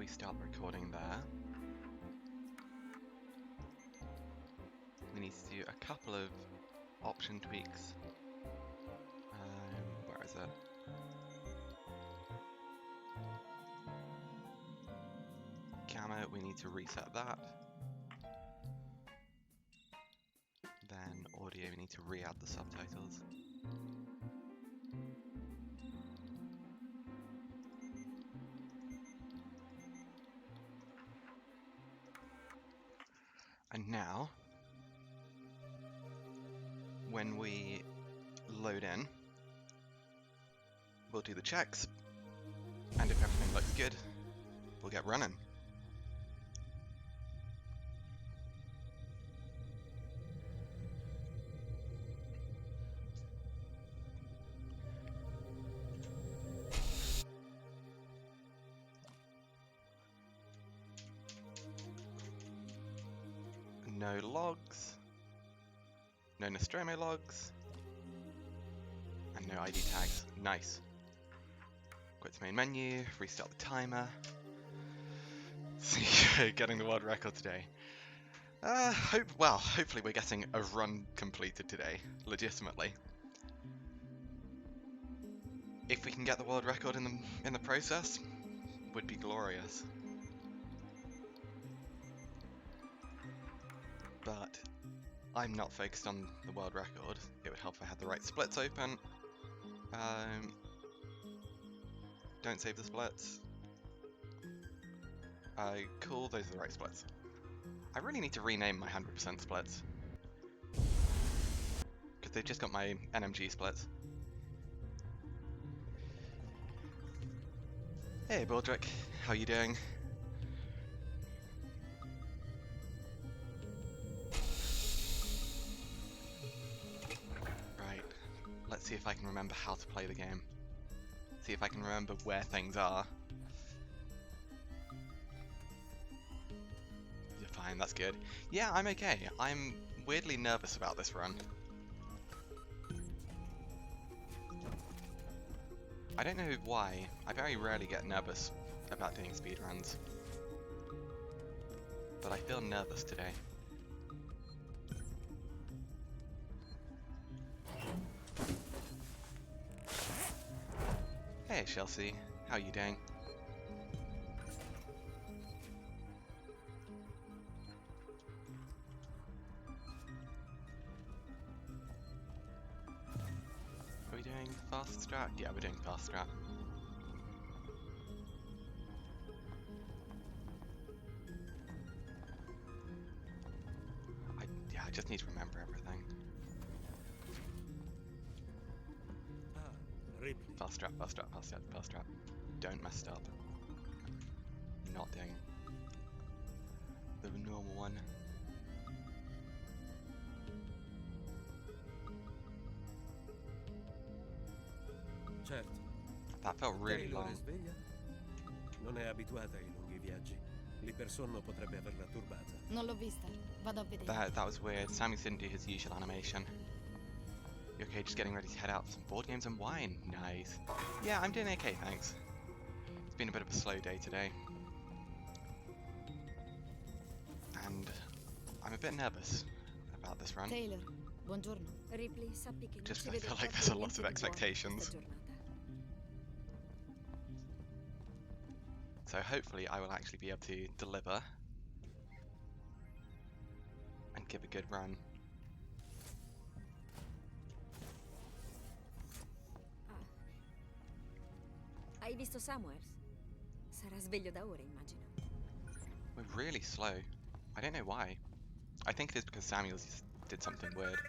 we start recording there. We need to do a couple of option tweaks. Where is it? Camera, we need to reset that. Then audio, we need to re-add the subtitles. And now, when we load in, we'll do the checks, and if everything looks good, we'll get running. No logs, no Nostromo logs, and no ID tags. Nice. Quit the main menu, restart the timer. See, getting the world record today. Hopefully we're getting a run completed today, legitimately. If we can get the world record in the process, would be glorious. But I'm not focused on the world record. It would help if I had the right splits open. Don't save the splits. Cool, those are the right splits. I really need to rename my 100% splits. Because they've just got my NMG splits. Hey Baldrick, how you doing? Let's see if I can remember how to play the game. See if I can remember where things are. You're fine, that's good. Yeah, I'm okay. I'm weirdly nervous about this run. I don't know why. I very rarely get nervous about doing speedruns. But I feel nervous today. Hey Chelsea, how you doing? Are we doing fast strat? Yeah, we're doing fast strat. I just need to remember everything. Fast strat, fast strat, fast strat, fast strat. Don't mess it up. Not doing the normal one. Certo. That felt really long. Non è abituata ai lunghi viaggi. Lì per sonno potrebbe averla turbata. Non l'ho vista. Vado a vedere. That was weird. Sammy didn't do his usual animation. You okay, just getting ready to head out for some board games and wine. Nice. Yeah, I'm doing okay, thanks. It's been a bit of a slow day today. And I'm a bit nervous about this run. Taylor, buongiorno. Ripley, sappi che non Just ci I vede feel like proprio there's a lot niente of di buono expectations. questa giornata. So hopefully I will actually be able to deliver and give a good run. Hai visto Samuels? Sarà sveglio da ore, immagino. We're really slow. I don't know why. I think it is because Samuels did something weird.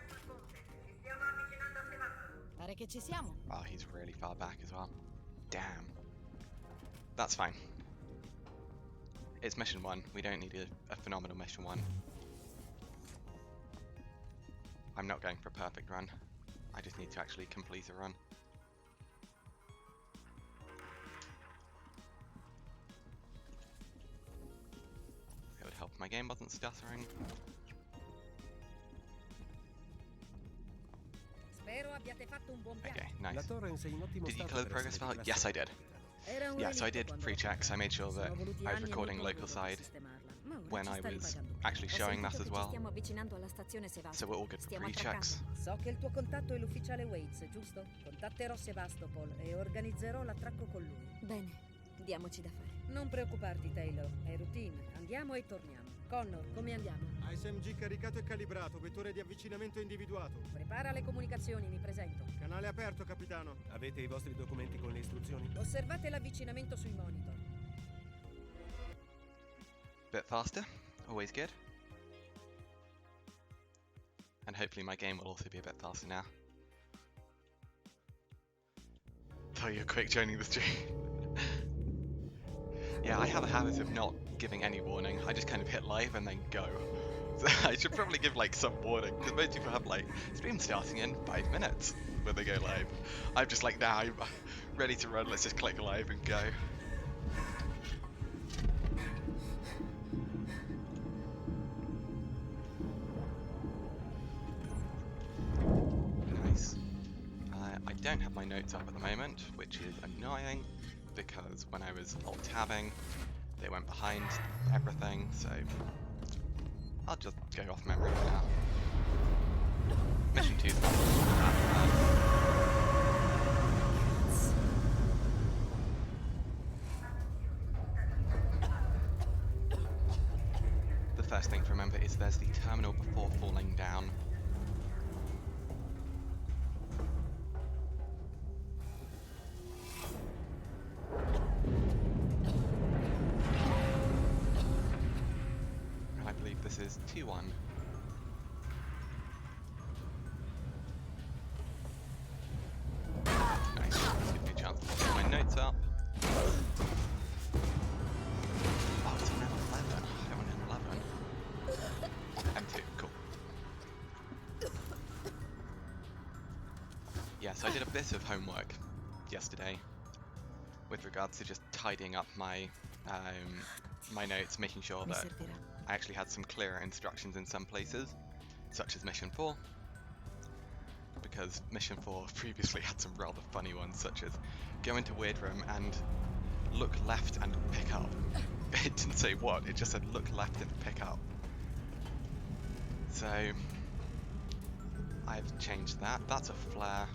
Pare che ci siamo. Oh, he's really far back as well. Damn. That's fine. It's mission 1. We don't need a phenomenal mission 1. I'm not going for a perfect run. I just need to actually complete a run. It would help if my game wasn't stuttering. Spero abbiate fatto un buon piano. Okay, nice. La torre è in ottimo Did you stato close the per progress essere file? di Yes, I classe did. Era un Yeah, so I relitto did quando pre-checks. I made sure that sono voluti I was anni e recording molto local lavoro per side sistemarla, ma ora when ci I sta was ripagando bene. actually Ho showing that sentito as che ci well. stiamo avvicinando alla stazione So Sevastopol. we're all good for Stiamo pre-checks. attraccando. So che il tuo contatto è l'ufficiale Waits, giusto? Contatterò Sevastopol e organizzerò l'attracco con lui. Bene, diamoci da fare. Non preoccuparti, Taylor, è routine. Andiamo e torniamo. Connor, come andiamo? SMG caricato e calibrato, vettore di avvicinamento individuato. Prepara le comunicazioni, mi presento. Canale aperto, capitano. Avete i vostri documenti con le istruzioni? Osservate l'avvicinamento sui monitor. Bit faster, always good. And hopefully my game will also be a bit faster now. Tell you quick joining the stream. Yeah, I have a habit of not giving any warning. I just kind of hit live and then go. So I should probably give like some warning, because most people have like stream starting in 5 minutes when they go live. I'm just like, nah, I'm ready to run, let's just click live and go. Nice. I don't have my notes up at the moment, which is annoying, because when I was alt-tabbing, they went behind everything, so I'll just go off memory for now. Mission 2 is not that bad. The first thing to remember is there's the terminal before falling down. And I believe this is 2-1. Nice. This gives me a chance to get my notes up. Oh, it's an M11. I don't want an M11. M2, cool. Yeah, so I did a bit of homework yesterday with regards to just tidying up my my notes, making sure Mi that servirà. I actually had some clearer instructions in some places, such as Mission 4, because Mission 4 previously had some rather funny ones, such as go into Weird Room and look left and pick up. It didn't say what, it just said look left and pick up. So I've changed that. That's a flare.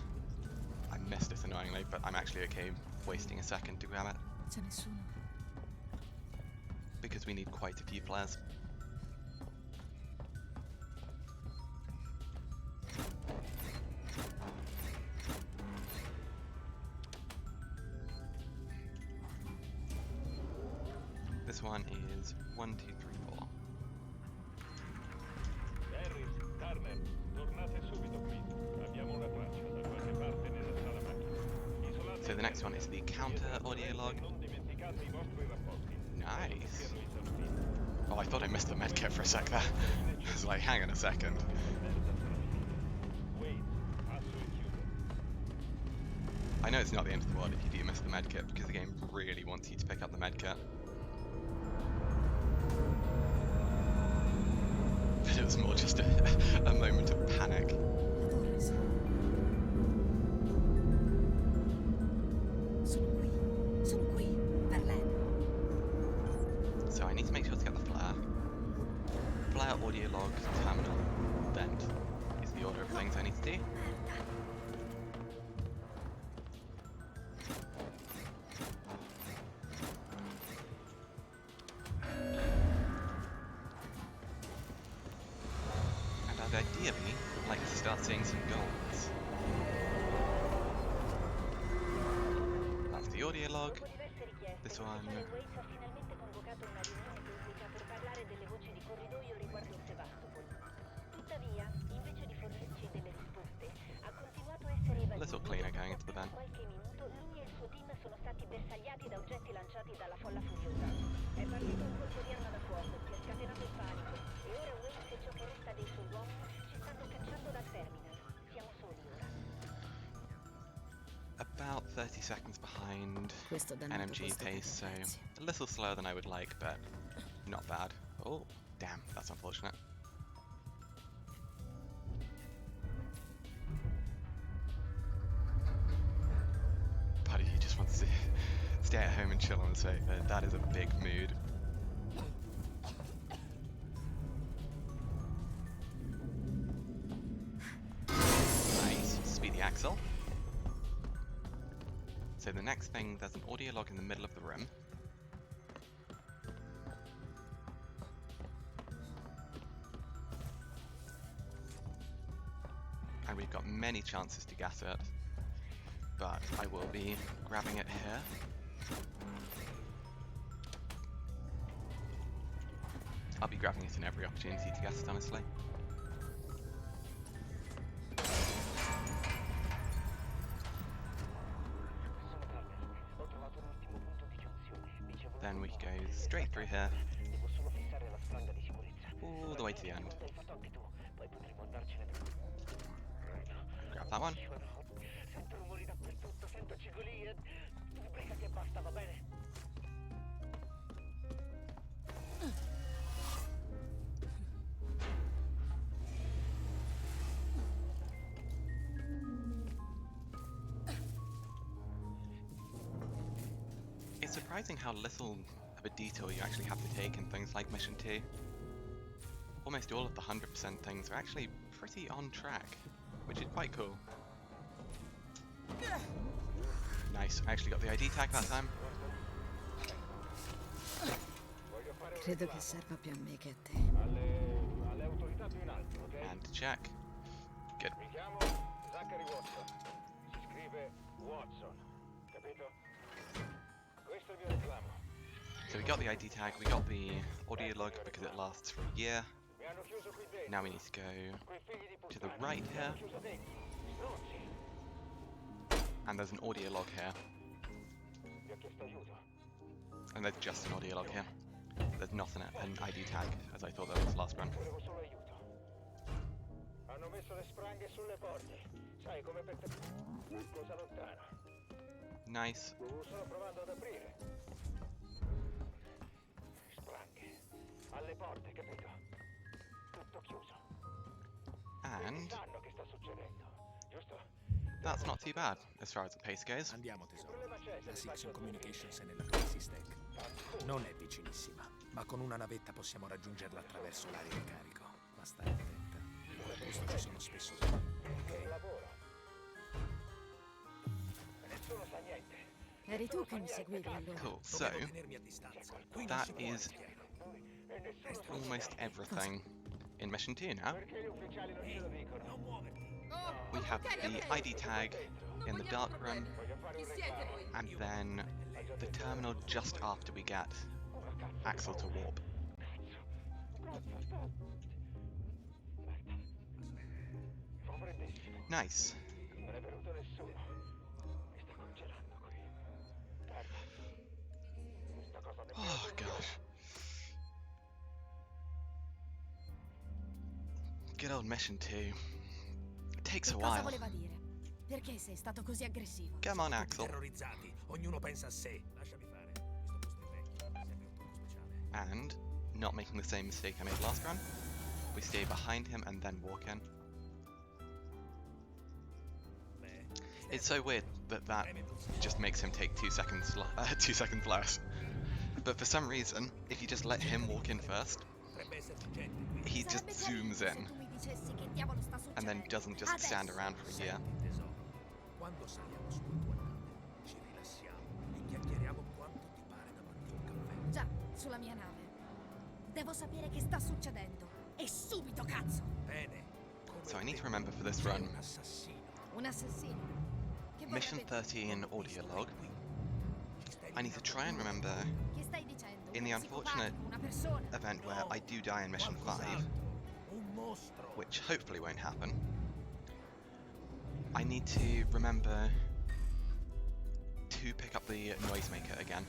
I missed it annoyingly, but I'm actually okay wasting a second to grab it, C'è nessuno. because we need quite a few flares. This one is 1, 2, 3, 4. Harris, Turner, tornate subito qui. Abbiamo una traccia da qualche parte nella sala macchina. Isolate So the next one is the counter audio log. non dimenticate i vostri rapporti. Nice. Siano esauriti. Oh, I thought I missed the medkit for a sec there. I was like, hang on a second. Wait, passo e chiudo. I know it's not the end of the world if you do miss the medkit, because the game really wants you to pick up the medkit. But it was more just a moment of panic. Torres. Sono qui, per lei. So I need to make sure to get the flare. Flare, audio log, terminal, vent is the order of things I need to do. And I'd ideally like to start seeing some golds. That's the audio log. This one. Waits ha finalmente convocato una riunione pubblica per parlare delle voci di corridoio riguardo Sevastopol. Tuttavia, invece di fornirci delle risposte, ha continuato a essere evasivo. Little cleaner going into the Per vent. qualche minuto lui e il suo team sono stati bersagliati da oggetti lanciati dalla folla furiosa. È partito un colpo di arma da fuoco che ha scatenato il panico e ora Waits e ciò che resta dei suoi uomini ci stanno cacciando dal terminal. Siamo soli ora. About 30 seconds behind Questo dannato NMG posto pace, so per pezzi. a little slower than I would like, but not bad. Oh, damn, that's unfortunate. Part of you just wants to stay at home and chill on the sofa. That is a big mood. Nice. Speedy Axel. So the next thing, there's an audio log in the middle of the room. And we've got many chances to gas it, but I will be grabbing it here. I'll be grabbing it in every opportunity to gas it, honestly. Then we go straight through here, all the way to the end. Grab that one. It's surprising how little of a detour you actually have to take in things like Mission 2. Almost all of the 100% things are actually pretty on track, which is quite cool. Nice, I actually got the ID tag that time. Credo che serva più a me che a te. Alle autorità più in alto, ok? And check. Good. Mi chiamo Zachary Watson. Si scrive Watson, capito? Questo è il mio reclamo. So we got the ID tag, we got the audio log because it lasts for a year. Mi hanno chiuso qui dentro. Now we need to go Quei figli di to the puttana right mi here, hanno chiuso dentro. Stronzi. and there's an audio log here, Vi ho chiesto aiuto. and there's just an audio log here. There's not an ID tag, as I thought there was last run. Volevo solo aiuto. Hanno messo le spranghe sulle porte. Sai, come per te. Cosa lontana. Nice. Sto provando ad aprire. Spranghe. Alle porte, capito? Tutto chiuso. And Sanno che sta succedendo, giusto? that's not too bad as far as the pace goes. Andiamo Che tesoro. problema c'è se La vi Six faccio Communications è nella tua stack. Non è vicinissima, ma con una navetta possiamo raggiungerla attraverso l'area di carico. Ma stai attenta. In quel posto ci sono spesso il ok? lavoro? Nessuno sa niente. Eri tu che mi seguivi allora? Cool, so Dovevo tenermi a distanza. Qui non that si muore is pieno. almost everything in Mission 2 now. Perché gli ufficiali non ce lo dicono? Non muoverti. We have the ID tag in the dark room, Voglio fare un reclamo. and then the terminal just after we get Axel to warp. Nice. Non è venuto nessuno. Mi sta congelando qui. Guarda. Questa cosa mi Oh gosh. Good old Mission 2. It takes a Cosa while. voleva dire? Perché sei stato così aggressivo? Come on, Tutti Axel. terrorizzati, ognuno pensa a sé. Lasciami fare. Questo posto è vecchio, serve un turno speciale. And not making the same mistake I made last run. We stay behind him and then walk in. Beh, It's so weird that just makes him take 2 seconds, 2 seconds less. But for some reason, if you just let him walk in first, potrebbe esserci gente qui. he just zooms in Se tu mi dicessi che diavolo sta and then succedendo. doesn't just stand around for a year. Senti, tesoro, quando saliamo sulla tua nave, ci rilassiamo e chiacchieriamo quanto ti pare davanti a un caffè. Già, sulla mia nave. Devo sapere che sta succedendo. E subito, cazzo! Bene. come So I need to te, remember for this sei run, un assassino. Un assassino. Che Mission vorrebbe 30 in audio log. Qui. Ci stai I need to try and remember dire? Che stai dicendo? in the Un unfortunate psicopatico, una persona. event where I do die in Mission 5, qualcos'altro. Un mostro. which hopefully won't happen. I need to remember to pick up the noisemaker again.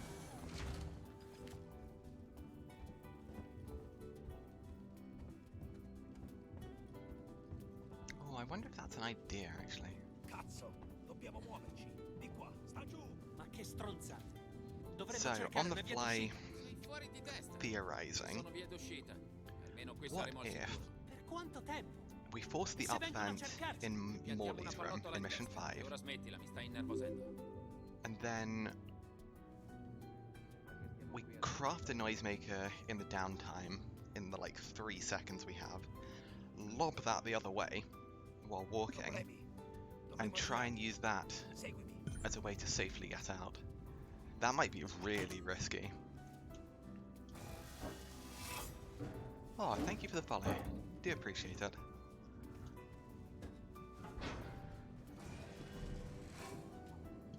Oh, I wonder if that's an idea actually. Cazzo, dobbiamo muoverci. Di qua, sta giù. Ma che stronzate. Dovremmo So, cercare on the una via fly, d'uscita. Sei fuori di testa. theorizing, Sono vie d'uscita. Almeno qui what saremo al if sicuro. Per quanto tempo? we force the Se vengono a upvent cercarci, in piantiamo Morley's una room pallottola in in Mission testa. E 5, ora smettila, mi stai innervosendo. and then we craft a noisemaker in the downtime, in the like 3 seconds we have, lob that the other way while walking, and try and use that as a way to safely get out. That might be really risky. Oh, thank you for the follow. Do appreciate it.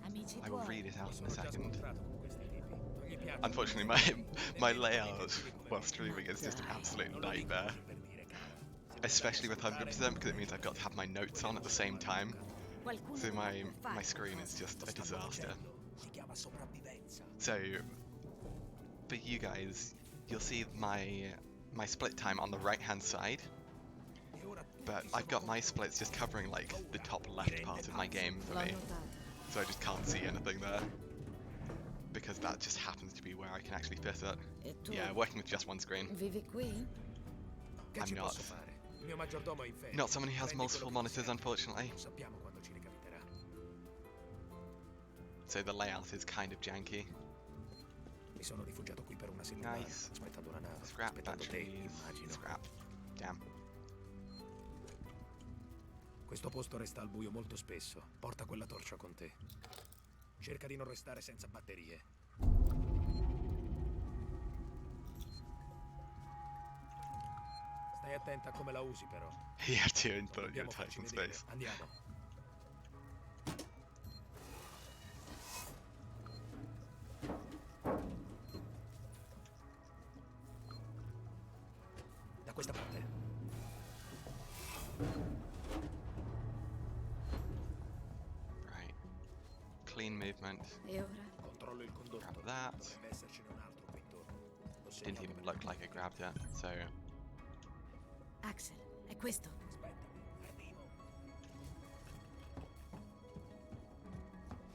Amici I will tuoi. read it out in a Sono già second. scontrato con questi tipi. Non gli piace. Unfortunately, my layout while streaming is just an absolute Non lo dico nightmare. così per dire, caro. Se Especially with vogliamo 100% because it means I've got to have my notes on at the same time. Qualcuno So dovrà my pur fare screen is qualcosa. just a disaster. Si chiama sopravvivenza. So for you guys, you'll see my split time on the right hand side, E ora but I've got my splits just covering like the top left part of my game for L'ho me, notato. so I just can't see anything there because that just happens to be where I can actually fit it. E tu Yeah, working with just one screen. vivi qui? che I'm ci not. posso fare? Il mio maggiordomo è in ferie. Not someone who has Prendi multiple quello che ti monitors, serve. unfortunately. Non sappiamo quando ci ricapiterà. So the layout is kind of janky. Mi sono rifugiato qui per una settimana, Nice. aspettando una nave, Scrap aspettando te, batteries. immagino. Scrap. Damn. Questo posto resta al buio molto spesso. Porta quella torcia con te. Cerca di non restare senza batterie. Stai attenta a come la usi, però. Yeah, too, thought you were Dobbiamo farci typing vedere. space. Andiamo. Da questa parte. Right. Clean movement. E ora? Controllo il condotto. Grab that. Dovrebbe essercene un altro qui intorno. L'ho Didn't segnato even per look like I grabbed it, so Axel, è questo? Aspettami, arrivo.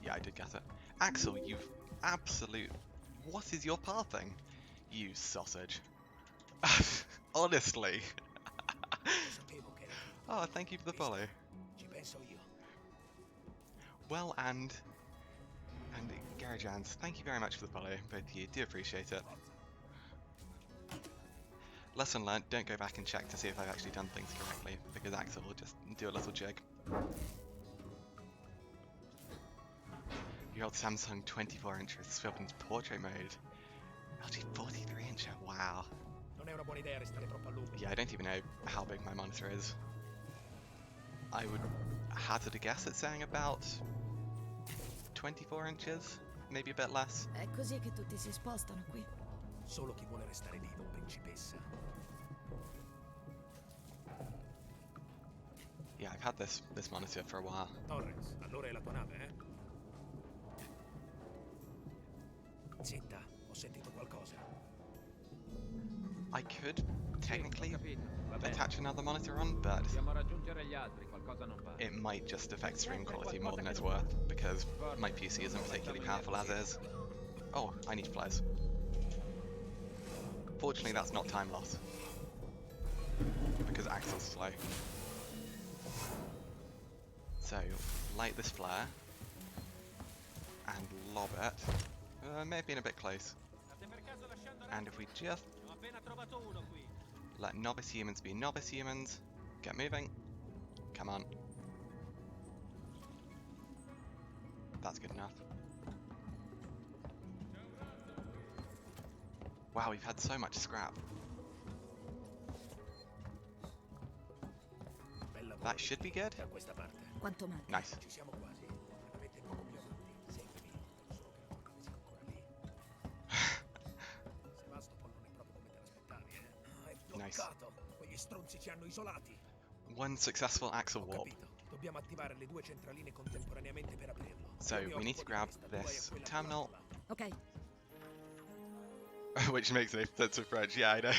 yeah, I did get it. Axel, you absolute... What is your pathing? You sausage. Honestly. Lo sapevo che era qui. Oh, thank you for the follow. Ci penso io. Well, and Gary Jans, thank you very much for the follow, both of you. Do appreciate it. Lesson learnt, don't go back and check to see if I've actually done things correctly, because Axel will just do a little jig. Your old Samsung 24-inch with filmed in portrait mode. LG 43-inch, wow. Non è una buona idea restare troppo a lungo. Yeah, I don't even know how big my monitor is. I would hazard a guess at saying about 24 inches, maybe a bit less. È così che tutti si spostano qui. Solo chi vuole restare vivo, principessa. Yeah, I've had this monitor for a while. Torrens, allora è la tua nave, eh? Zitta, ho sentito qualcosa. I could technically Capito, va bene. attach another monitor on, but Dobbiamo raggiungere gli altri, qualcosa non va. it might just affect stream quality more than it's worth, because my PC isn't particularly powerful as is. Oh, I need flares. Fortunately, that's not time loss, because Axel's slow. So, light this flare, and lob it. May have been a bit close. And if we just Ho appena trovato uno qui. let novice humans be novice humans, get moving. Come on. That's good enough. Wow, we've had so much scrap. Bella That should be good. da questa parte. Quanto manca? Nice. Ci siamo quasi. La navetta è poco più avanti. Seguimi. Solo che la nave sia ancora lì. Sebastopol non è proprio come te l'aspettavi, eh? Ah, è Nice. bloccato. Quegli stronzi ci hanno isolati. One successful axle Ho warp. capito. Dobbiamo attivare le due centraline contemporaneamente per aprirlo. So Io mi we need to occupo di grab questa, tu vai a this quella terminal, dall'altro Ok, which makes no sense of French. Yeah, I know.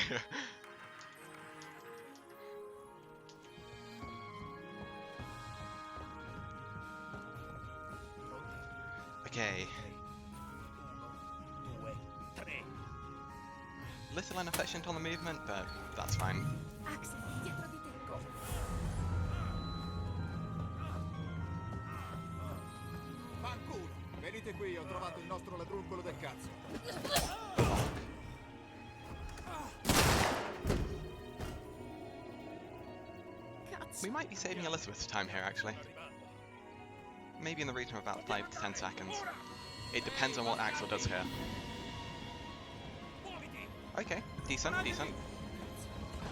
Okay, 1, 2, 3. little inefficient on the movement, but that's fine. Axel, dietro di te. Fanculo! Venite Anche qui ho trovato il nostro ladruncolo del cazzo. Cazzo. We might be saving Elizabeth's time here, actually. Maybe in the region of about 5 to 10 seconds. It depends on what Axel does here. Okay, decent, decent.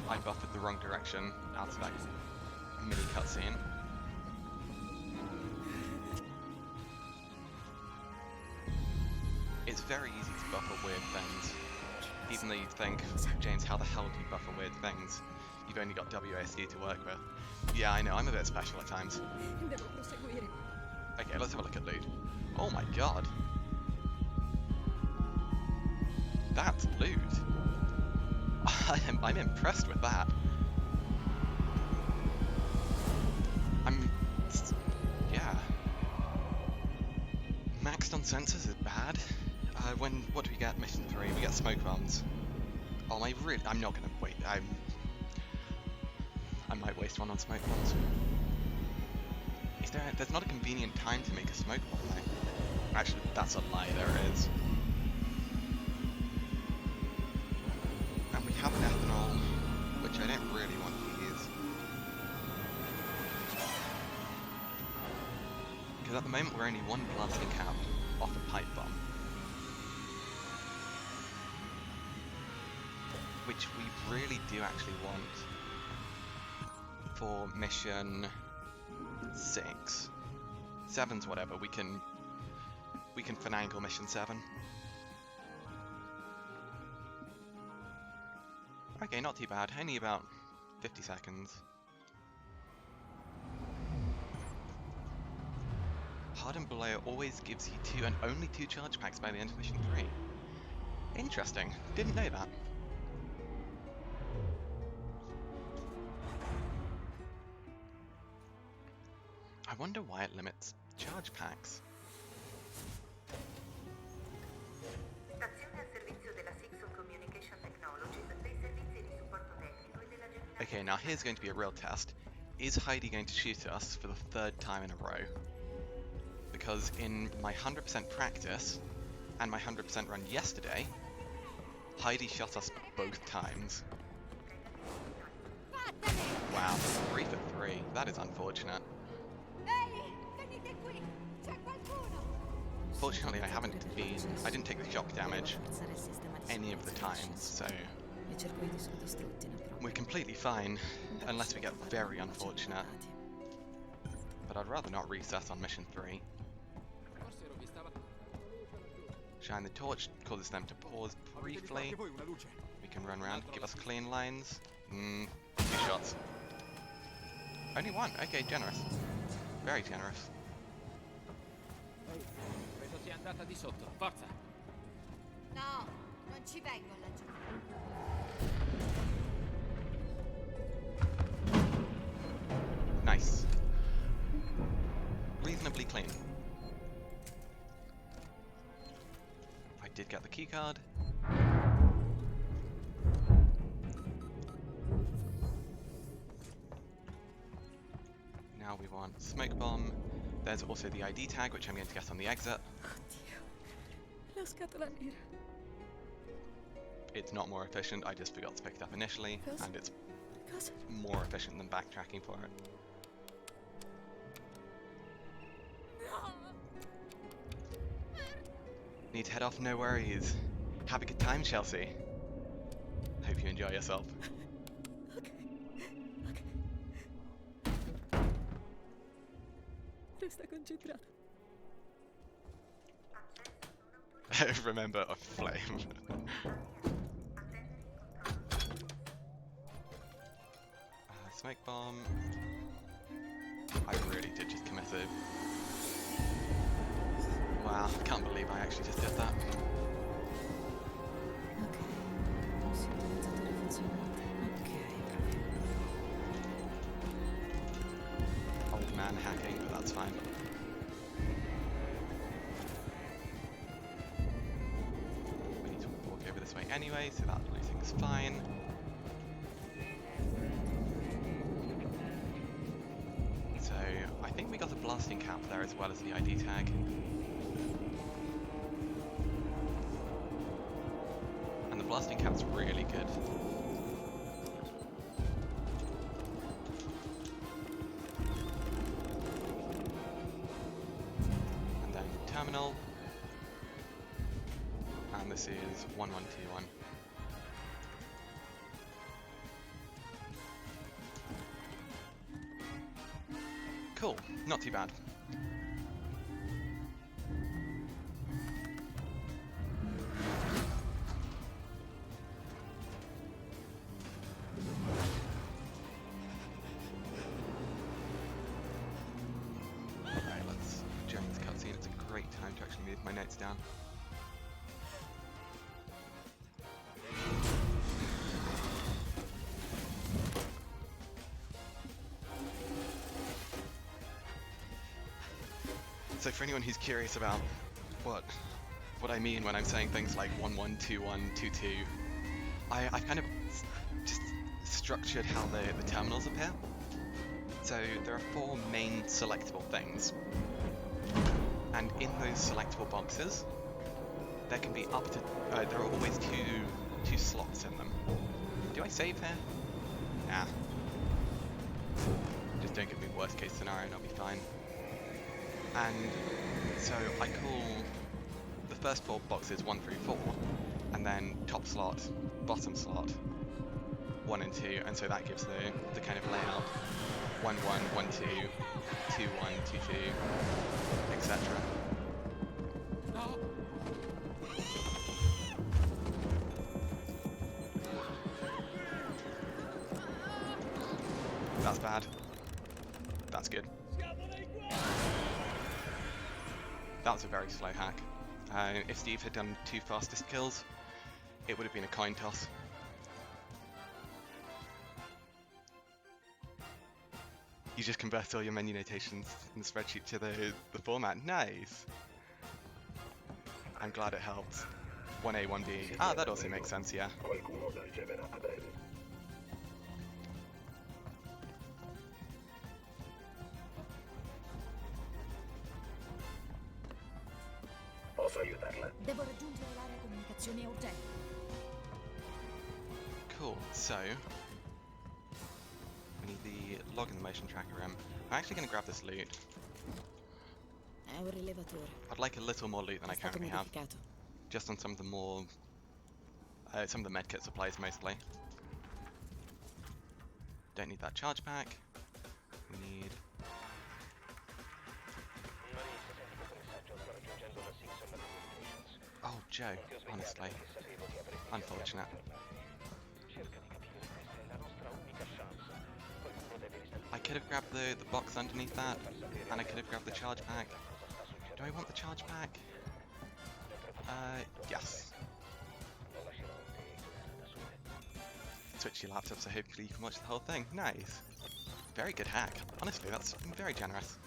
I buffered the wrong direction out of that mini cutscene. It's very easy to buffer weird things. Even though you'd think, James, how the hell do you buffer weird things? You've only got WASD to work with. Yeah, I know, I'm a bit special at times. Devo proseguire. Okay, let's have a look at loot. Oh my god. That's loot. I'm impressed with that. Yeah. Maxed on sensors is bad. What do we get? Mission 3, we get smoke bombs. Oh, I'm not gonna wait. I might waste one on smoke bombs. There's not a convenient time to make a smoke bomb though. Actually, that's a lie, there is. And we have an ethanol, which I don't really want to use. Because at the moment we're only one blasting cap off a pipe bomb. Which we really do actually want for mission 6. 7's whatever, we can finagle mission 7. Okay, not too bad, only about 50 seconds. Hardened Below always gives you 2 and only 2 charge packs by the end of mission 3. Interesting, didn't know that. I wonder why it limits charge packs. Okay, now here's going to be a real test. Is Heidi going to shoot us for the 3rd time in a row? Because in my 100% practice and my 100% run yesterday, Heidi shot us both times. Wow, 3 for 3. That is unfortunate. Fortunately, I didn't take the shock damage any of the times, so we're completely fine, unless we get very unfortunate. But I'd rather not reset on mission 3. Shine the torch causes them to pause briefly. We can run around, give us clean lines. 2 shots. Only 1, okay, generous. Very generous. Credo sia andata di sotto. Forza! No, non ci vengo laggiù. Nice. Reasonably clean. I did get the keycard. Now we want smoke bomb. There's also the ID tag, which I'm going to get on the exit. La scatola nera. It's not more efficient, I just forgot to pick it up initially, and it's more efficient than backtracking for it. Need to head off, no worries. Have a good time, Chelsea. Hope you enjoy yourself. Resta concentrato. Remember a flame. Smoke bomb. I really did just commit it. Wow, I can't believe I actually just did that. Old man hacking, but that's fine. We need to walk over this way anyway, so that looting's fine. So, I think we got the blasting cap there as well as the ID tag. blasting cap's really good. And then terminal. And this is 1121. Cool, not too bad. Alright, let's during this cutscene, it's a great time to actually move my notes down. So for anyone who's curious about what I mean when I'm saying things like 1121, 22, I've kind of just structured how the terminals appear. So there are 4 main selectable things, and in those selectable boxes, there can be up to there are always two slots in them. Do I save here? Nah. Just don't give me worst case scenario and I'll be fine. And so I call the first 4 boxes 1 through 4, and then top slot, bottom slot, 1 and 2, and so that gives the kind of layout 1 1 1 2 2 1 2 2, etc. That's bad. That's good. That was a very slow hack. If Steve had done 2 fastest kills, it would have been a coin toss. You just convert all your menu notations in the spreadsheet to the format. Nice! I'm glad it helps. 1A, 1B. Ah, that also makes sense, yeah. Devo raggiungere l'area comunicazione urgente. Cool, so we need the log in the motion tracker M. I'm actually going to grab this loot. È un rilevatore. I'd like a little more loot than I È stato currently have. modificato. Just on some of the more some of the medkit supplies mostly. Don't need that charge pack. We need oh, Joe, honestly. Unfortunate. I could have grabbed the box underneath that, and I could have grabbed the charge pack. Do I want the charge pack? Yes. Switch your laptop so hopefully you can watch the whole thing. Nice. Very good hack. Honestly, that's very generous.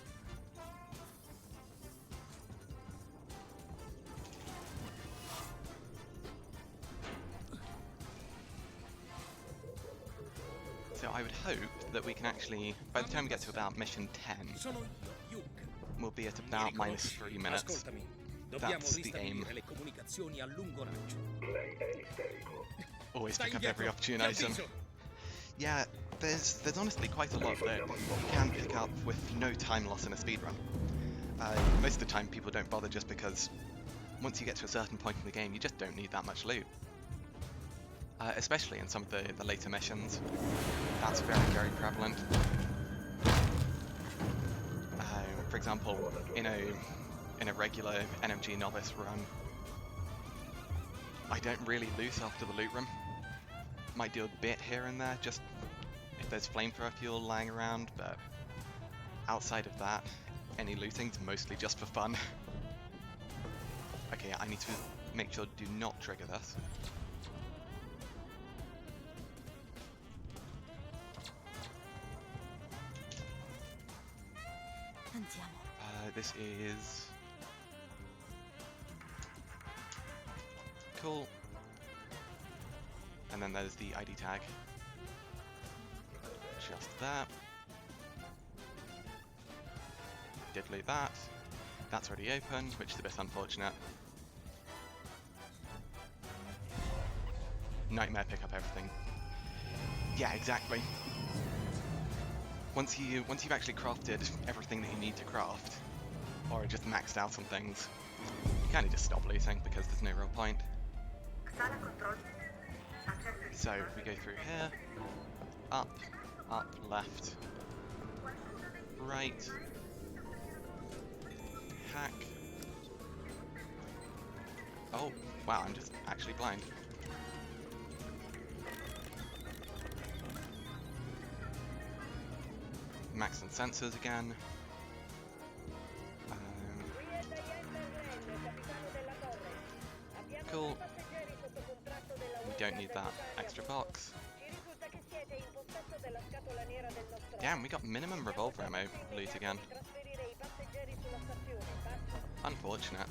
So I would hope that we can actually, by the time we get to about mission 10, we'll be at about -3 minutes. That's the aim. Always pick up every opportune item. Yeah, there's honestly quite a lot that you can pick up with no time loss in a speedrun. Most of the time people don't bother just because once you get to a certain point in the game you just don't need that much loot. Especially in some of the later missions. That's very, very prevalent. For example, in a regular NMG Novice run, I don't really loot after the loot room. Might do a bit here and there, just if there's flamethrower fuel lying around, but outside of that, any looting's mostly just for fun. Okay, I need to make sure do not trigger this. This is cool. And then there's the ID tag. Just that. Did loot that. That's already open, which is a bit unfortunate. Nightmare pick up everything. Yeah, exactly. Once you've actually crafted everything that you need to craft, or just maxed out on things, you kind of just stop looting because there's no real point. So we go through here, up, left, right, hack. Oh, wow, I'm just actually blind. Max and sensors again. Cool. We don't need that extra box. Damn, we got minimum revolver ammo loot again. Unfortunate.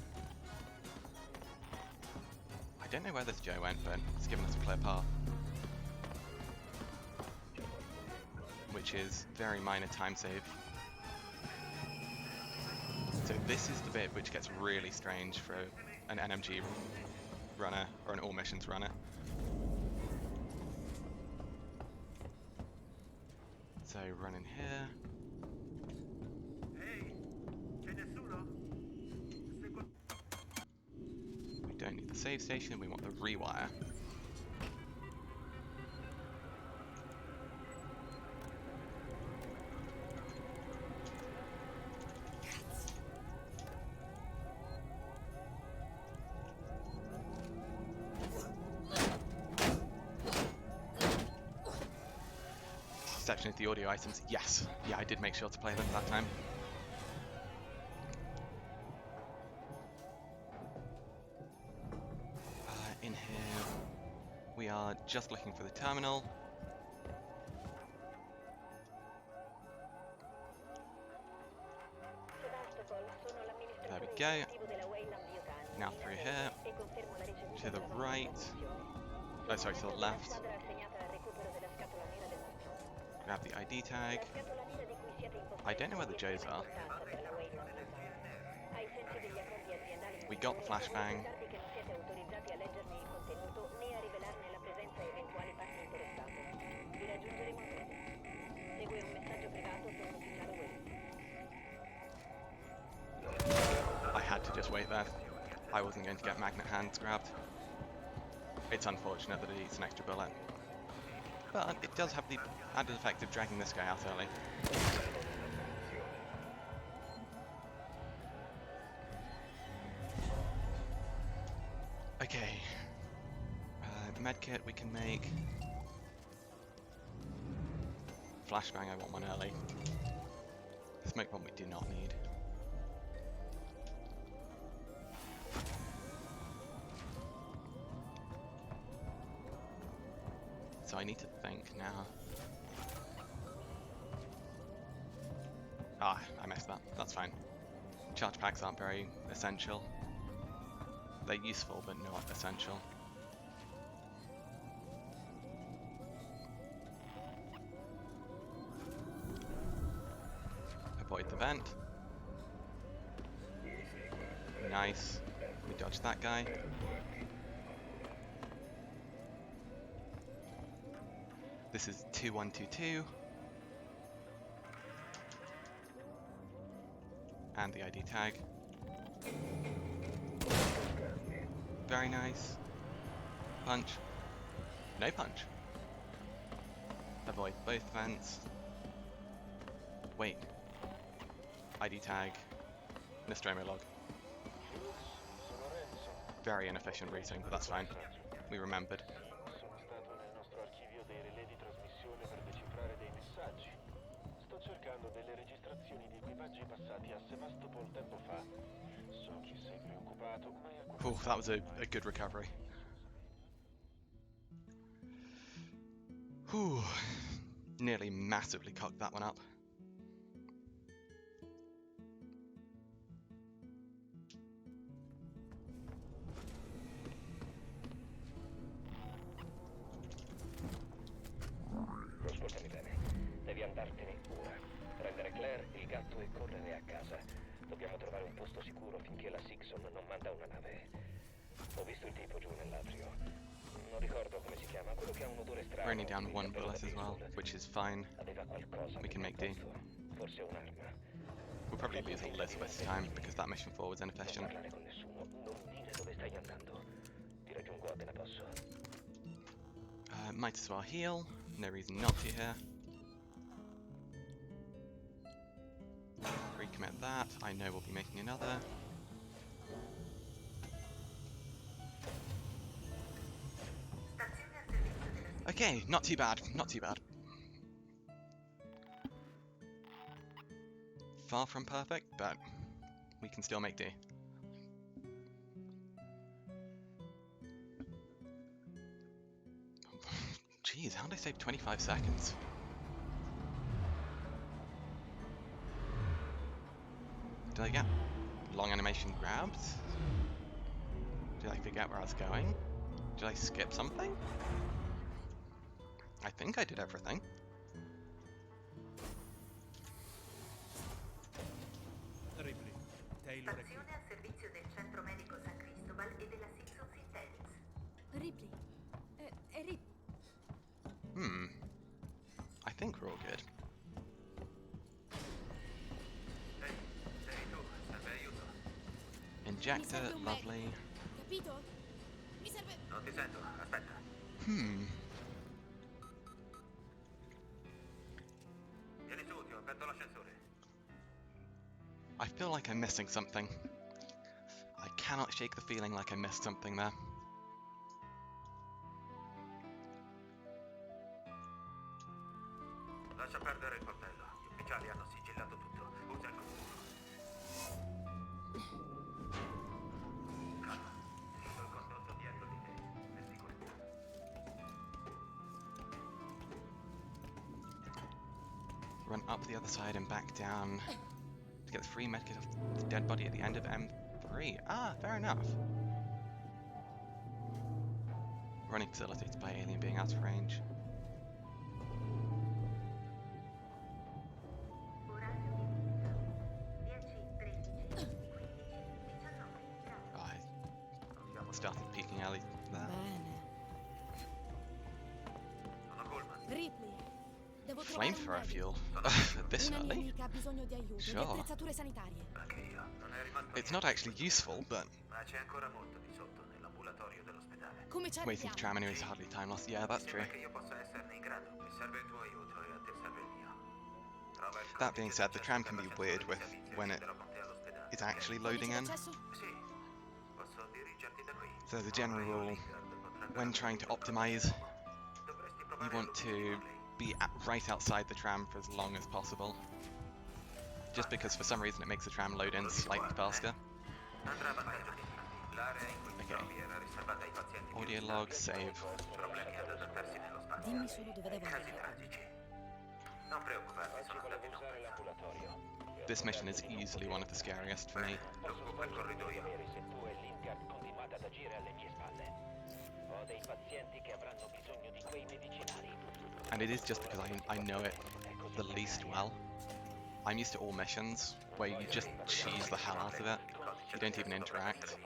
I don't know where this Joe went, but it's given us a clear path. Which is very minor time save. So this is the bit which gets really strange for an NMG runner or an all missions runner. So run in here. We don't need the save station, we want the rewire. Section of the audio items. Yes, yeah, I did make sure to play them that time. In here, we are just looking for the terminal. There we go. Now through here, to the right. Oh, sorry, to the left. Grab the ID tag. I don't know where the Joes are. We got the flashbang. I had to just wait there. I wasn't going to get magnet hands grabbed. It's unfortunate that it eats an extra bullet. But it does have the added effect of dragging this guy out early. Okay. Medkit we can make. Flashbang I want one early. Smoke bomb we do not need. So I need to think now. Ah, I messed that. That's fine. Charge packs aren't very essential. They're useful, but not essential. Avoid the vent. Nice. We dodged that guy. This is 2122. And the ID tag. Very nice. Punch. No punch. Avoid both vents. Wait. ID tag. Nostromo log. Very inefficient routing, but that's fine. We remembered. Oh, that was a good recovery. Whew. Nearly massively cocked that one up. Ascoltami bene, devi andartene ora. Prendere Claire, il gatto e correre a casa. Dobbiamo trovare un posto sicuro finché la Sixon non manda una nave. Ho visto il tipo giù nell'atrio. Non ricordo come si chiama. We're only down one bullet as well, which is fine. Aveva qualcosa We can make do. Forse un'arma. We'll probably lose a little bit of time because that mission 4 was Non inefficient. parlare con nessuno, non dire dove stai andando. Ti raggiungo appena posso. Might as well heal. No reason not to here. Recommit that. I know we'll be making another. Okay, not too bad. Not too bad. Far from perfect, but we can still make do. Jeez, how did I save 25 seconds? Did I get long animation grabbed? Did I forget where I was going? Did I skip something? I think I did everything. Ripley, Taylor è qui. Stazione al servizio del centro medico San Cristobal e della Simpsons Intelligence. Ripley. È Ripley. I think we're all good. Sei tu, serve aiuto. Injector, lovely. Capito? Mi serve... Non ti sento, aspetta. Vieni su, ti ho aperto l'ascensore. I feel like I'm missing something. I cannot shake the feeling like I missed something there. Lascia perdere il coltello. Gli ufficiali hanno sigillato tutto. Usa il computer. Calma. Seguo il condotto dietro di te. Per sicurezza. Run up the other side and back down to get the free medkit of the dead body at the end of M3. Ah, fair enough. Running facilitated by alien being out of range. Orario di pizza. 10, 13, 15, 19. Oh, I started peeking early there. Bene. Sono Coleman. Ripley, devo trovare un Flamethrower medico. fuel. This Una mia early? amica ha bisogno di aiuto, di Sure. attrezzature sanitarie. Anche io. Non è rimasto It's not actually useful, but ma c'è ancora molto di sotto nell'ambulatorio dell'ospedale. Come ci waiting for tram arriviamo? anyway is hardly time lost. Yeah, that's true. Sembra che io possa esserne in grado. Mi serve il tuo aiuto e a te serve il mio. Trova il That being codice said, the tram can be d'accesso weird per with l'ascensore when di it servizio e scenderò con te all'ospedale. is actually loading in. Accesso? Sì, posso dirigerti da qui. So the general rule, when trying to optimize, you want to be right outside the tram for as long as possible. Just because for some reason it makes the tram load in slightly faster. Andrà a vantaggio di l'area in cui ti Okay. trovi era riservata ai pazienti più Audio log, save. problemi ad adattarsi nello spazio. Dimmi solo dove devo Casi andare. tragici. Non preoccuparti, sono stati non Usare pensati. l'ambulatorio. This mission is easily one of the scariest for me. Lungo quel corridoio. Sapere se tu e Lingard continuate ad agire alle mie spalle. Ho dei pazienti che avranno bisogno di quei medicinali. And it is just because I know it the least well. I'm used to all missions where you just cheese the hell out of it. You don't even interact.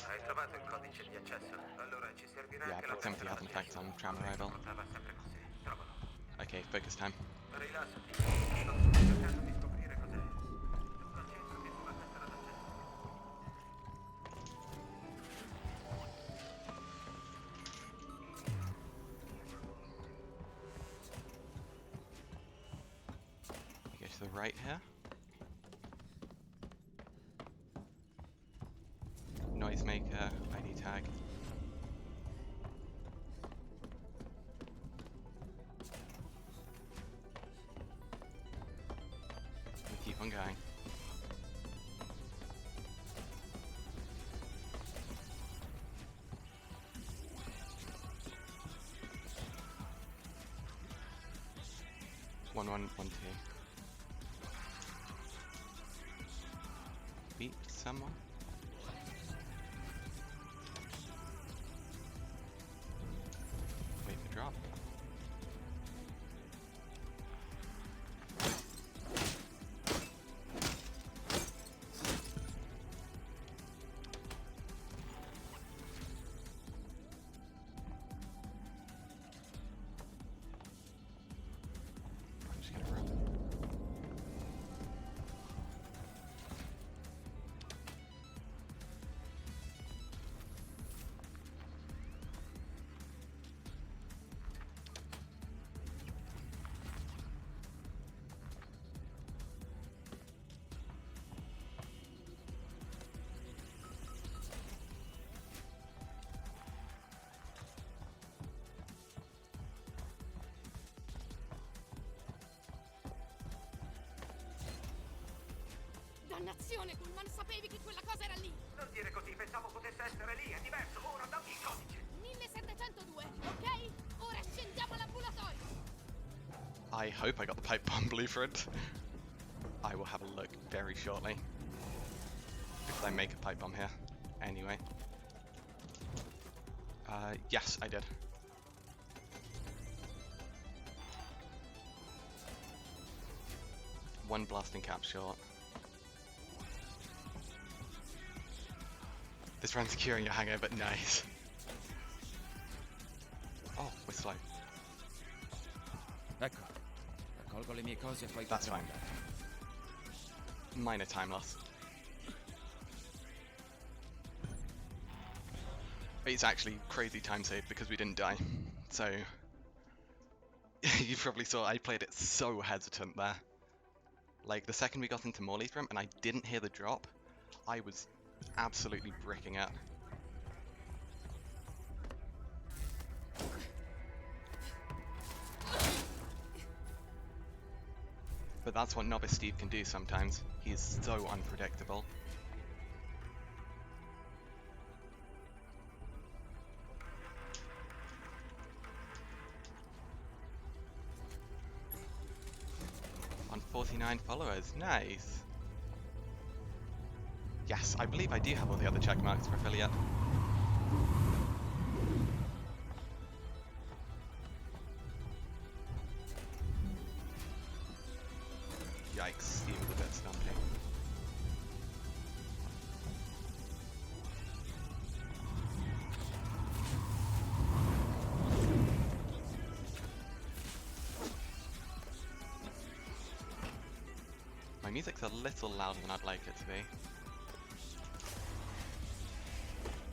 Hai trovato il codice di accesso? Allora ci servirà Yeah, anche la proximity has an effect on tram arrival. portava sempre con sé. Trovalo. Okay, focus time. Rilassati. Sto cercando di scoprire cos'è. Tu concentrati sulla tessera d'accesso. You go to the right here. Noisemaker, ID tag. We keep on going. One, two. Beat someone. Wait for drop. Dannazione, Pullman, sapevi che quella cosa era lì! Non dire così, pensavo potesse essere lì, è diverso. Ora dammi il codice. 1702, ok? Ora scendiamo all'ambulatorio! I hope I got the pipe bomb blueprint. I will have a look very shortly. Because I make a pipe bomb here. Anyway. Yes, I did. One blasting cap short. This run's curing your hangover, but nice. Oh, we're slow. Ecco, raccolgo le mie cose e poi That's possiamo fine. andare. Minor time loss. It's actually crazy time save because we didn't die. So you probably saw I played it so hesitant there. Like the second we got into Morley's room and I didn't hear the drop, I was absolutely bricking it. But that's what Novice Steve can do sometimes. He is so unpredictable. On 49 followers, nice. Yes, I believe I do have all the other check marks for affiliate. Yikes, Steve was a bit stumpy. My music's a little louder than I'd like it to be.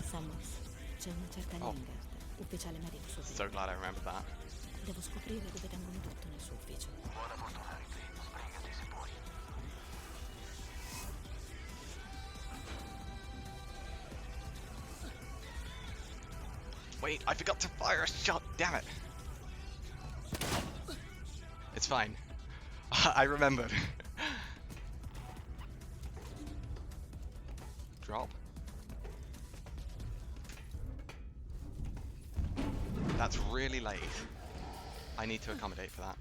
Samuels, c'è una certa Oh. Lingard, ufficiale medico superiore. So glad I remembered that. Devo scoprire dove tengono tutto nel suo ufficio. Buona fortuna, Ripley. Sbrigati se puoi. Wait, I forgot to fire a shot, damn it! It's fine. I remembered. Drop. That's really late. I need to accommodate for that.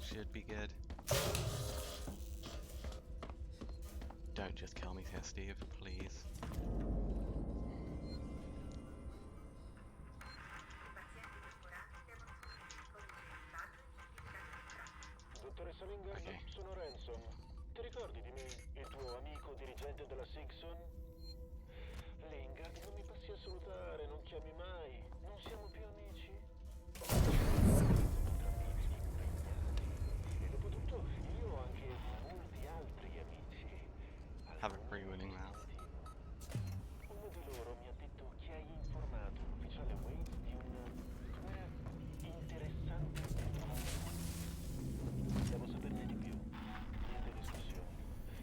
Should be good. Don't just kill me here, Steve, please. Dottoressa Lingard, Ok. sono Ransom. Ti ricordi di me, il tuo amico dirigente della Sigson? Lingard, non mi passi a salutare, non chiami mai. Non siamo più amici? E dopo tutto, io ho anche molti altri amici. Have a free winning now. Uno di loro mi ha detto che hai informato l'ufficiale Wade di un... com'era? Interessante informazione. Devo saperne di più. Niente discussioni.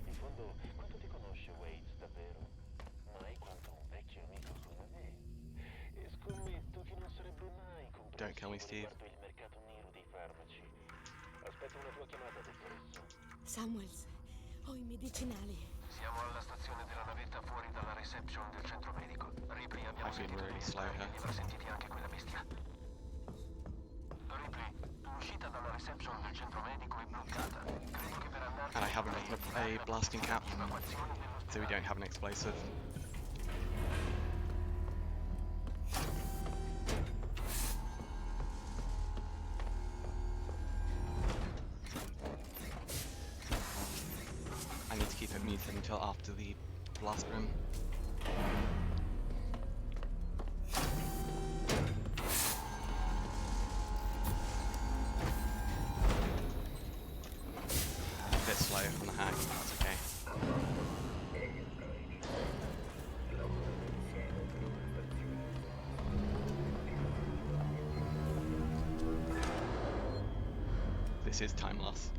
In fondo, quanto ti conosce Wade davvero? Mai quanto un vecchio amico come me. E scommetto che non sarebbe mai Don't kill me, comprensivo Steve. riguardo il mercato nero dei farmaci. Aspetto una tua chiamata, dottoressa. Samuels, ho i medicinali. Siamo alla stazione della navetta fuori dalla reception del centro medico. Ripley, abbiamo I feel sentito really degli slow strani here. e li avrà sentiti anche quella bestia. Ripley, l'uscita dalla reception del centro medico è bloccata. Credo che per andare... And I haven't gotten a blasting cap, so we don't have an explosive. I need to keep it muted until after the blast room. A bit slow on the hack, that's okay. This is time loss,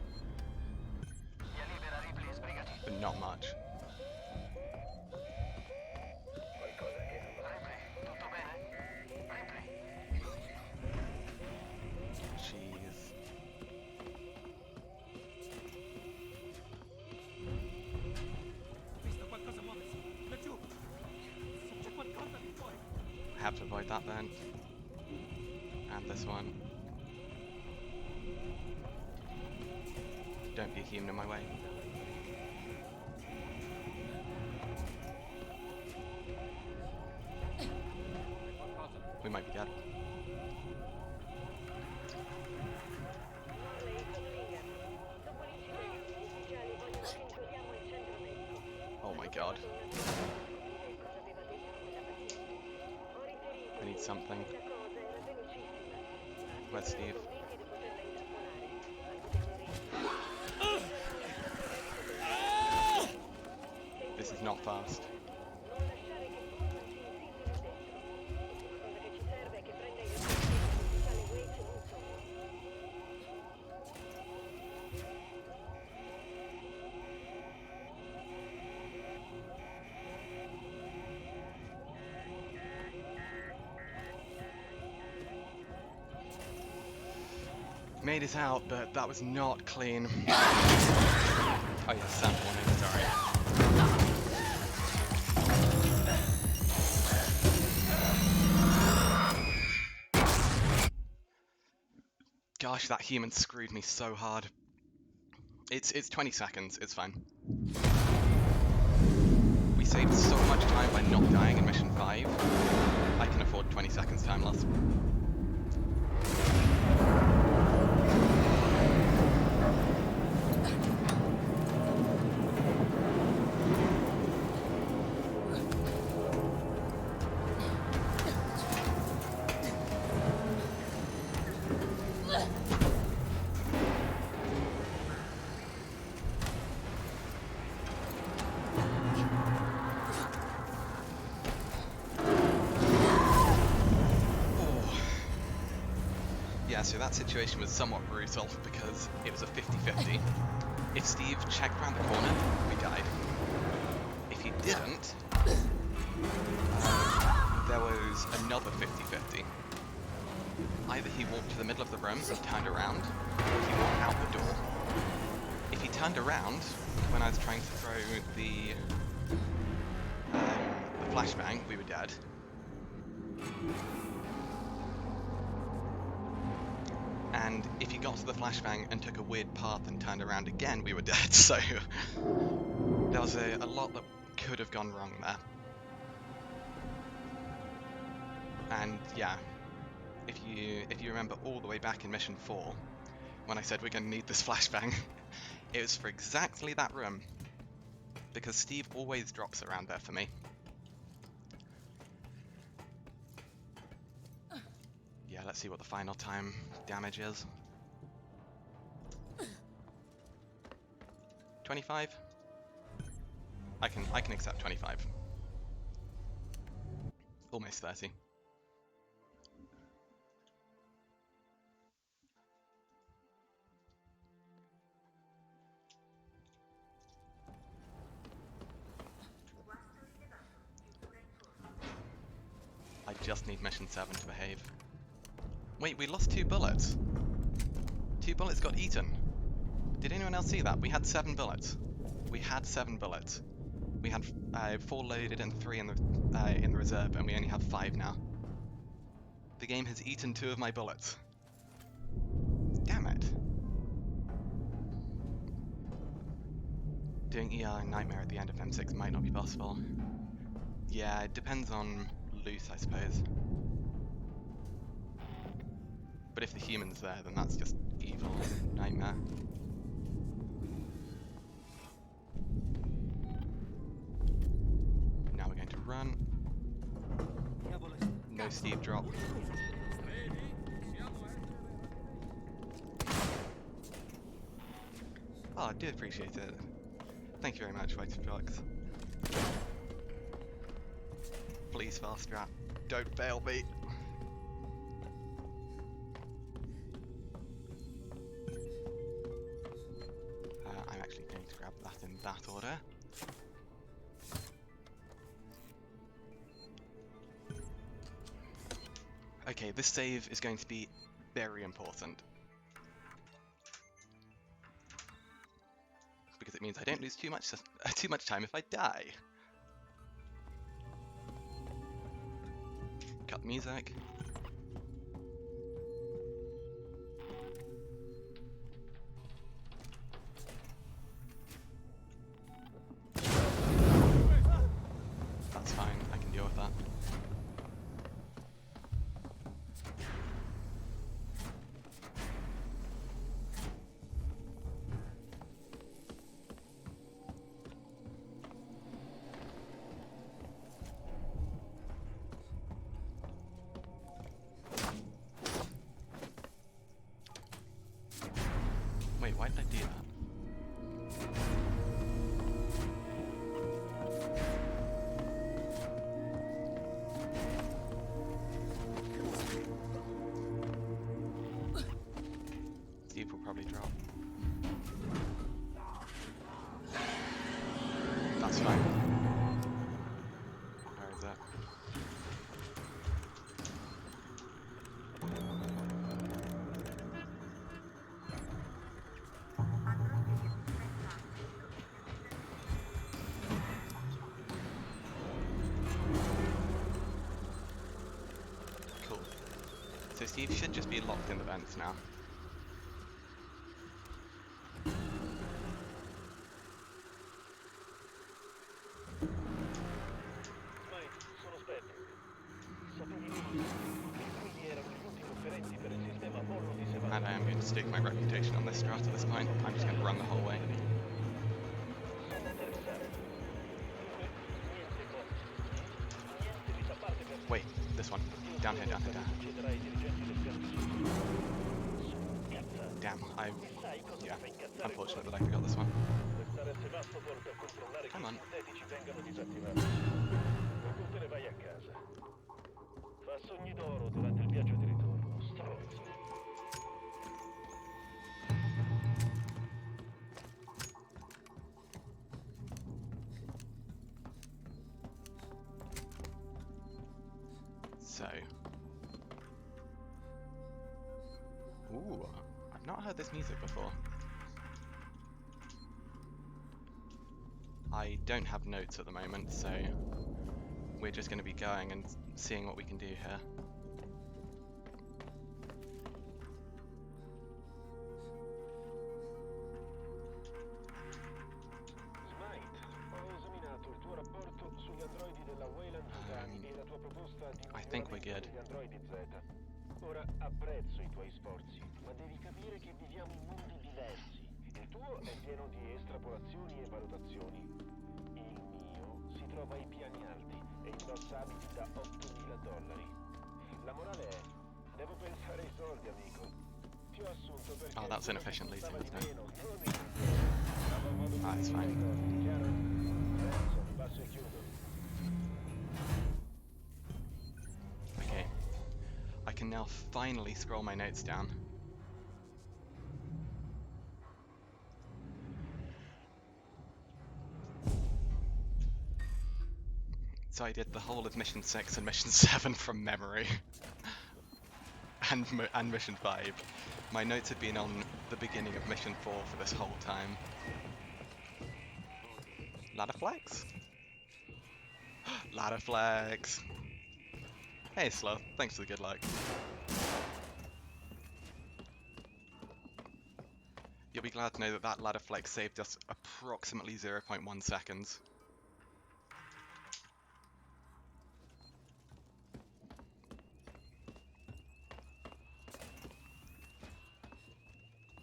Via libera, Ripley, sbrigati. but not much. Ripley, tutto bene? have to avoid that vent. And this one. Don't be a human in my way. We might be dead. Oh my god. I need something. Where's Steve? This is not fast. Made it out, but that was not clean. Oh yeah, sound warning, sorry. Gosh, that human screwed me so hard. It's 20 seconds, it's fine. We saved so much time by not dying in mission 5. I can afford 20 seconds time loss. Yeah, so that situation was somewhat brutal because it was a 50-50. If Steve checked around the corner, we died. If he didn't, there was another 50-50. Either he walked to the middle of the room and turned around, or he walked out the door. If he turned around when I was trying to throw the flashbang, we were dead. And if he got to the flashbang and took a weird path and turned around again, we were dead. So there was a lot that could have gone wrong there. And yeah, if you remember all the way back in mission 4, when I said we're going to need this flashbang, it was for exactly that room, because Steve always drops around there for me. Yeah, let's see what the final time damage is. 25? I can accept 25. Almost 30. I just need mission 7 to behave. Wait, we lost 2 bullets. 2 bullets got eaten. Did anyone else see that? We had 7 bullets. We had 7 bullets. We had 4 loaded and 3 in the reserve, and we only have 5 now. The game has eaten 2 of my bullets. Damn it. Doing ER Nightmare at the end of M6 might not be possible. Yeah, it depends on loot, I suppose. But if the human's there, then that's just evil Nightmare. Now we're going to run. No Steve drop. Oh, I do appreciate it. Thank you very much, White Fox. Please, fast strat. Don't fail me. I'm actually going to grab that in that order. Okay, this save is going to be very important. Because it means I don't lose too much time if I die. Cut music. That's fine, I can deal with that. Wait, why did I do that? Steve will probably drop. That's fine. Where is it? Cool. So Steve should just be locked in the vents now. Mike, sono Spettro. Sapevi che quelli erano gli ultimi offerenti per il sistema Apollo di Sevastopol. And I am going to stake my reputation on this strat at this point. I'm just going to run the whole way. Sono interessato. Dunque, niente boss. Niente di parte per... Wait, this one. Down here, down here, down here. Succederà ai dirigenti del piano. Damn, I... Sai cosa yeah, mi fa incazzare? unfortunate that I forgot this one. Restare a Sevastopol per controllare che Come i on. sintetici vengano disattivati. E tu te ne vai a casa. Fa sogni d'oro durante il viaggio di ritorno, stronzo. So... Ooh, I've not heard this music before. I don't have notes at the moment, so we're just going to be going and seeing what we can do here. Smite, ho esaminato il tuo rapporto sugli androidi della Wayland Yutani e la tua proposta di I think we're good. degli androidi Z. Ora apprezzo i tuoi sforzi, ma devi capire che viviamo in mondi diversi. Il tuo è pieno di estrapolazioni e valutazioni. Il mio si trova ai piani alti e indossa abiti da $8.000. La morale è, devo pensare ai soldi, amico. Ti ho assunto perché... Oh, that's inefficient leasing, isn't it? Ah, it's fine. Passo e chiudo. Okay. I can now finally scroll my notes down. So I did the whole of Mission 6 and Mission 7 from memory. and Mission 5. My notes had been on the beginning of Mission 4 for this whole time. Ladder flags? Ladder flags! Hey Sloth, thanks for the good luck. You'll be glad to know that that ladder flex saved us approximately 0.1 seconds.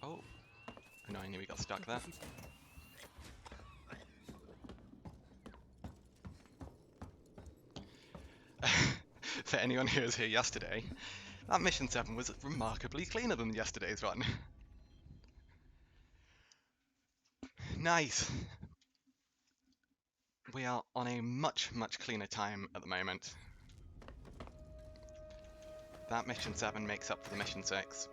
Oh, annoyingly we got stuck there. For anyone who was here yesterday, that Mission 7 was remarkably cleaner than yesterday's one. Nice! We are on a much, much cleaner time at the moment. That Mission 7 makes up for the Mission 6.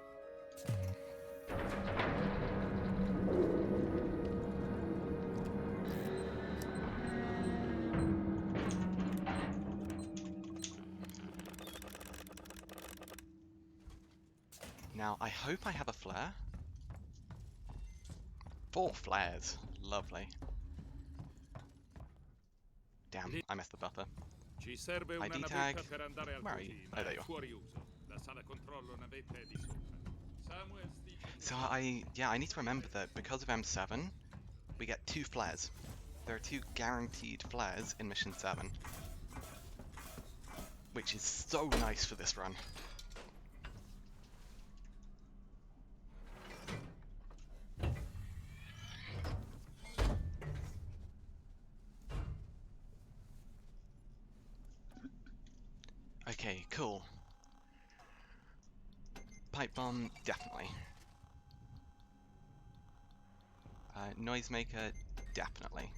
Now, I hope I have a flare. 4 flares. Lovely. Damn, I messed the buffer. Ci serve una ID navetta tag. per andare al Where are you? cugino. Oh, there you È are. fuori uso. La sala controllo navetta è di sopra. Samuels dice che So I need to remember that because of M7, we get 2 flares. There are 2 guaranteed flares in Mission 7, which is so nice for this run. Okay, cool. Pipe bomb, definitely. Noisemaker, definitely.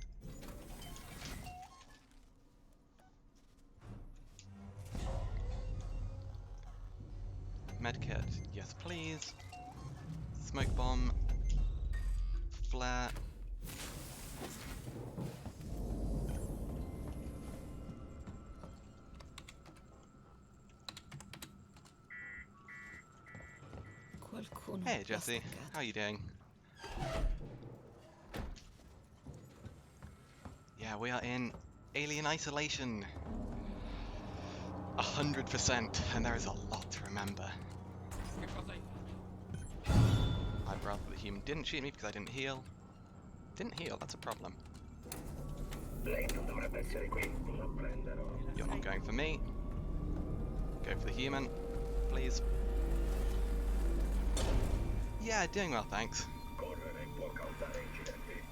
Medkit, yes please. Smoke bomb, flare. Qualcuno Hey l'ha Jesse, staccato. how you doing? Yeah, we are in Alien Isolation. 100%, and there is a lot to remember. Che cosa hai I'd rather the human didn't shoot me because I didn't heal. Didn't heal, that's a problem. Lei non dovrebbe essere qui. Lo prenderò. You're not going for me. Go for the human, please. Yeah, doing well, thanks. Correre può causare incidenti.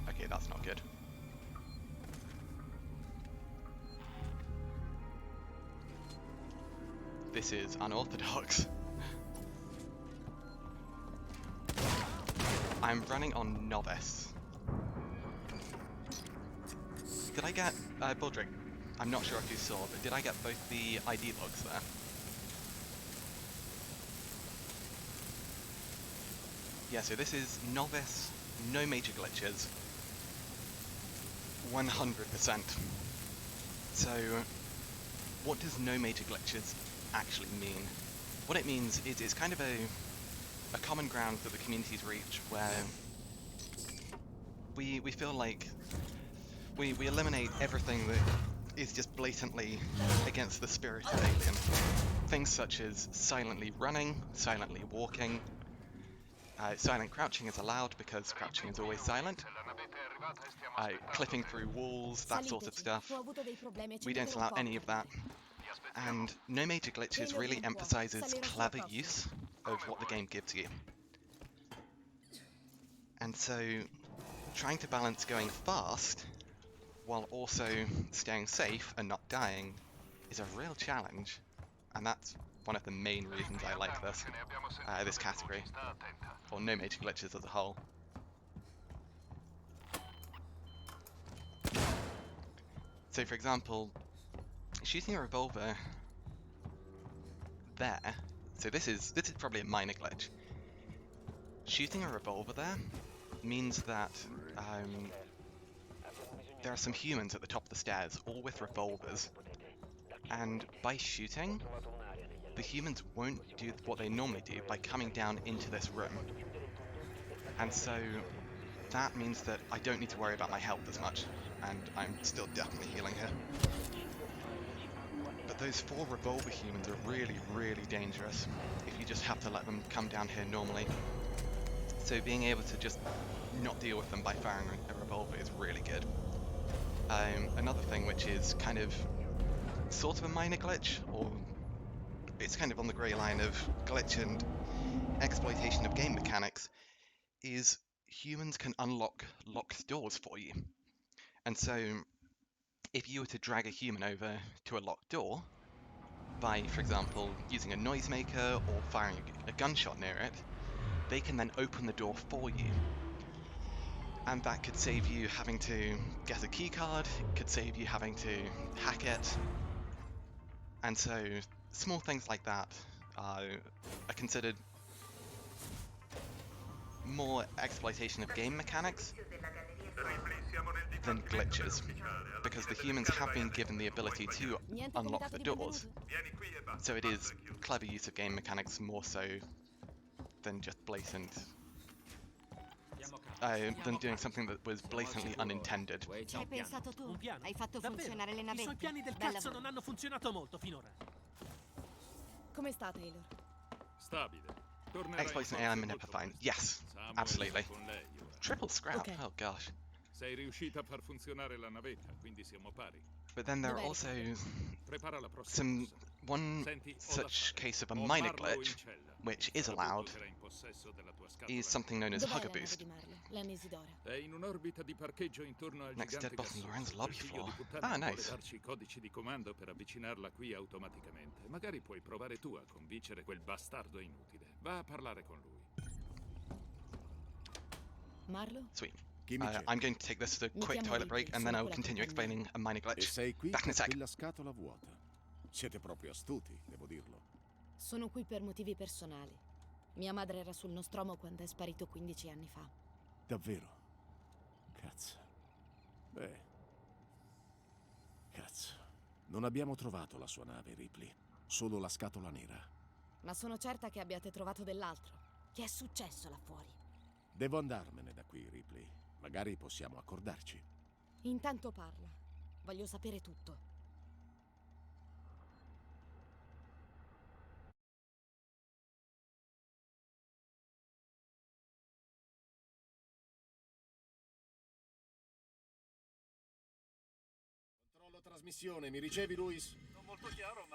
Okay, that's not good. This is unorthodox. I'm running on Novice. Did I get, Baldrick, I'm not sure if you saw, but did I get both the ID logs there? Yeah, so this is Novice, no major glitches, 100%. So, what does no major glitches actually mean? What it means is it's kind of a common ground that the communities reach where we feel like we eliminate everything that is just blatantly against the spirit of Alien. Things such as silently running, silently walking. Silent crouching is allowed because crouching is always silent. Clipping through walls, that sort of Saliteci. stuff. Ho avuto dei problemi e ci We don't metterò allow poco. any of that. And No Major Glitches Quello really non può. emphasizes Salirò sulla clever prossima. use of what the game gives you. And so, trying to balance going fast while also staying safe and not dying is a real challenge. And that's one of the main reasons I like this category, or No Major Glitches as a whole. So for example, shooting a revolver there, so this is probably a minor glitch. Shooting a revolver there means that there are some humans at the top of the stairs, all with revolvers, and by shooting, the humans won't do what they normally do by coming down into this room. And so that means that I don't need to worry about my health as much, and I'm still definitely healing here. But those 4 revolver humans are really, really dangerous if you just have to let them come down here normally. So being able to just not deal with them by firing a revolver is really good. Another thing which is kind of sort of a minor glitch, or it's kind of on the grey line of glitch and exploitation of game mechanics, is humans can unlock locked doors for you. And so if you were to drag a human over to a locked door by, for example, using a noisemaker or firing a gunshot near it, they can then open the door for you. And that could save you having to get a keycard, it could save you having to hack it. And so small things like that are considered more exploitation of game mechanics than glitches, because the humans have been given the ability to unlock the doors. So it is clever use of game mechanics more so than just blatant than doing something that was blatantly unintended. Ci hai pensato tu? Un piano? Hai fatto Davvero? funzionare le I navette? suoi piani del Bel cazzo lavoro. non hanno funzionato molto finora. Come sta, Taylor? Stabile. Tornerà Exploits and in AI forze molto manipifying. presto. Yes, Samuel absolutely. è con lei ora. Triple scrap. Okay. Oh gosh. Sei riuscita a far funzionare la navetta, quindi siamo pari. But then there are Dov'è also Prepara la prossima corsa. one Senti, ho da such fare. case of a Ho minor Marlowe in glitch, cella. which is Farò allowed, tutto che era in possesso della tua scatola. is something known as Dov'è Hugger la nave Boost. di Marlo? La Nesidora. È in un'orbita di parcheggio intorno al Next gigante dead boss in gassoso. Loren's Quel lobby figlio floor. di puttana Ah, vuole nice. darci i codici di comando per avvicinarla qui automaticamente. Magari puoi provare tu a convincere quel bastardo inutile. Va a parlare con lui. Marlo? Sweet. Chi mi cerca? I'm going to take this as a Mi quick chiamo toilet break, Ripley, and then sono I'll quella continue compagnia. explaining a minor E glitch. sei qui Back in a per sec. quella scatola vuota. Siete proprio astuti, devo dirlo. Sono qui per motivi personali. Mia madre era sul Nostromo quando è sparito 15 anni fa. Davvero? Cazzo. Beh. Cazzo. Non abbiamo trovato la sua nave, Ripley. Solo la scatola nera. Ma sono certa che abbiate trovato dell'altro. Che è successo là fuori? Devo andarmene da qui, Ripley. Magari possiamo accordarci. Intanto parla. Voglio sapere tutto. Controllo trasmissione, mi ricevi, Luis?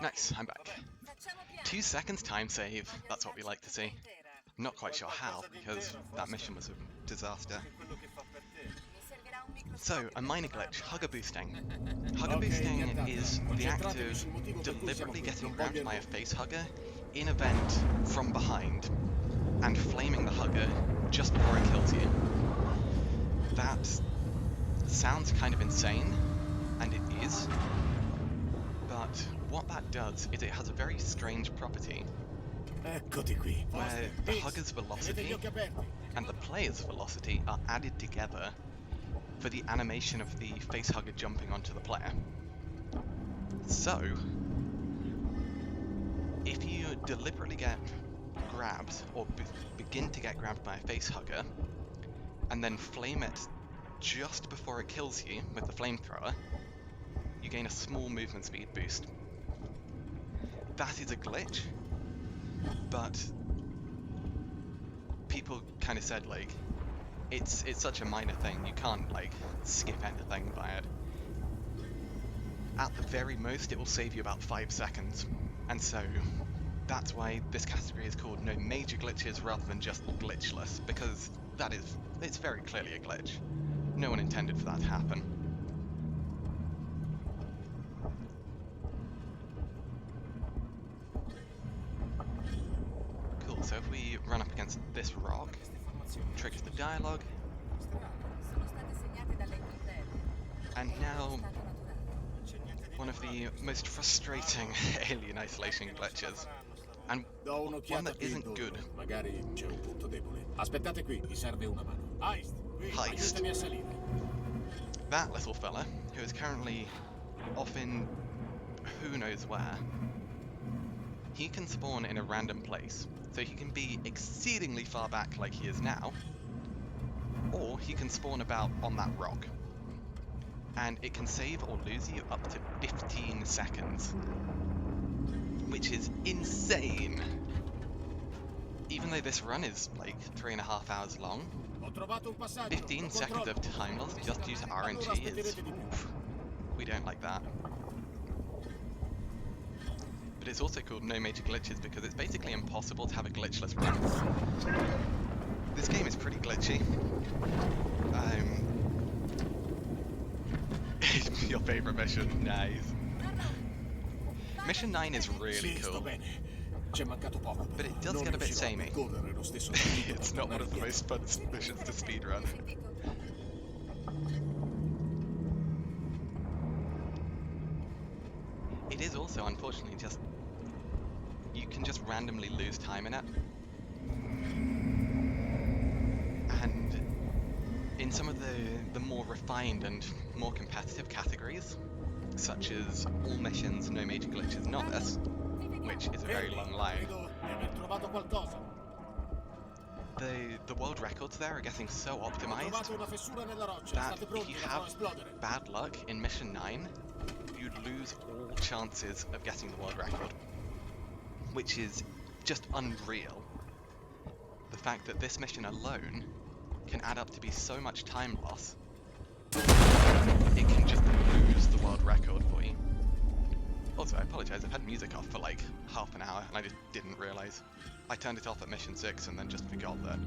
Nice, I'm back. 2 seconds time save. That's what we like to see. I'm not quite sure how, because that mission was a disaster. So, a minor glitch, Hugger Boosting. Hugger Boosting is the act of deliberately getting grabbed by a face hugger in a vent from behind and flaming the hugger just before it kills you. That sounds kind of insane, and it is, but what that does is it has a very strange property Eccoti qui. where the hugger's velocity and the player's velocity are added together for the animation of the facehugger jumping onto the player. So, if you deliberately get grabbed, or begin to get grabbed by a facehugger, and then flame it just before it kills you with the flamethrower, you gain a small movement speed boost. That is a glitch, but people kind of said, like, it's such a minor thing, you can't, like, skip anything by it. At the very most, it will save you about 5 seconds, and so that's why this category is called no major glitches rather than just glitchless, because it's very clearly a glitch. No one intended for that to happen. Cool, so if we run up against this rock, triggers the dialogue, and now one of the most frustrating alien isolation glitches, and Do one un'occhiata that qui isn't intorno. good. Magari c'è un punto debole. Aspettate qui, mi serve una mano. Heist, qui, Heist. aiutami a salire. That little fella, who is currently off in who knows where, he can spawn in a random place. So he can be exceedingly far back like he is now, or he can spawn about on that rock. And it can save or lose you up to 15 seconds, which is insane. Even though this run is like 3.5 hours long, Ho trovato un passaggio. 15 seconds of time loss just due to RNG is... oof, we don't like that. But it's also called no major glitches because it's basically impossible to have a glitchless run. This game is pretty glitchy. Your favorite mission? Nice. Mission 9 is really cool, but it does get a bit samey. It's not one of the most fun missions to speedrun. It is also, unfortunately, just... you can just randomly lose time in it. And in some of the more refined and more competitive categories, such as all missions, no major glitches, novice, which is a very long line, the world records there are getting so optimized that if you have bad luck in Mission 9, you lose all chances of getting the world record, which is just unreal. The fact that this mission alone can add up to be so much time loss, it can just lose the world record for you. Also, I apologize, I've had music off for like half an hour and I just didn't realize. I turned it off at Mission 6 and then just forgot that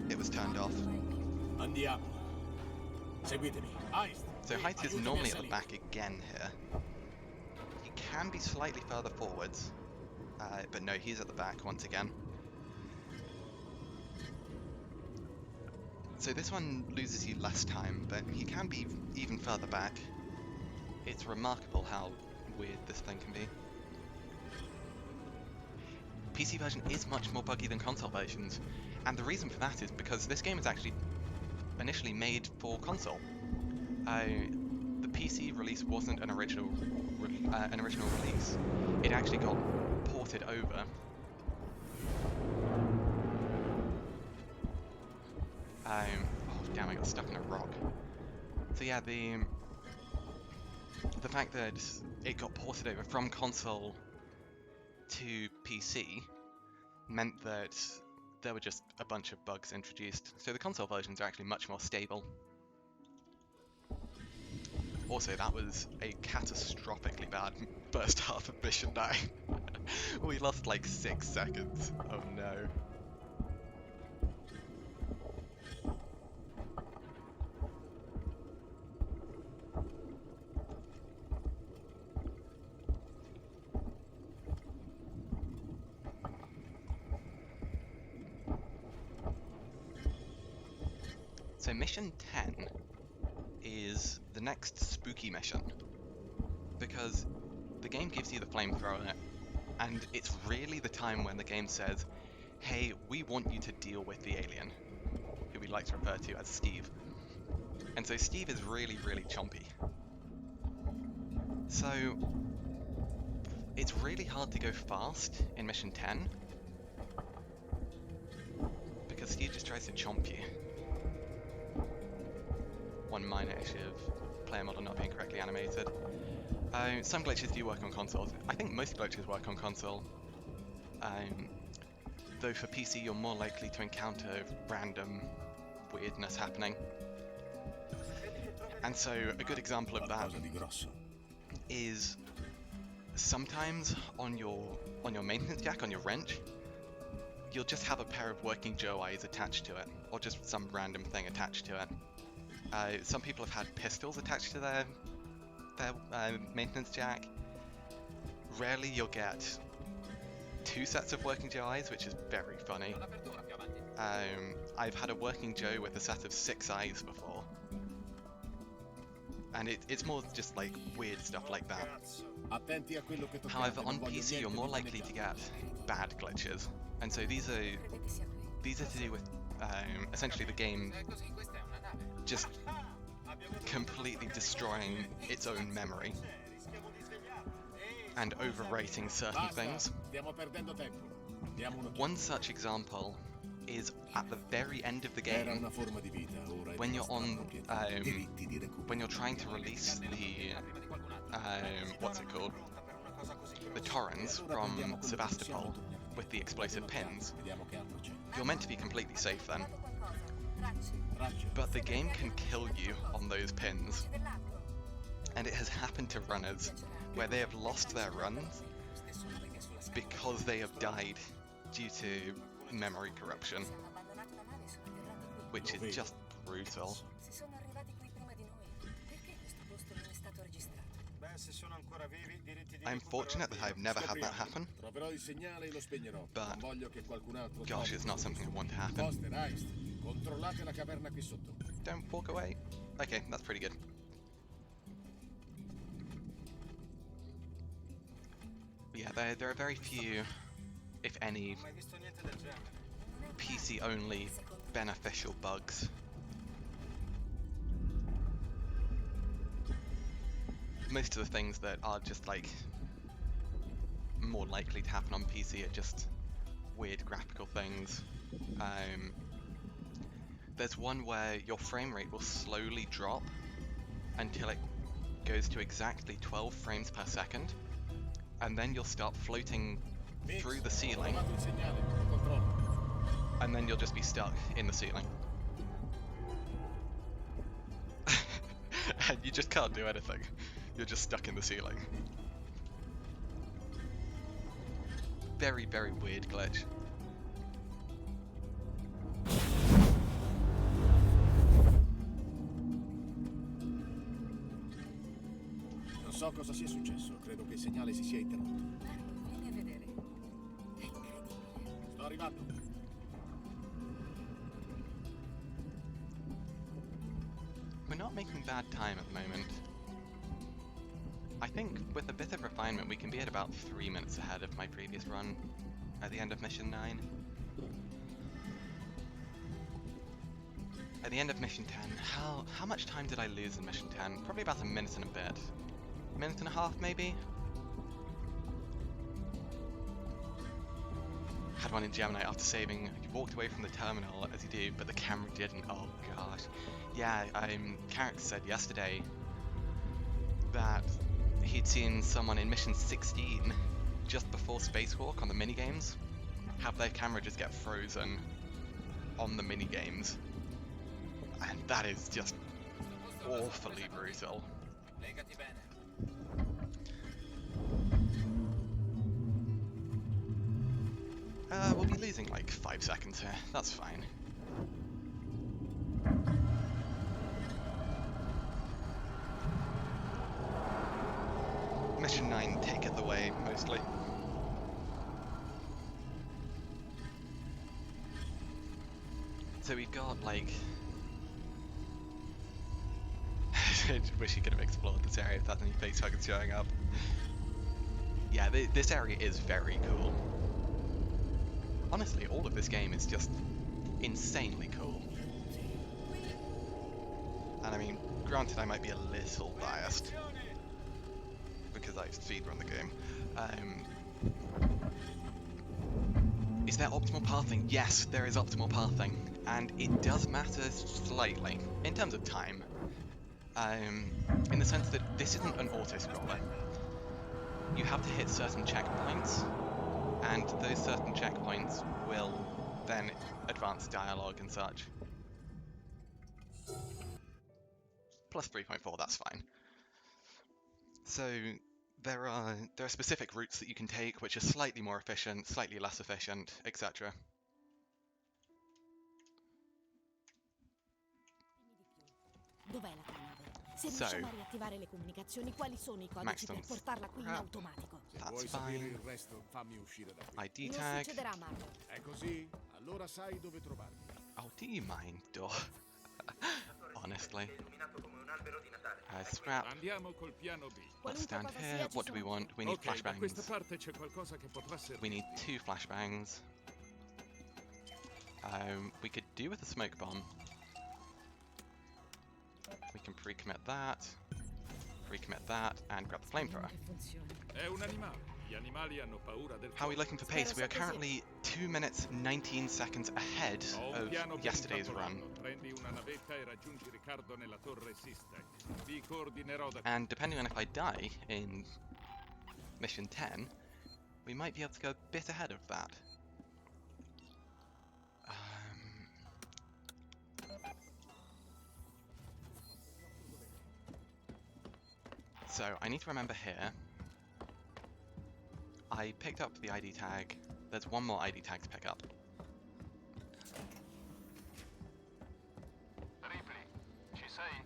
it was turned off. Andiamo. Seguitemi. Heist. So Height is normally at the back again here. He can be slightly further forwards, but no, he's at the back once again. So this one loses you less time, but he can be even further back. It's remarkable how weird this thing can be. PC version is much more buggy than console versions, and the reason for that is because this game is actually initially made for console. The PC release wasn't an original release. It actually got ported over. Oh damn! I got stuck in a rock. So yeah, the fact that it got ported over from console to PC meant that there were just a bunch of bugs introduced. So the console versions are actually much more stable. Also, that was a catastrophically bad first half of Mission 9. We lost like 6 seconds. Oh no. So Mission 10 is the next spooky mission, because the game gives you the flamethrower, and it's really the time when the game says, hey, we want you to deal with the alien, who we like to refer to as Steve. And so Steve is really, really chompy. So it's really hard to go fast in Mission 10, because Steve just tries to chomp you. One minor issue of player model not being correctly animated. Some glitches do work on consoles. I think most glitches work on console. Though for PC you're more likely to encounter random weirdness happening. And so a good example of that is sometimes on your maintenance jack, on your wrench, you'll just have a pair of working Joe eyes attached to it, or just some random thing attached to it. Some people have had pistols attached to their maintenance jack. Rarely you'll get 2 sets of working Joe eyes, which is very funny. I've had a working Joe with a set of 6 eyes before. And it's more just like weird stuff like that. However, on PC you're more likely to get bad glitches. And so these are to do with essentially the game just completely destroying its own memory and overrating certain things. One such example is at the very end of the game, when you're when you're trying to release the what's it called, the Torrens from Sevastopol with the explosive pins. You're meant to be completely safe then. But the game can kill you on those pins, and it has happened to runners where they have lost their runs because they have died due to memory corruption, which is just brutal. I'm fortunate that I've never had that happen, but gosh, it's not something I want to happen. Don't walk away. Okay, that's pretty good. But yeah, there are very few, if any, PC-only beneficial bugs. Most of the things that are just like more likely to happen on PC are just weird graphical things. There's one where your frame rate will slowly drop until it goes to exactly 12 frames per second, and then you'll start floating through the ceiling, and then you'll just be stuck in the ceiling. And you just can't do anything. You're just stuck in the ceiling. Very, very weird glitch. Non so cosa sia successo, credo che il segnale si sia interrotto. Vieni a vedere. È incredibile. Sto arrivando. We're not making bad time at the moment. I think with a bit of refinement we can be at about 3 minutes ahead of my previous run at the end of mission 9. At the end of mission 10, how much time did I lose in mission 10? Probably about a minute and a bit. Minute and a half maybe? Had one in Gemini after saving. You walked away from the terminal as you do, but the camera didn't. Oh gosh. Yeah, Carrick said yesterday that he'd seen someone in mission 16 just before Spacewalk on the minigames have their camera just get frozen on the minigames. And that is just awfully brutal. We'll be losing like 5 seconds here, that's fine. Mission 9, take it the way, mostly. So we've got like... I wish you could have explored this area if there's any facehuggers showing up. Yeah, this area is very cool. Honestly, all of this game is just insanely cool. And I mean, granted I might be a little biased, because I speedrun the game. Is there optimal pathing? Yes, there is optimal pathing, and it does matter slightly in terms of time. In the sense that this isn't an auto-scroller. You have to hit certain checkpoints, and those certain checkpoints will then advance dialogue and such. Plus 3.4, that's fine. So there are specific routes that you can take which are slightly more efficient, slightly less efficient, etc. Dov'è la tua nave? Se riusciamo a riattivare le comunicazioni, quali sono i codici per portarla qui in automatico? Se vuoi sapere il resto, fammi uscire da qui. ID Non tag. succederà, Marco. È così? Allora sai dove trovarmi. Oh, do you mind, Door? Honestly. Scrap. Andiamo col piano B. Let's stand here. What do we want? We need Ok, da questa flashbangs. parte c'è qualcosa che potrà servire. We need 2 flashbangs. We could do with a smoke bomb. We can pre-commit that, and grab the flamethrower. È un animale. Gli animali hanno paura del How are we looking for pace? We are currently 2 minutes 19 seconds ahead of yesterday's run. Prendi una navetta e raggiungi Riccardo nella torre Sistek. Vi coordinerò da... And depending on if I die in mission 10, we might be able to go a bit ahead of that. So I need to remember here. I picked up the ID tag. There's one more ID tag to pick up. Ripley, ci sei?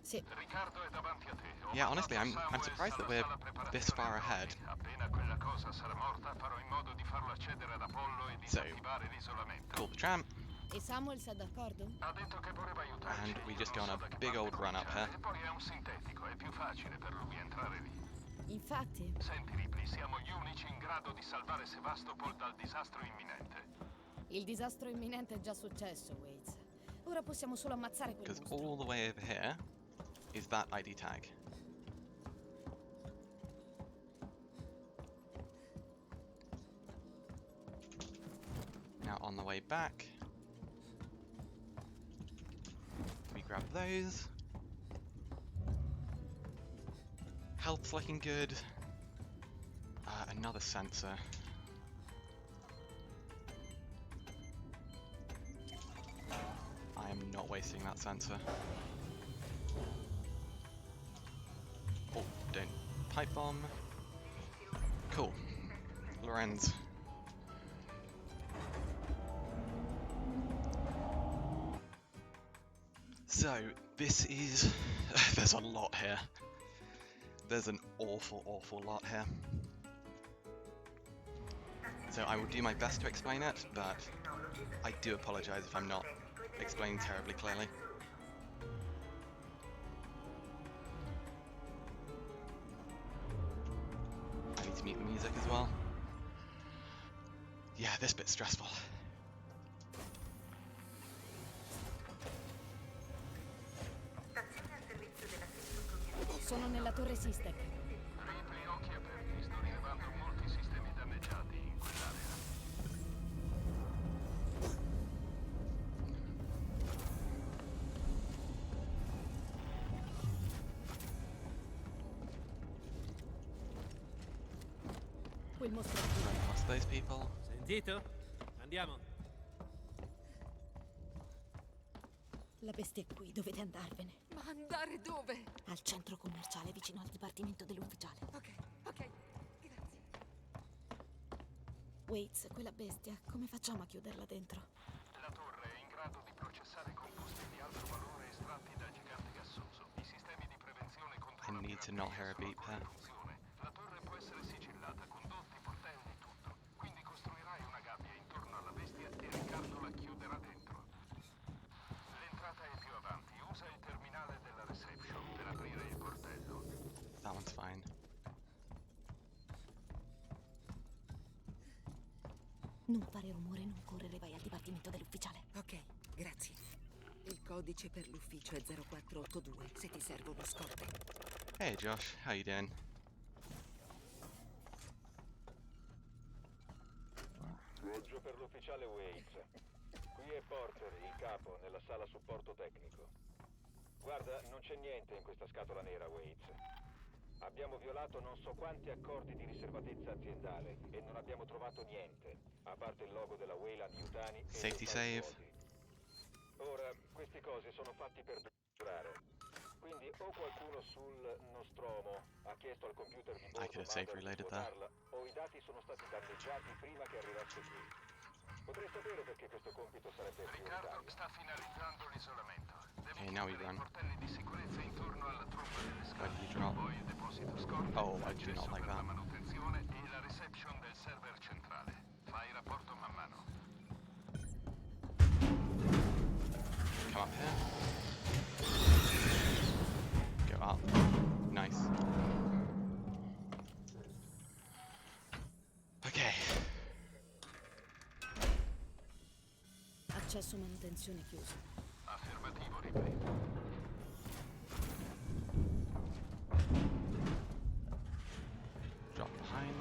Sì. Riccardo è davanti a te. Yeah, honestly, I'm surprised that we're this far ahead. Appena quella cosa sarà morta, farò in modo di farlo accedere ad Apollo e disattivare l'isolamento. Call the tramp. E Samuel si è d'accordo? Ha detto che voleva aiutarci. And we just go on a big old run up here. E poi è un sintetico, è più facile per lui entrare lì. Infatti. Senti Ripley, siamo gli unici in grado di salvare Sevastopol dal disastro imminente. Il disastro imminente è già successo, Waits. Ora possiamo solo ammazzare quel Because mostro. all the way over here is that ID tag. on the way back, we grab those. Health's looking good. Another sensor. I am not wasting that sensor. Oh, don't pipe bomb. Cool. Lorenz. So, this is... there's a lot here. There's an awful lot here. So I will do my best to explain it, but I do apologize if I'm not explaining terribly clearly. I need to mute the music as well. Yeah, this bit's stressful. Sono nella torre Sistek. Ripley, occhi aperti, sto rilevando molti sistemi danneggiati in quell'area. Quel mostro. Run past those people. Sentito? Andiamo. La bestia è qui, dovete andarvene. Ma andare dove? Al centro commerciale vicino al dipartimento dell'ufficiale. Ok, grazie. Waits, quella bestia, come facciamo a chiuderla dentro? La torre è in grado di processare composti di alto valore estratti dal gigante gassoso. I sistemi di prevenzione contro la need to not hear a beep here. funzione. La torre può essere sigillata, condotti, portelli, tutto. Quindi costruirai una gabbia intorno alla bestia e Riccardo la chiuderà dentro. L'entrata è più avanti. Usa il terminale della reception per aprire il portello. That one's fine. Non fare rumore, non correre, vai al dipartimento dell'ufficiale. Ok, grazie. Il codice per l'ufficio è 0482, se ti servono scorte. Hey Josh, how you doing? Viaggio per l'ufficiale Waits. Qui è Porter, il capo, nella sala supporto tecnico. Guarda, non c'è niente in questa scatola nera, Waits. Abbiamo violato non so quanti accordi di riservatezza aziendale e non abbiamo trovato niente, a parte il logo della Wayland Yutani e Safety dei save. vuoti. Ora, queste cose sono fatti per durare. Quindi o qualcuno sul Nostromo ha chiesto al computer di bordo I could have safe Mother di reloaded that. svuotarla, o i dati sono stati danneggiati prima che arrivasse qui. Potrei sapere perché questo compito sarebbe Riccardo prioritario. sta finalizzando l'isolamento. Deve Okay, now we chiudere i run. portelli di sicurezza intorno alla tromba delle Where scale. do you drop? Poi il deposito scorte, Oh, I do l'accesso not like per la that. manutenzione e la reception del server centrale. Fai rapporto man mano. Come up here. Go up. Nice. Okay. Accesso manutenzione chiuso. Affermativo, Ripley. Drop behind.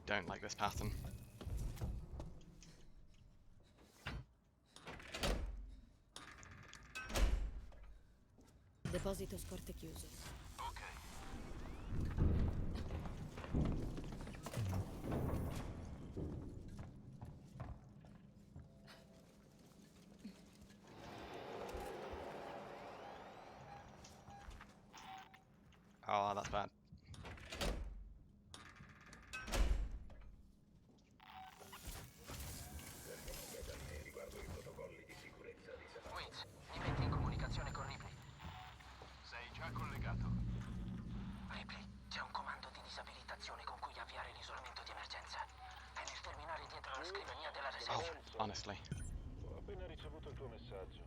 Don't like this pattern. Deposito scorte chiuso. Ok. Oh, that's bad. Waits, mi metti in comunicazione con Ripley. Sei già collegato. Ripley, c'è un comando di disabilitazione con cui avviare l'isolamento di emergenza. È nel terminale dietro la scrivania della reception. Oh, honestly. Ho appena ricevuto il tuo messaggio.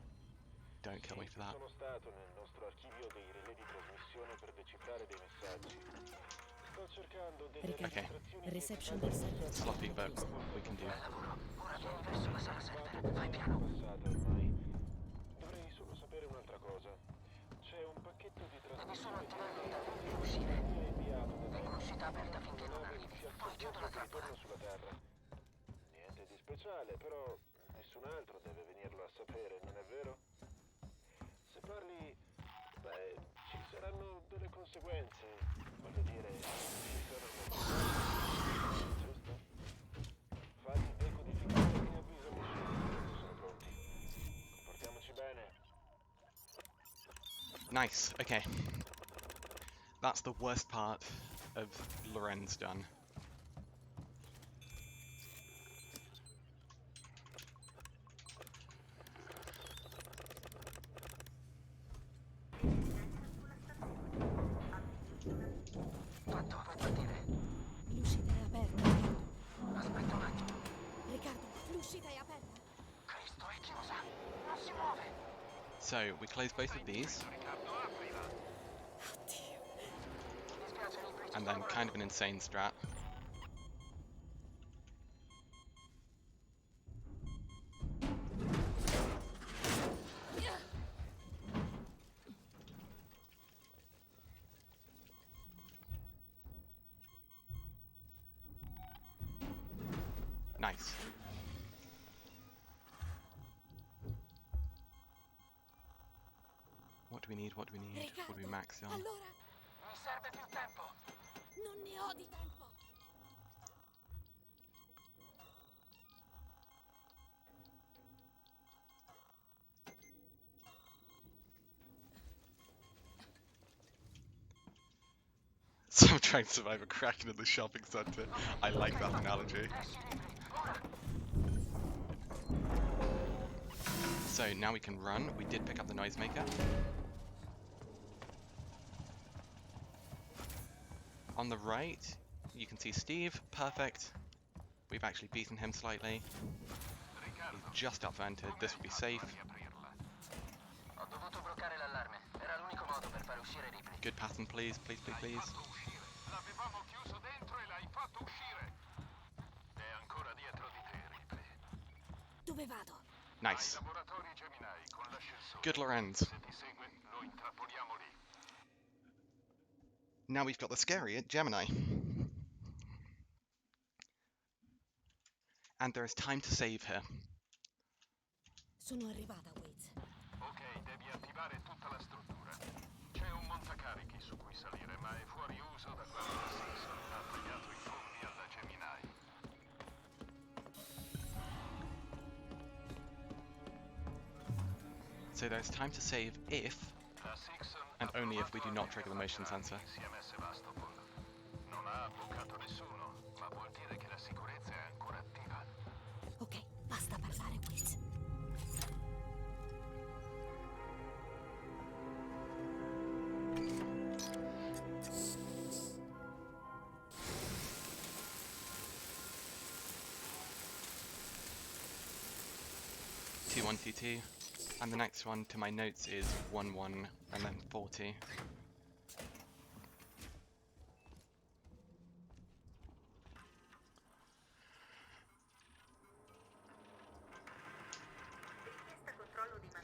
Don't kill me for that. Sono stato nel nostro archivio dei relè di trasmissione per decifrare dei messaggi. Sto cercando delle Riccardo, registrazioni reception del server. Sloppy, but we can do. Bel lavoro. Ora vieni verso la sala server. Fai piano. passate ormai. Dovrei solo sapere un'altra cosa. C'è un pacchetto di Devi solo trasmissione attivarlo da dove uscire. inviato da Tengo l'uscita aperta finché non ritorno sulla Terra. Niente di speciale, però nessun altro deve venirlo a sapere, non è vero? Se parli, beh, ci saranno delle conseguenze. Voglio dire, ci saranno... giusto? Fatti decodificare e avvisami quando sono pronti. Comportiamoci bene. Nice, okay. That's the worst part of Lorenz done. Fatto, puoi partire. L'uscita è aperta, Riccardo. Aspetta un attimo. Riccardo, l'uscita è aperta. Cristo, è chiusa. Non si muove. So, we close both of these. And then kind of an insane strat. Nice. What do we need? What do we need? What do we max on? Allora, Mi serve più tempo. non ne ho di tempo. So I'm trying to survive a kraken in the shopping centre. I like that analogy. So now we can run. We did pick up the noisemaker. On the right, you can see Steve. Perfect. We've actually beaten him slightly. He's just upvented. This will be safe. Ho dovuto bloccare l'allarme. Era l'unico modo per far uscire Ripley. Good pattern, please. Please, please, please. L'avevamo chiuso dentro e l'hai fatto uscire. È ancora dietro di te, Ripley. Dove vado? Nice. Ai laboratori Gemini con l'ascensore. Good Lorenz. Se ti segue, lo intrappoliamo lì. Now we've got the scary at Gemini. And there is time to save here. Sono arrivata, Waits. Ok, devi attivare tutta la struttura. C'è un montacarichi su cui salire, ma è fuori uso da quando la Simpson ha tagliato i fondi alla Gemini. So there's time to save if, La Simpson and only if, we do not trigger the motion sensor. insieme a Sevastopol. Non ha bloccato nessuno, ma vuol dire che la sicurezza è ancora attiva. Ok, basta parlare, Waits. T1, T2. And the next one to my notes is 1, 1, and then 40.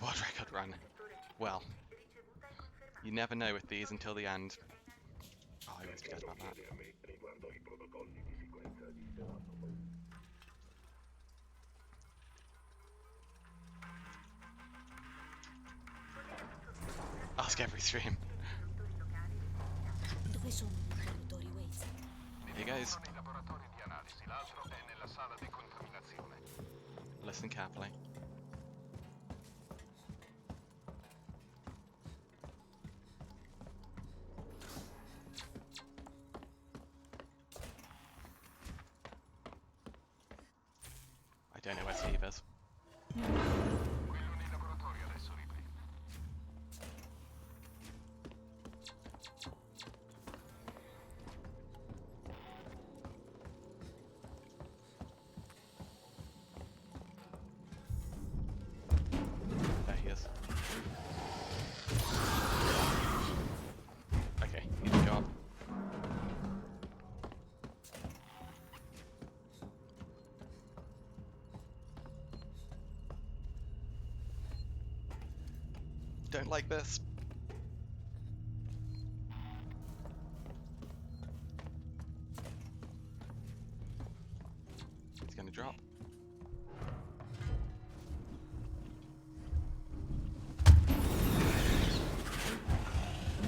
World record run. Well, you never know with these until the end. Oh, I always forget about that. Ask every stream. Dove sono gli interruttori, Waits? Here goes. Uno nei laboratori di analisi, l'altro è nella sala di contaminazione. Listen carefully. I don't know where Steve is. Quello nei laboratori adesso, Ripley. There he is. Okay, need to go up. Don't like this. gonna drop.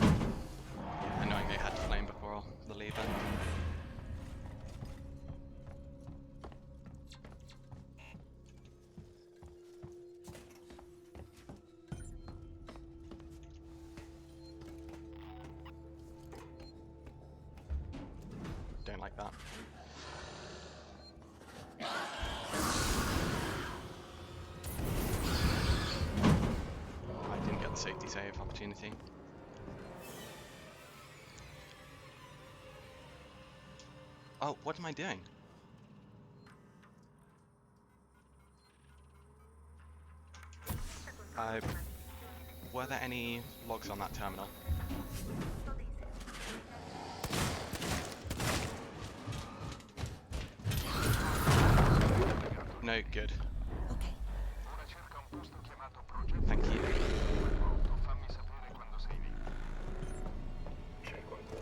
Yeah, annoyingly I had to flame before the lever. Don't like that. I didn't get the safety save opportunity. Oh, what am I doing? Were there any logs on that terminal? No, good. Ok. Ora cerca un posto chiamato progetto. Thank you. Pronto, fammi sapere quando sei lì. C'è qualcuno.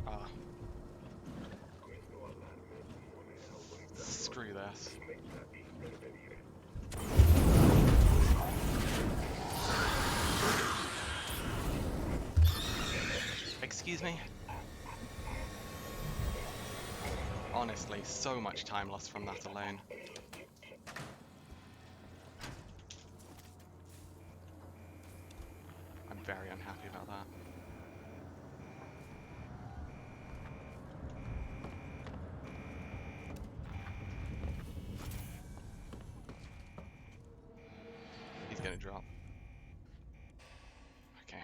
Ah. Screw this. Excuse me? Honestly, so much time lost from that alone. I'm very unhappy about that. He's gonna drop. Okay.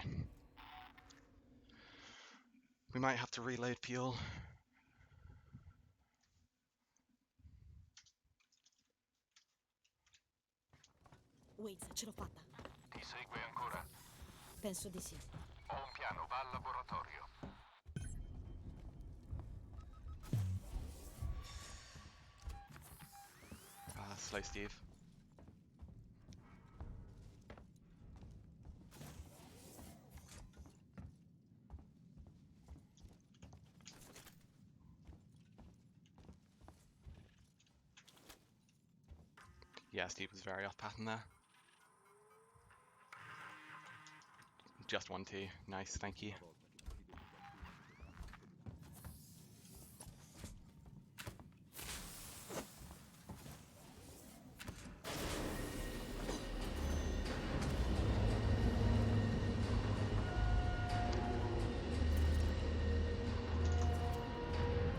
We might have to reload fuel. Waits, ce l'ho fatta. Ti segue ancora? Penso di sì. Ho un piano, va al laboratorio. Slow Steve. Yeah, Steve was very off pattern there. Just 1-2. Nice, thank you.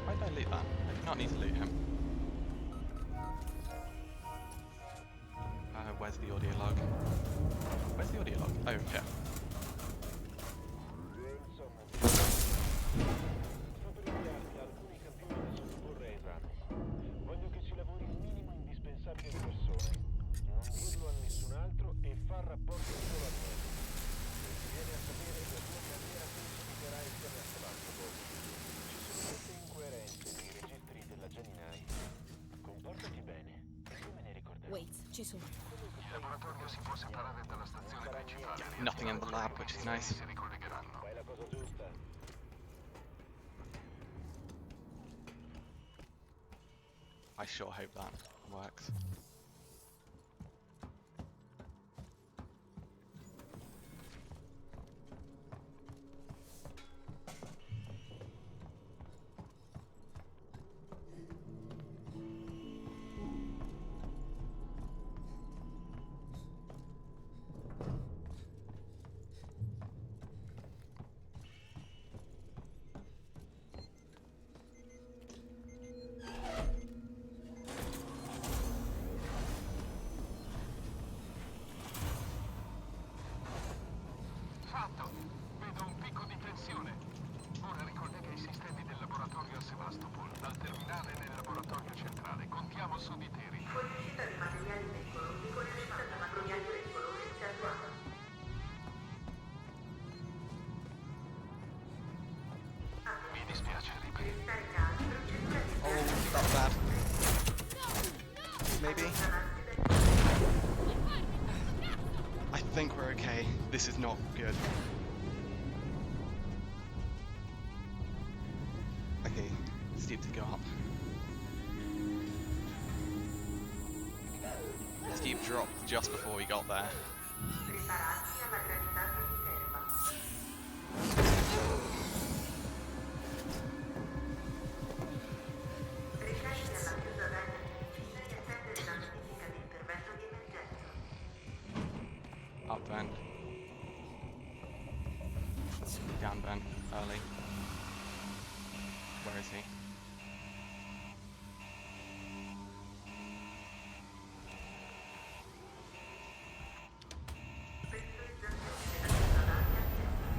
Why did I loot that? I did not need to loot him. Where's the audio log? Where's the audio log? Oh, here. Sto per inviarti alcuni campioni da sottoporre a esame. Voglio che ci lavori il minimo indispensabile in persone. Non dirlo a nessun altro e far rapporti solo a me. Se ti viene a sapere la tua carriera precipiterà insieme a Sebastopol. Ci sono molte incoerenze nei registri della Gianinai. Comportati bene e tu me ne ricorderai. Waits, ci sono. Il laboratorio si può separare dalla stazione principale. Nothing in the lab, which is nice. Si ricollegheranno. Fai la cosa giusta. I sure hope that works. Fatto! Vedo un picco di tensione. Ora ricollega i sistemi del laboratorio a Sebastopol al terminale nel laboratorio centrale. Contiamo su di te, Rick. Fuoriuscita di materiali pericolosi con uscita di materiali pericolosi attuata. Mi dispiace, Rick. Stare calmo maybe? I think we're okay. This is not good. Okay, Steve to go up. Steve dropped just before we got there. Up vent. Down vent, early. Where is he?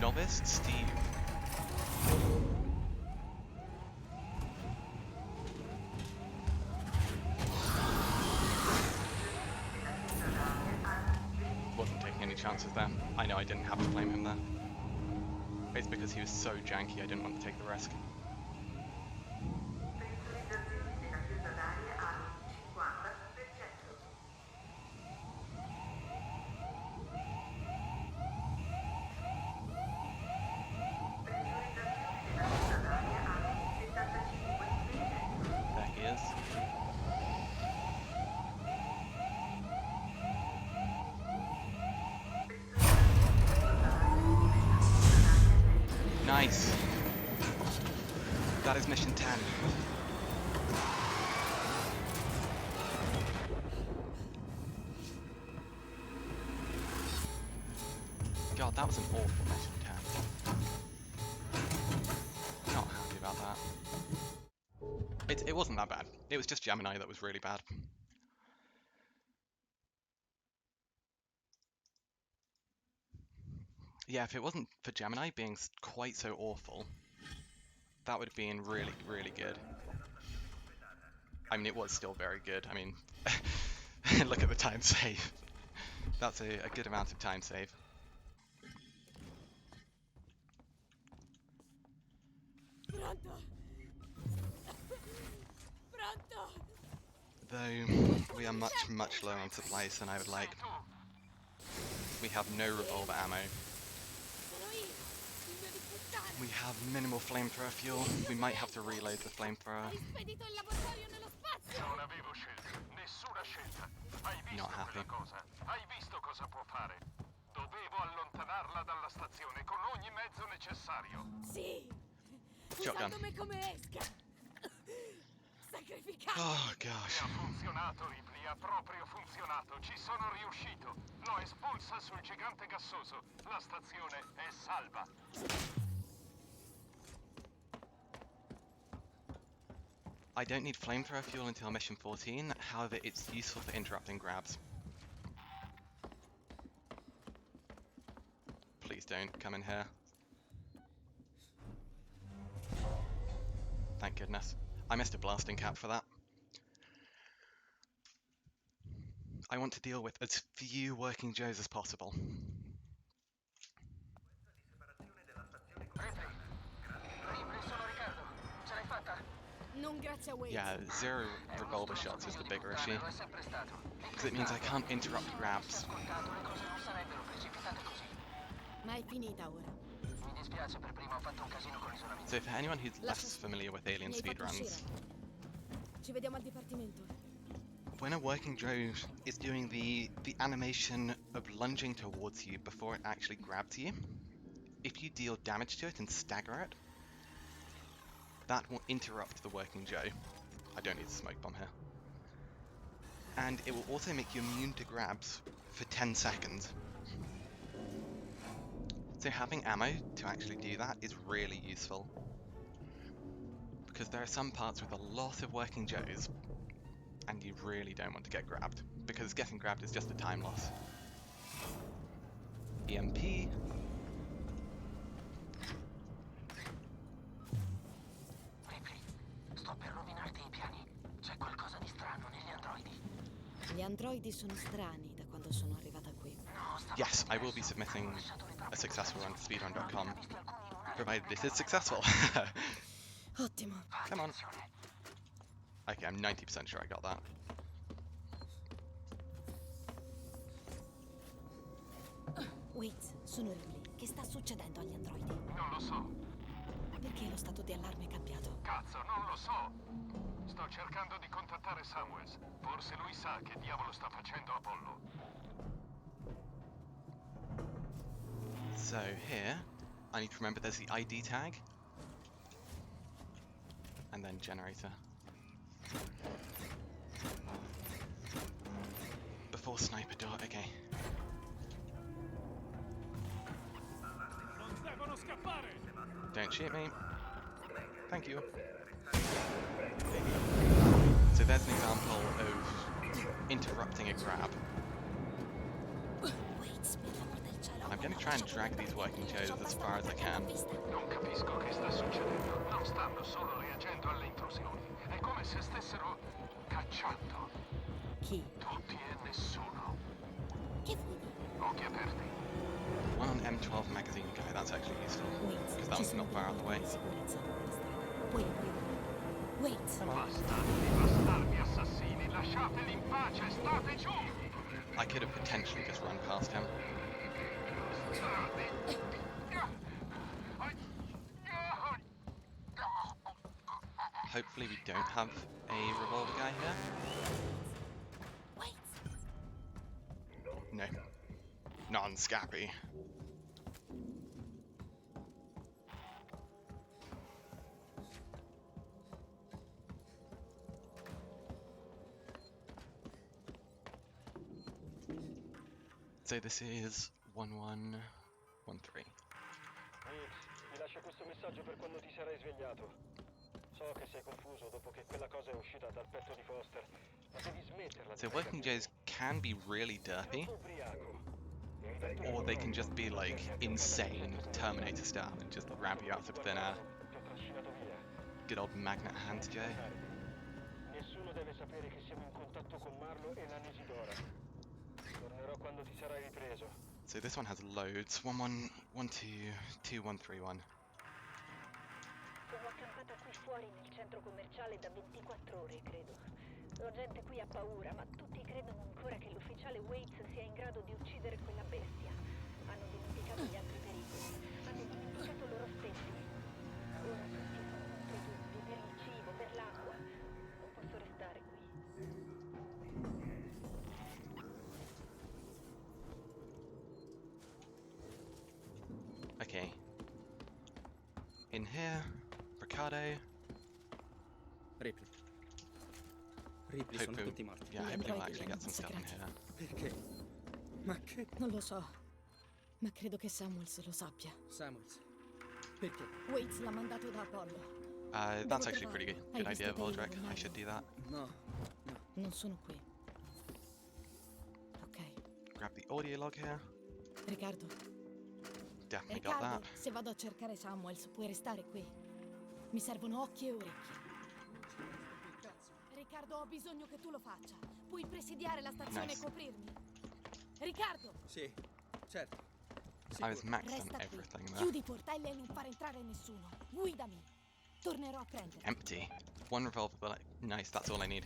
Novice, Steve. Wasn't taking any chances there. I know I didn't have to blame him there. It's because he was so janky I didn't want to take the risk. There he is. Nice. That is mission 10. God, that was an awful mission 10. Not happy about that. It wasn't that bad. It was just Gemini that was really bad. Yeah, if it wasn't for Gemini being quite so awful, that would have been really, really good. I mean, it was still very good. I mean, look at the time save. That's a good amount of time save. Pronto. Pronto. Though we are much, much lower on supplies than I would like. We have no revolver ammo. We have minimal flamethrower fuel. We might have to reload the flamethrower. Non avevo scelta, nessuna scelta. Hai visto Not happy. quella cosa? Hai visto cosa può fare? Dovevo allontanarla dalla stazione con ogni mezzo necessario. Sì. Shotgun. Usandomi come esca. Sacrificato. Oh gosh. Ha funzionato, Ripley, ha proprio funzionato. Ci sono riuscito. L'ho espulsa sul gigante gassoso. La stazione è salva. I don't need flamethrower fuel until mission 14, however it's useful for interrupting grabs. Please don't come in here. Thank goodness. I missed a blasting cap for that. I want to deal with as few working Joes as possible. Ripley, sono Riccardo. Ce l'hai fatta? Non grazie a Wade. Yeah, 0 revolver shots is the bigger issue. Because it means I can't interrupt grabs. Ma è finita ora. Mi dispiace, per prima ho fatto un casino con l'isolamento. So for anyone who's less familiar with Alien Mi hai fatto speedruns, uscire. Ci vediamo al dipartimento. when a working Joe is doing the animation of lunging towards you before it actually grabs you, if you deal damage to it and stagger it, that will interrupt the working Joe. I don't need a smoke bomb here. And it will also make you immune to grabs for 10 seconds. So having ammo to actually do that is really useful. Because there are some parts with a lot of working Joes, and you really don't want to get grabbed, because getting grabbed is just a time loss. EMP. Ripley, sto per rovinarti i piani. C'è qualcosa di strano negli androidi. Gli androidi sono strani da quando sono arrivata qui. Yes, I will be submitting a successful run to speedrun.com, provided this is successful. Ottimo. Come on. Okay, I'm 90% sure I got that. Wait, sono Ripley. Che sta succedendo agli androidi? Non lo so. Perché lo stato di allarme è cambiato? Cazzo, non lo so. Sto cercando di contattare Samuels. Forse lui sa che diavolo sta facendo Apollo. So here, I need to remember there's the ID tag. And then generator. Before sniper door, okay. Don't shoot me. Thank you. So there's an example of interrupting a grab. I'm going to try and drag these working Joes as far as I can. Non capisco che sta succedendo. Non stanno solo reagendo alle intrusioni. È come se stessero cacciando. Chi? Tutti e nessuno. Che vuoi dire? Occhi aperti. One on M12 magazine guy, that's actually useful. Because that one's not far out the way. Puoi aprire. Wait. Bastardi assassini, lasciateli in pace, state giù! I could have potentially just run past him. Hopefully we don't have a revolver guy here. No. Non-scappy. So this is 1113. Ti lascio questo messaggio per quando ti sarai svegliato. So che sei confuso dopo che quella cosa è uscita dal petto di Foster, ma devi smetterla. So working Joes can be really derpy, or they can just be like insane Terminator style and just grab you out of thin air. Good old magnet hands, Joe. Nessuno deve sapere che siamo in contatto con Marlo e l'Anesidora. Tornerò quando ti sarai ripreso. So this one has loads. 11122131. Sono accampata qui fuori nel centro commerciale da 24 ore, credo. La gente qui ha paura, ma tutti credono ancora che l'ufficiale Waits sia in grado di uccidere quella bestia. Hanno dimenticato gli altri pericoli. Hanno dimenticato loro stessi. Ora tutti sono contro tutti, per il cibo, per l'acqua. Non posso restare qui. Okay. In here, Ricardo. Ripley. Ripley, sono tutti morti. Yeah, hopefully we'll actually get some stuff in here. Perché? Ma che? Non lo so. Ma credo che Samuels lo sappia. Samuels. Perché? Waits l'ha mandato da Apollo. That's actually a pretty good Hai idea, visto che Voldrek. io I should do that. No. Non sono qui. Ok. Grab the audio log here. Riccardo. Definitely got Riccardo, that. se vado a cercare Samuels, puoi restare qui. Mi servono occhi e orecchie. Riccardo, ho bisogno che tu lo faccia. Puoi presidiare la stazione Nice. e coprirmi. Riccardo! Sì, certo. I was maxed Resta on qui. everything there. Chiudi i portelli e non far entrare nessuno. Guidami. Tornerò a prendere. Empty. One revolver bullet. Nice, that's all I need.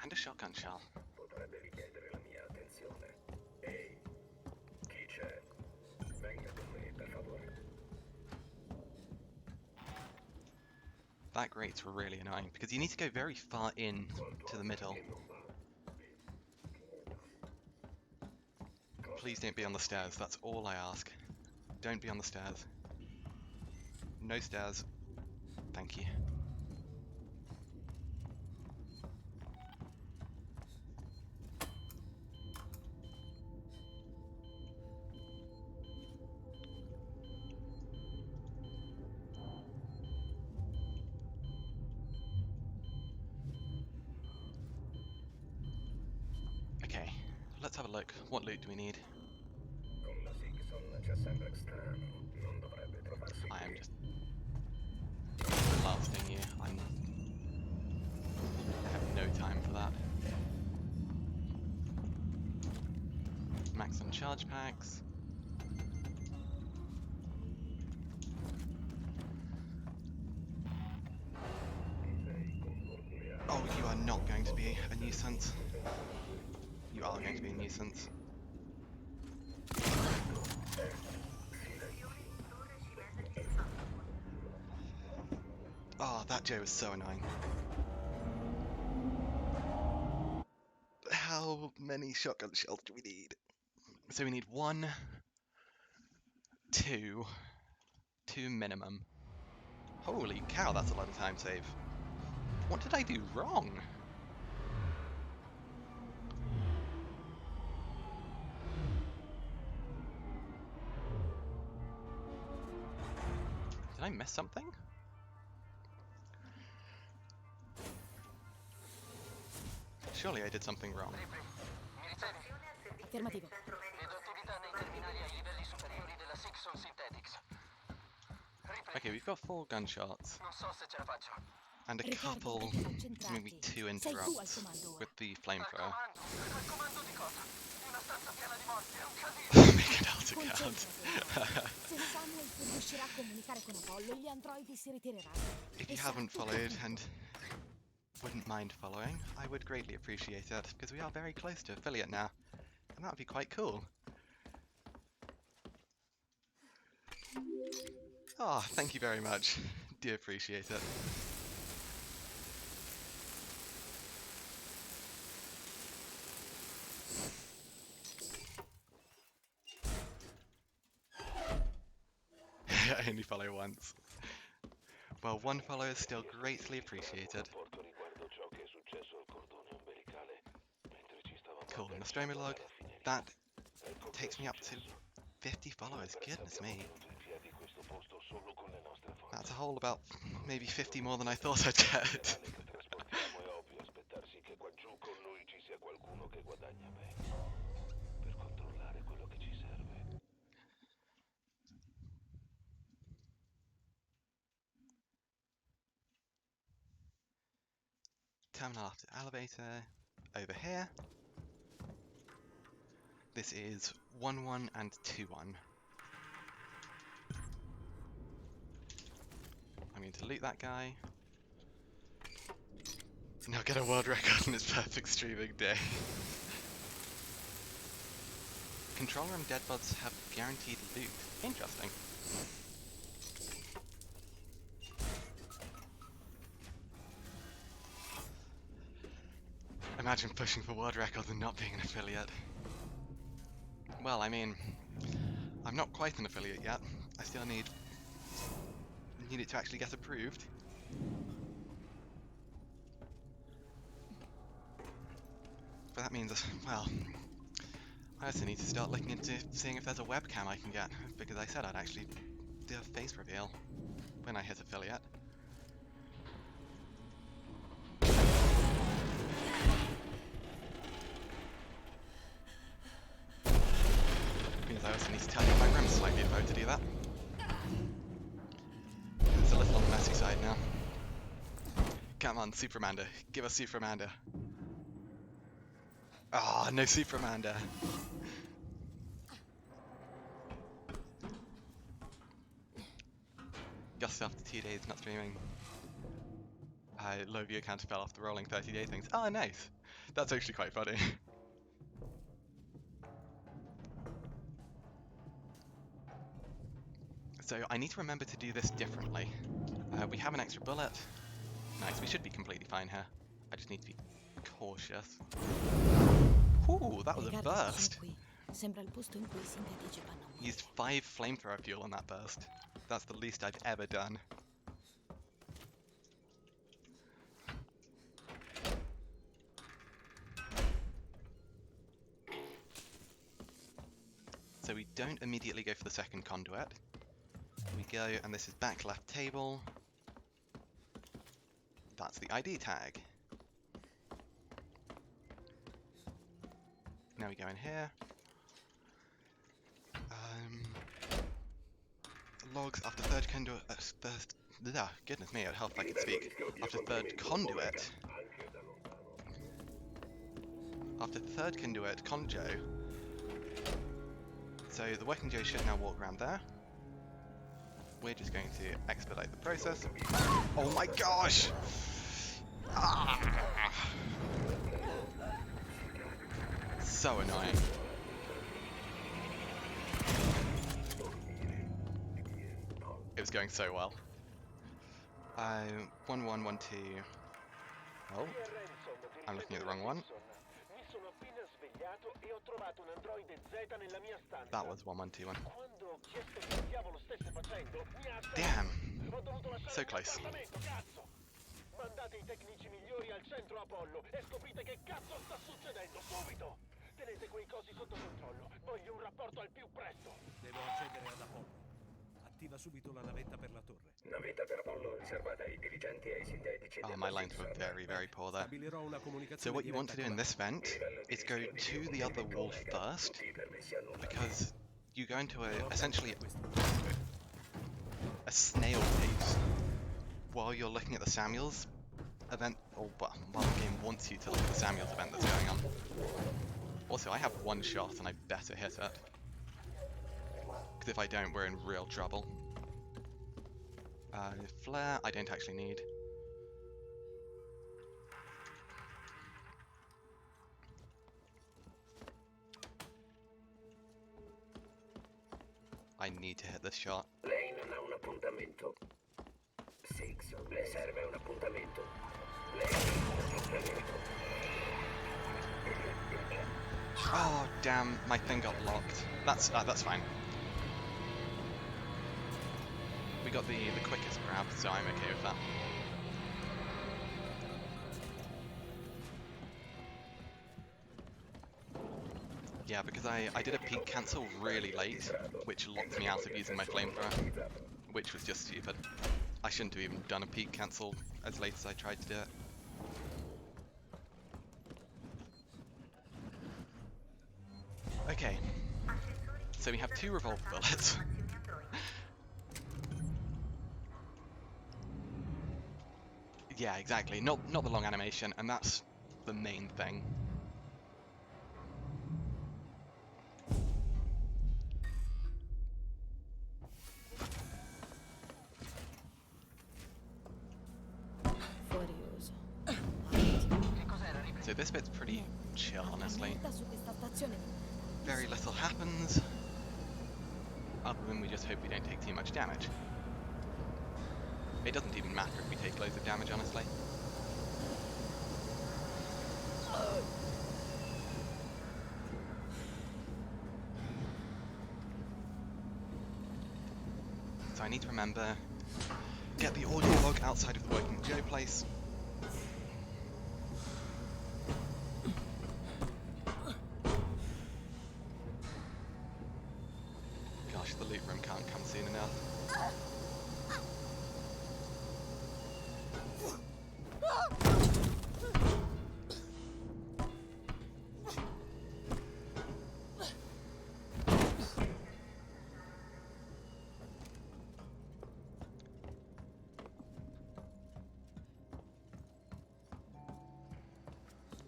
And a shotgun shell. Potrebbe richiedere la mia attenzione. Ehi, chi c'è? Venga con me, per favore. That grate's really annoying because you need to go very far in to the middle. Please don't be on the stairs, that's all I ask. Don't be on the stairs. No stairs. Thank you. Okay, let's have a look. What loot do we need? Con la Sigson c'è sempre strano. Non dovrebbe trovarsi I am qui. just blasting you. I have no time for that. Max on charge packs. Oh, you are not going to be a nuisance. nuisance. You are going to be a nuisance. Oh, that Joe is so annoying. How many shotgun shells do we need? So we need 1, 2 minimum. Holy cow, that's a lot of time save. What did I do wrong? Did I miss something? Surely I did something wrong. Affermativo. Vedo attività nei terminali ai livelli superiori della Sixon Synthetics. Okay, we've got 4 gunshots. Non so se ce la faccio. And a Riccardo, couple, devi concentrarti. maybe 2 Sei tu al interrupts comando ora. with the flamethrower. Al comando di cosa? Di una stanza piena di morti, è un casino. Make an altar guard. Se Samuel riuscirà a comunicare con Apollo, gli androidi si ritireranno. If you haven't followed and wouldn't mind following, I would greatly appreciate it, because we are very close to affiliate now, and that would be quite cool. Oh, thank you very much. Do appreciate it. I only follow once. Well, 1 follow is still greatly appreciated. Cool, Nostromo log. That takes me up to 50 followers, goodness me. That's a whole about maybe 50 more than I thought I'd get. Terminal after elevator over here. This is 1-1 and 2-1. I'm going to loot that guy. Now get a world record on his perfect streaming day. Control room deadbuds have guaranteed loot. Interesting. Imagine pushing for world records and not being an affiliate. Well, I mean, I'm not quite an affiliate yet. I still need it to actually get approved. But that means, well, I also need to start looking into seeing if there's a webcam I can get, because I said I'd actually do a face reveal when I hit affiliate. Means I also need to turn up my room slightly if I were to do that. It's a little on the messy side now. Come on, Supermander. Give us Supermander. Ah, oh, no Supermander. Just after 2 days not streaming. Low view account fell off the rolling 30-day things. Ah, nice. That's actually quite funny. So I need to remember to do this differently. We have an extra bullet. Nice, we should be completely fine here. I just need to be cautious. Ooh, that was a burst. Used 5 flamethrower fuel on that burst. That's the least I've ever done. So we don't immediately go for the second conduit. We go, and this is back left table. That's the ID tag. Now we go in here. Logs after third conduit. Goodness me, it would help if I could speak. After third conduit. After third conduit, Conjo. So the working Joe should now walk around there. We're just going to expedite the process. Oh my gosh! Ah! so annoying. It was going so well. 1, 1, 1, 2. Oh, I'm looking at the wrong one. That was 1, 1, 2, 1. Damn! So close. Mandate i tecnici migliori al centro Apollo e scoprite che cazzo sta succedendo subito! Tenete quei cosi sotto controllo. Voglio un rapporto al più presto. Devo accedere ad Apollo. Attiva subito la navetta per la torre. Navetta per Apollo riservata ai dirigenti e ai sintetici. Oh, my lines were very, very poor there. Stabilirò una So comunicazione what you want to do in diretta this vent is go to the other wall first, because you go into essentially a snail pace while you're looking at the Samuels event, or well, while the game wants you to look at the Samuels event that's going on. Also, I have one shot and I better hit it, because if I don't, we're in real trouble. Flare, I don't actually need. I need to hit this shot. Lei non ha un appuntamento. Six, le serve un appuntamento. Lei ha un appuntamento. Oh damn, my thing got locked. That's fine. We got the quickest grab, so I'm okay with that. Yeah, because I did a peak cancel really late, which locked me out of using my flamethrower, which was just stupid. I shouldn't have even done a peak cancel as late as I tried to do it. Okay, so we have 2 revolver bullets. Yeah, exactly. Not the long animation, and that's the main thing. So this bit's pretty chill, honestly. Very little happens, other than we just hope we don't take too much damage. It doesn't even matter if we take loads of damage, honestly. So I need to remember, get the audio log outside of the working Joe place. Gosh, the loot room can't come soon enough.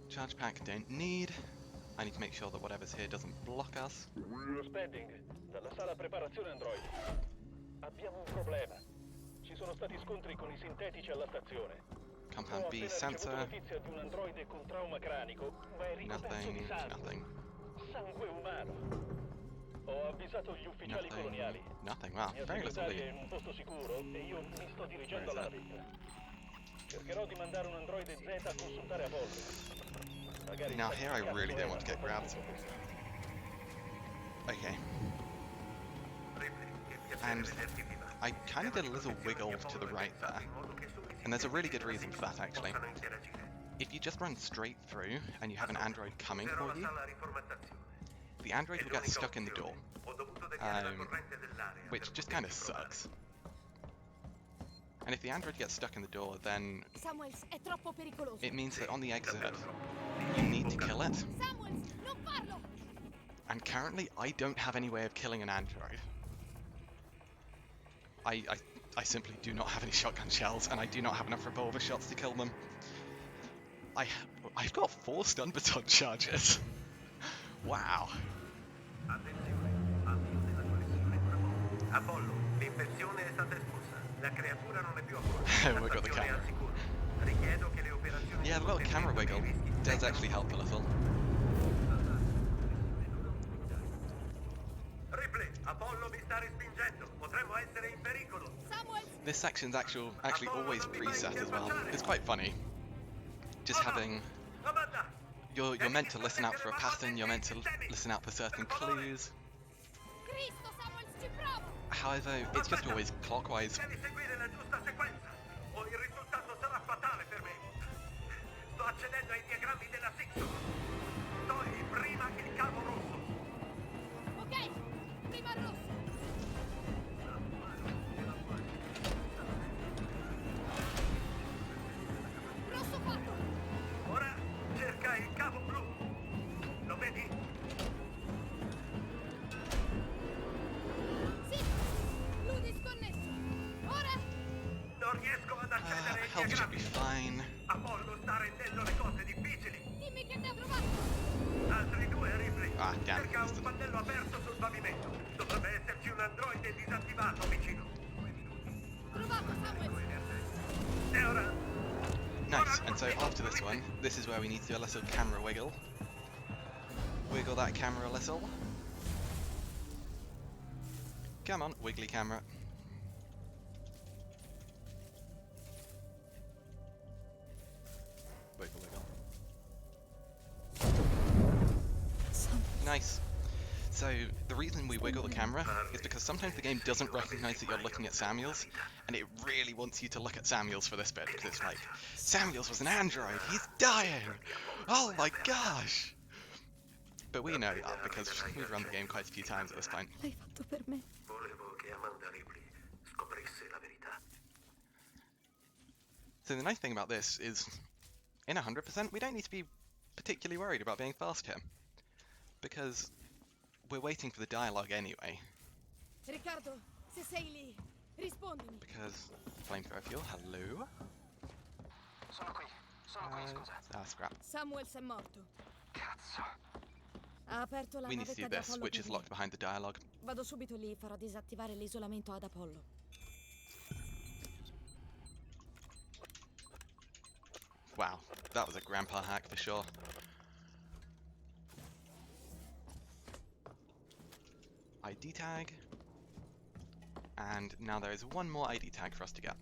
Charge pack don't need. I need to make sure that whatever's here doesn't block us. Spedding, dalla sala preparazione Android. Abbiamo un problema. Ci sono stati scontri con i sintetici alla stazione. Compound B sensor. Notizia di un androide con trauma cranico, ma è ricoperto di sangue. Nothing. Sangue umano. Ho avvisato gli ufficiali coloniali. Nothing. Wow, Mia very little segretaria è loot. in un posto sicuro e io mi sto dirigendo alla navetta. Cercherò di mandare un androide Z a consultare Apollo. Now here I really don't want to get grabbed. Okay. And I kind of did a little wiggle to the right there. And there's a really good reason for that, actually. If you just run straight through and you have an android coming for you, the android will get stuck in the door, which just kind of sucks. And if the android gets stuck in the door, then Samuels, è troppo pericoloso. it means that on the exit, you need to kill it. Samuels, non farlo! And currently, I don't have any way of killing an android. I simply do not have any shotgun shells, and I do not have enough revolver shots to kill them. I've got 4 stun baton charges. Wow. Apollo, l'infezione è stata espulsa. La creatura non è più a bordo. Wiggle the camera. Richiedo che le operazioni Yeah, the little camera wiggle does actually help a little. mi sta respingendo. Potremmo essere in pericolo. This section's actually always preset as well. It's quite funny. Just having... You're meant to listen out for a pattern, you're meant to listen out for certain clues. However, it's just always clockwise. Devi seguire la giusta sequenza, o il risultato sarà fatale per me. Sto accedendo ai diagrammi della Sixon. Togli prima il cavo rosso. Ok, prima rosso. Rosso fatto. Ora cerca il cavo blu. Lo vedi? Sì, blu disconnesso. Ora? Non riesco ad accedere ai Health should be diagrammi. fine. Apollo sta rendendo le cose difficili. Dimmi che ne ha trovato. Altri due, Ripley. Ah, damn. Cerca un pannello aperto sul pavimento. Dovrebbe esserci un androide disattivato vicino. Trovato, Samuel. E ora? Nice, and so after this one, this is where we need to do a little camera wiggle. Wiggle that camera a little. Come on, wiggly camera. Wiggle, wiggle. Nice. So, the reason we wiggle the camera is because sometimes the game doesn't recognize that you're looking at Samuels, and it really wants you to look at Samuels for this bit, because it's like, Samuels was an android, he's dying! Oh my gosh! But we know that because we've run the game quite a few times at this point. L'hai fatto per me. Volevo che Amanda Ripley scoprisse la verità. So the nice thing about this is, in 100%, we don't need to be particularly worried about being fast here. Because we're waiting for the dialogue anyway. Riccardo, se sei lì, rispondimi. Because flamethrower fuel, hello? Sono qui, scusa. Scrap. Samuels è morto. Cazzo. Ha aperto la We need to navetta do di this, Apollo which per is me. locked behind the dialogue. Vado subito lì, farò disattivare l'isolamento ad Apollo. Wow, that was a grandpa hack for sure. ID tag. And now there is one more ID tag for us to get.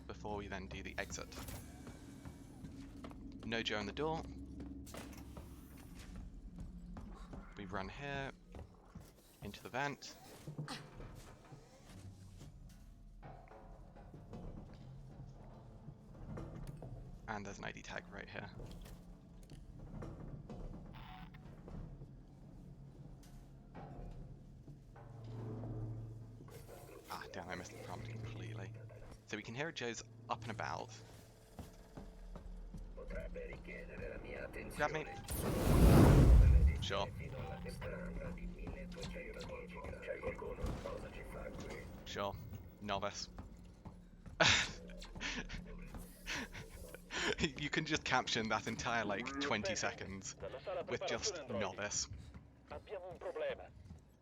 Before we then do the exit. No Joe in the door. We run here. Into the vent. And there's an ID tag right here. Ah, damn, I missed the prompt completely. So we can hear Joe's up and about. Grab me. Sure. Sure. Novice. You can just caption that entire, like, 20 seconds with just Novice. Abbiamo un problema.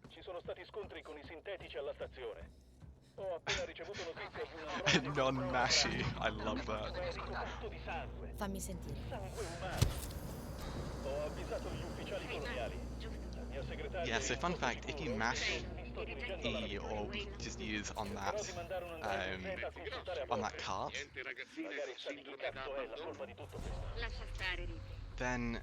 Ci sono stati scontri con i sintetici alla stazione. Ho appena ricevuto notizia di un Non-mashy. I love that. ricoperto di sangue. Fammi sentire. Sangue umano. Ho avvisato gli ufficiali coloniali. La mia segretaria Yeah, so fun fact, if you mash E or just use on that cart, then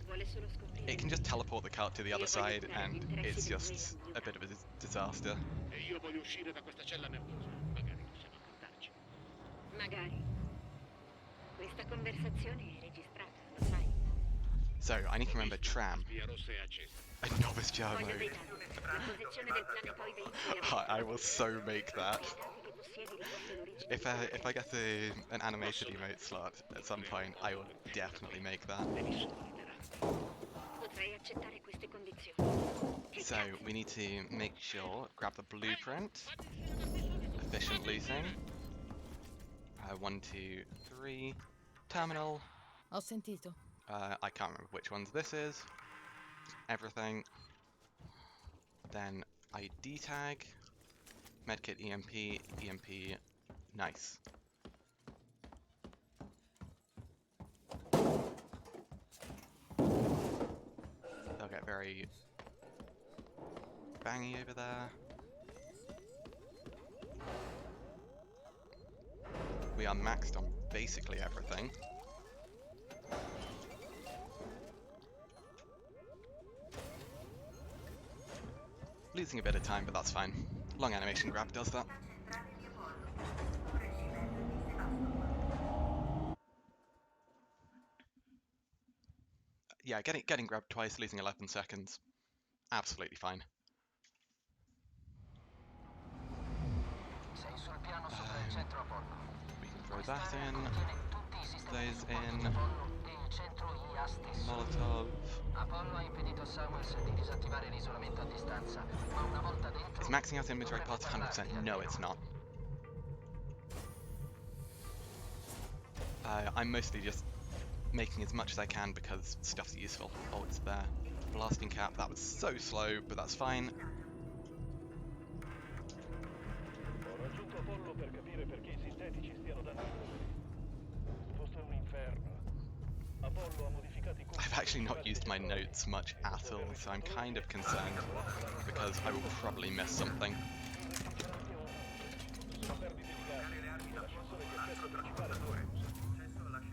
it can just teleport the cart to the other side, and it's just a bit of a disaster. E io voglio uscire da questa cella nervosa. Magari possiamo accordarci. Magari. Questa conversazione è registrata, lo sai. So I need to remember tram. Via rossa è accesa. A novice jar Voglio mode. dei dati. La posizione del planetoide I will so make that. If I get an animated emote slot at some point, I will definitely make that. Potrei accettare queste condizioni. So we need to make sure, grab the blueprint, efficient looting, 1, 2, 3, terminal. Ho sentito. I can't remember which ones this is. Everything. Then ID tag, medkit EMP, EMP, nice. They'll get very bangy over there. We are maxed on basically everything. Losing a bit of time, but that's fine. Long animation grab does that. Yeah, getting grabbed twice, losing 11 seconds. Absolutely fine. We can throw that in. Those in. Molotov. Is maxing out inventory part 100%? No, it's not. I'm mostly just making as much as I can because stuff's useful. Oh, it's there. Blasting cap, that was so slow, but that's fine. Ho raggiunto Apollo per capire perché i sintetici stiano dannando. Fosse un inferno. Apollo ha modificato i I've actually not used my notes much at all, so I'm kind of concerned because I will probably miss something. sono perdite di gas. L'ascensore di accesso principale non è chiuso.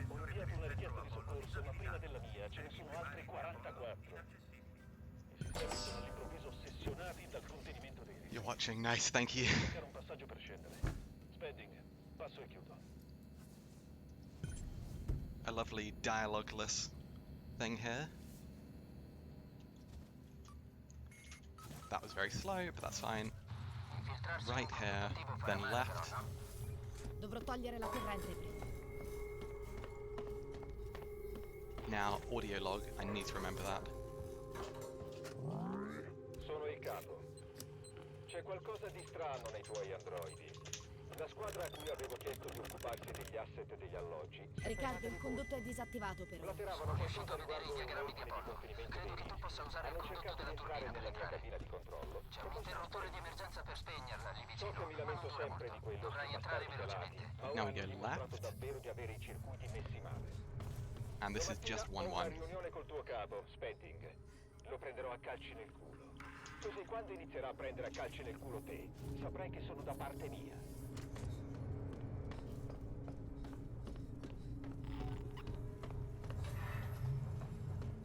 Ho inviato una richiesta di soccorso, ma prima della mia ce ne sono altre 44. I sistemi sono all'improvviso ossessionati dal contenimento dei rischi. You're watching, nice, thank you. Cercare un passaggio per scendere. Spedding, passo e chiudo. A lovely dialogueless thing here. That was very slow, but that's fine. Right here, then left. Dovrò togliere la corrente. Now, audio log, I need to remember that. Sono il capo. C'è qualcosa di strano nei tuoi androidi. La squadra a cui avevo chiesto di occuparsi degli asset e degli alloggi. Riccardo, il condotto è disattivato per ora. Blateravano qualcosa riguardo un ordine di contenimento dei rischi. Hanno cercato di entrare nella mia cabina di controllo. C'è un interruttore di emergenza per spegnerla lì vicino. So che mi lamento sempre di quello bastardi pelati, ma ora hanno dimostrato davvero di avere i circuiti messi male. And this is just 1-1. Ho una riunione col tuo capo, Spedding. Lo prenderò a calci nel culo. Così quando inizierà a prendere a calci nel culo te, saprai che sono da parte mia.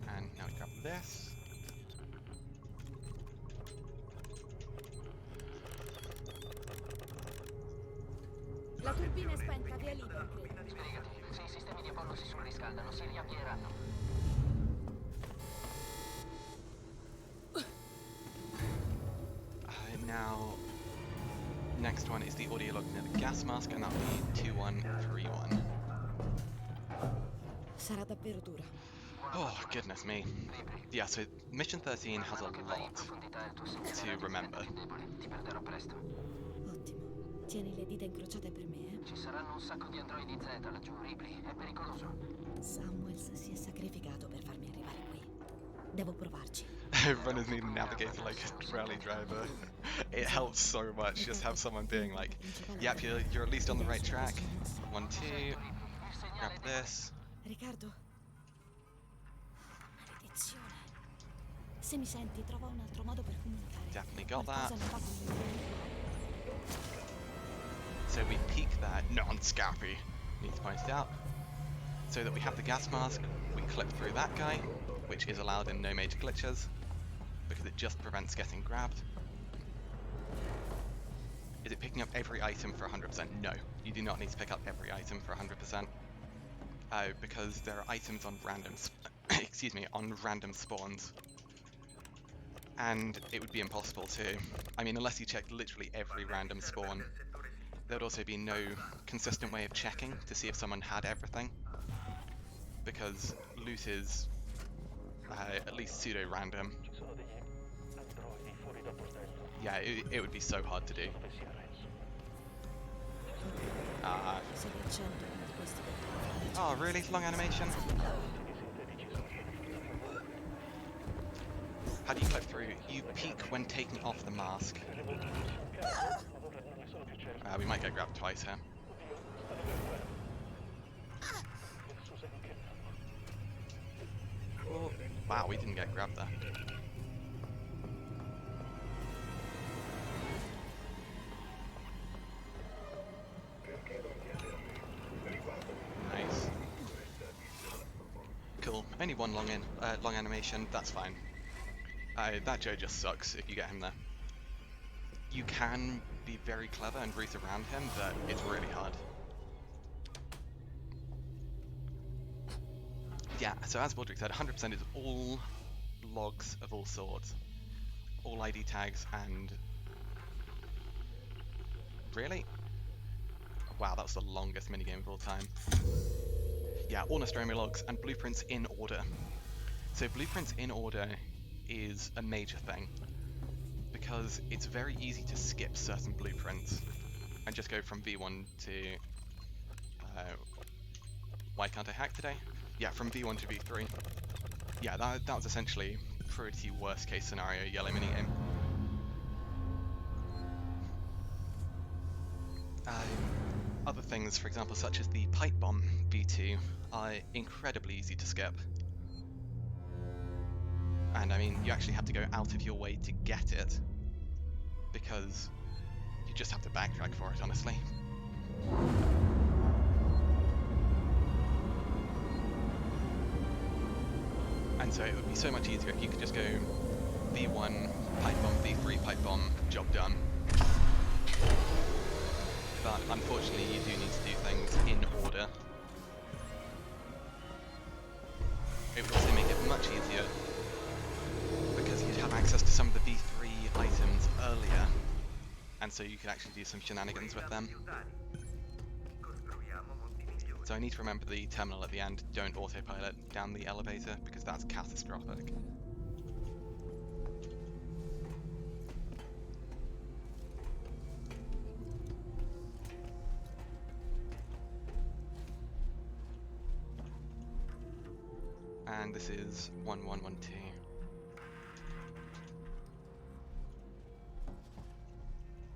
And now we grab this. La turbina è spenta, via libera, credo. Spiegati, se i sistemi di Apollo si surriscaldano, si riavvieranno. Now, next one is the audio log near the gas mask, and that'll be 2131. Sarà davvero dura. Oh, goodness me. Yeah, so mission 13 has a lot to remember. Ti perderò presto. Ottimo. Tieni le dita incrociate per me, eh? Ci saranno un sacco di androidi Z laggiù, Ripley. È pericoloso. Samuels si è sacrificato per farmi arrivare qui. Devo provarci. Runners need a navigator like a rally driver. It helps so much just have someone being like, yep, you're at least on the right track. 1, 2, grab this. Riccardo? Maledizione. Se mi senti, trova un altro modo per comunicare. Definitely got Qualcosa that. non va con So we peek that non-scappy, need to point it out. So that we have the gas mask, we clip through that guy, which is allowed in no major glitches, because it just prevents getting grabbed. Is it picking up every item for 100%? No, you do not need to pick up every item for 100%. Because there are items on random, excuse me, on random spawns. And it would be impossible to, I mean, unless you checked literally every random spawn, there would also be no consistent way of checking to see if someone had everything. Because loot is at least pseudo-random. Yeah, it would be so hard to do. Oh, really? Long animation? How do you clip through? You peek when taking off the mask. We might get grabbed twice here. Oh, wow, we didn't get grabbed there. only one long animation, that's fine. That Joe just sucks if you get him there. You can be very clever and route around him, but it's really hard. Yeah, so as Baldric said, 100% is all logs of all sorts, all ID tags, and really? Wow, that was the longest minigame of all time. Yeah, all Nostromo logs and blueprints in order. So blueprints in order is a major thing, because it's very easy to skip certain blueprints and just go from V1 to... why can't I hack today? Yeah, from V1 to V3. Yeah, that was essentially pretty worst case scenario yellow minigame. Other things, for example, such as the pipe bomb V2, are incredibly easy to skip. And I mean, you actually have to go out of your way to get it, because you just have to backtrack for it, honestly. And so it would be so much easier if you could just go V1, pipe bomb, V3, pipe bomb, job done. But unfortunately you do need to do things in order. It would also make it much easier because you'd have access to some of the V3 items earlier, and so you could actually do some shenanigans with them. So I need to remember the terminal at the end, don't autopilot down the elevator, because that's catastrophic. And this is 1112.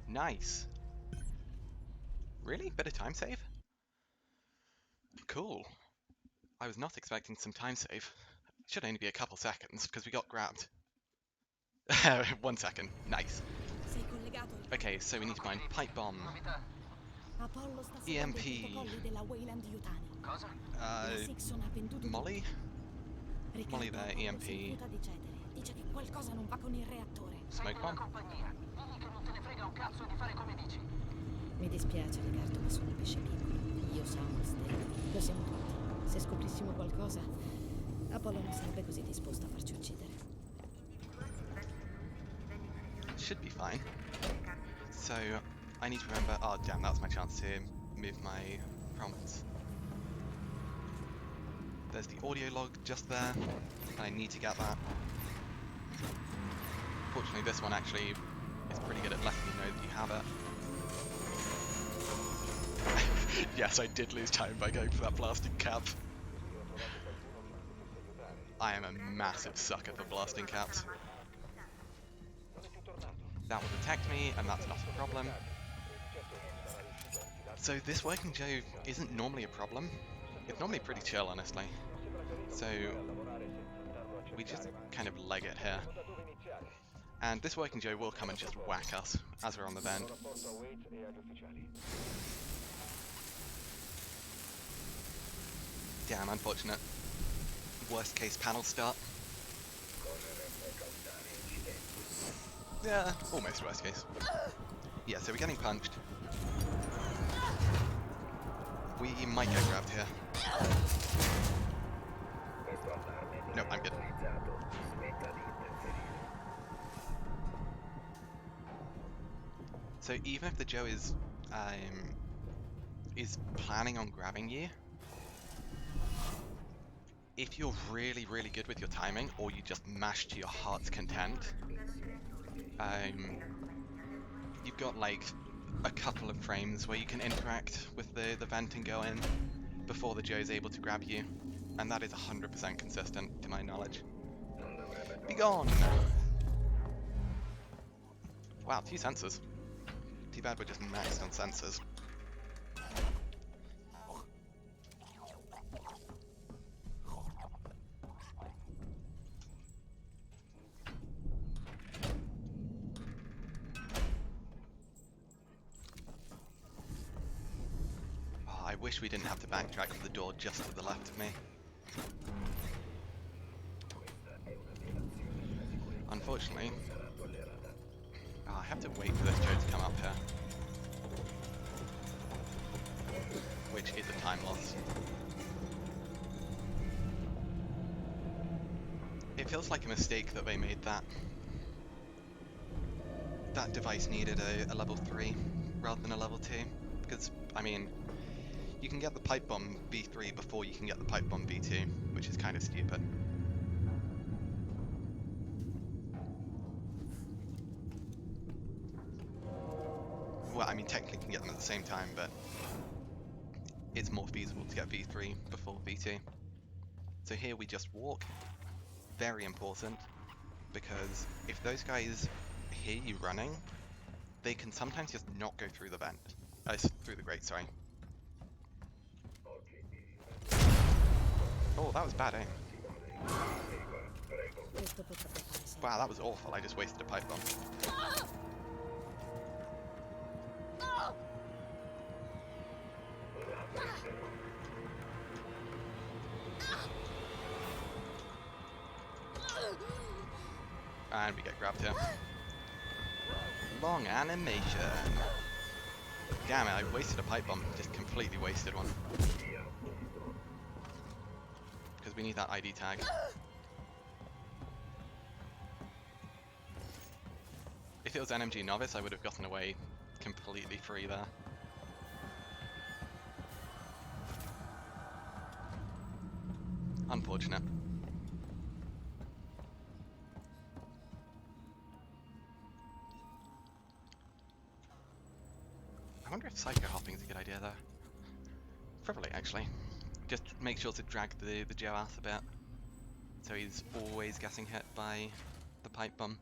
Nice! Really? Bit of time save? Cool. I was not expecting some time save. Should only be a couple seconds, because we got grabbed. 1 second. Nice. Okay, so we need to find pipe bomb. EMP. Molly? Molly there, EMP. Smoke bomb. Mi dispiace, Riccardo, ma sono un pesce piccolo. Io, Samuel, Stella, lo siamo tutti. Se scoprissimo qualcosa, Apollo non sarebbe così disposto a farci uccidere. Should be fine. So, I need to remember... Oh, damn, that was my chance to move my prompts. There's the audio log just there, and I need to get that. Fortunately, this one actually is pretty good at letting you know that you have it. Yes, I did lose time by going for that blasting cap. I am a massive sucker for blasting caps. That will detect me, and that's not a problem. So this working Joe isn't normally a problem. It's normally pretty chill, honestly. So we just kind of leg it here. And this working Joe will come and just whack us as we're on the bend. Damn, unfortunate. Worst case panel start. Yeah, almost worst case. Yeah, so we're getting punched. We might get grabbed here. No, I'm good. So even if the Joe is planning on grabbing you, if you're really, really good with your timing, or you just mash to your heart's content, you've got like a couple of frames where you can interact with the vent and go in before the Joe's able to grab you, and that is 100% consistent to my knowledge. Be gone! Wow, 2 sensors. Too bad we're just maxed on sensors. I wish we didn't have to backtrack for the door just to the left of me. unfortunately, I have to wait for this Joe to come up here, which is a time loss. It feels like a mistake that they made that device needed a level 3 rather than a level 2, because, I mean, you can get the pipe bomb V3 before you can get the pipe bomb V2, which is kind of stupid. Well, I mean, technically you can get them at the same time, but it's more feasible to get V3 before V2. So here we just walk. Very important, because if those guys hear you running, they can sometimes just not go through the vent. Through the grate, sorry. Oh, that was bad aim. Wow, that was awful. I just wasted a pipe bomb. And we get grabbed here. Long animation. Damn it, I wasted a pipe bomb. Just completely wasted one. Because we need that ID tag. If it was NMG Novice, I would have gotten away completely free there. Unfortunate. I wonder if psycho hopping is a good idea there. Probably, actually. Just make sure to drag the Joe out a bit, so he's always getting hit by the pipe bomb.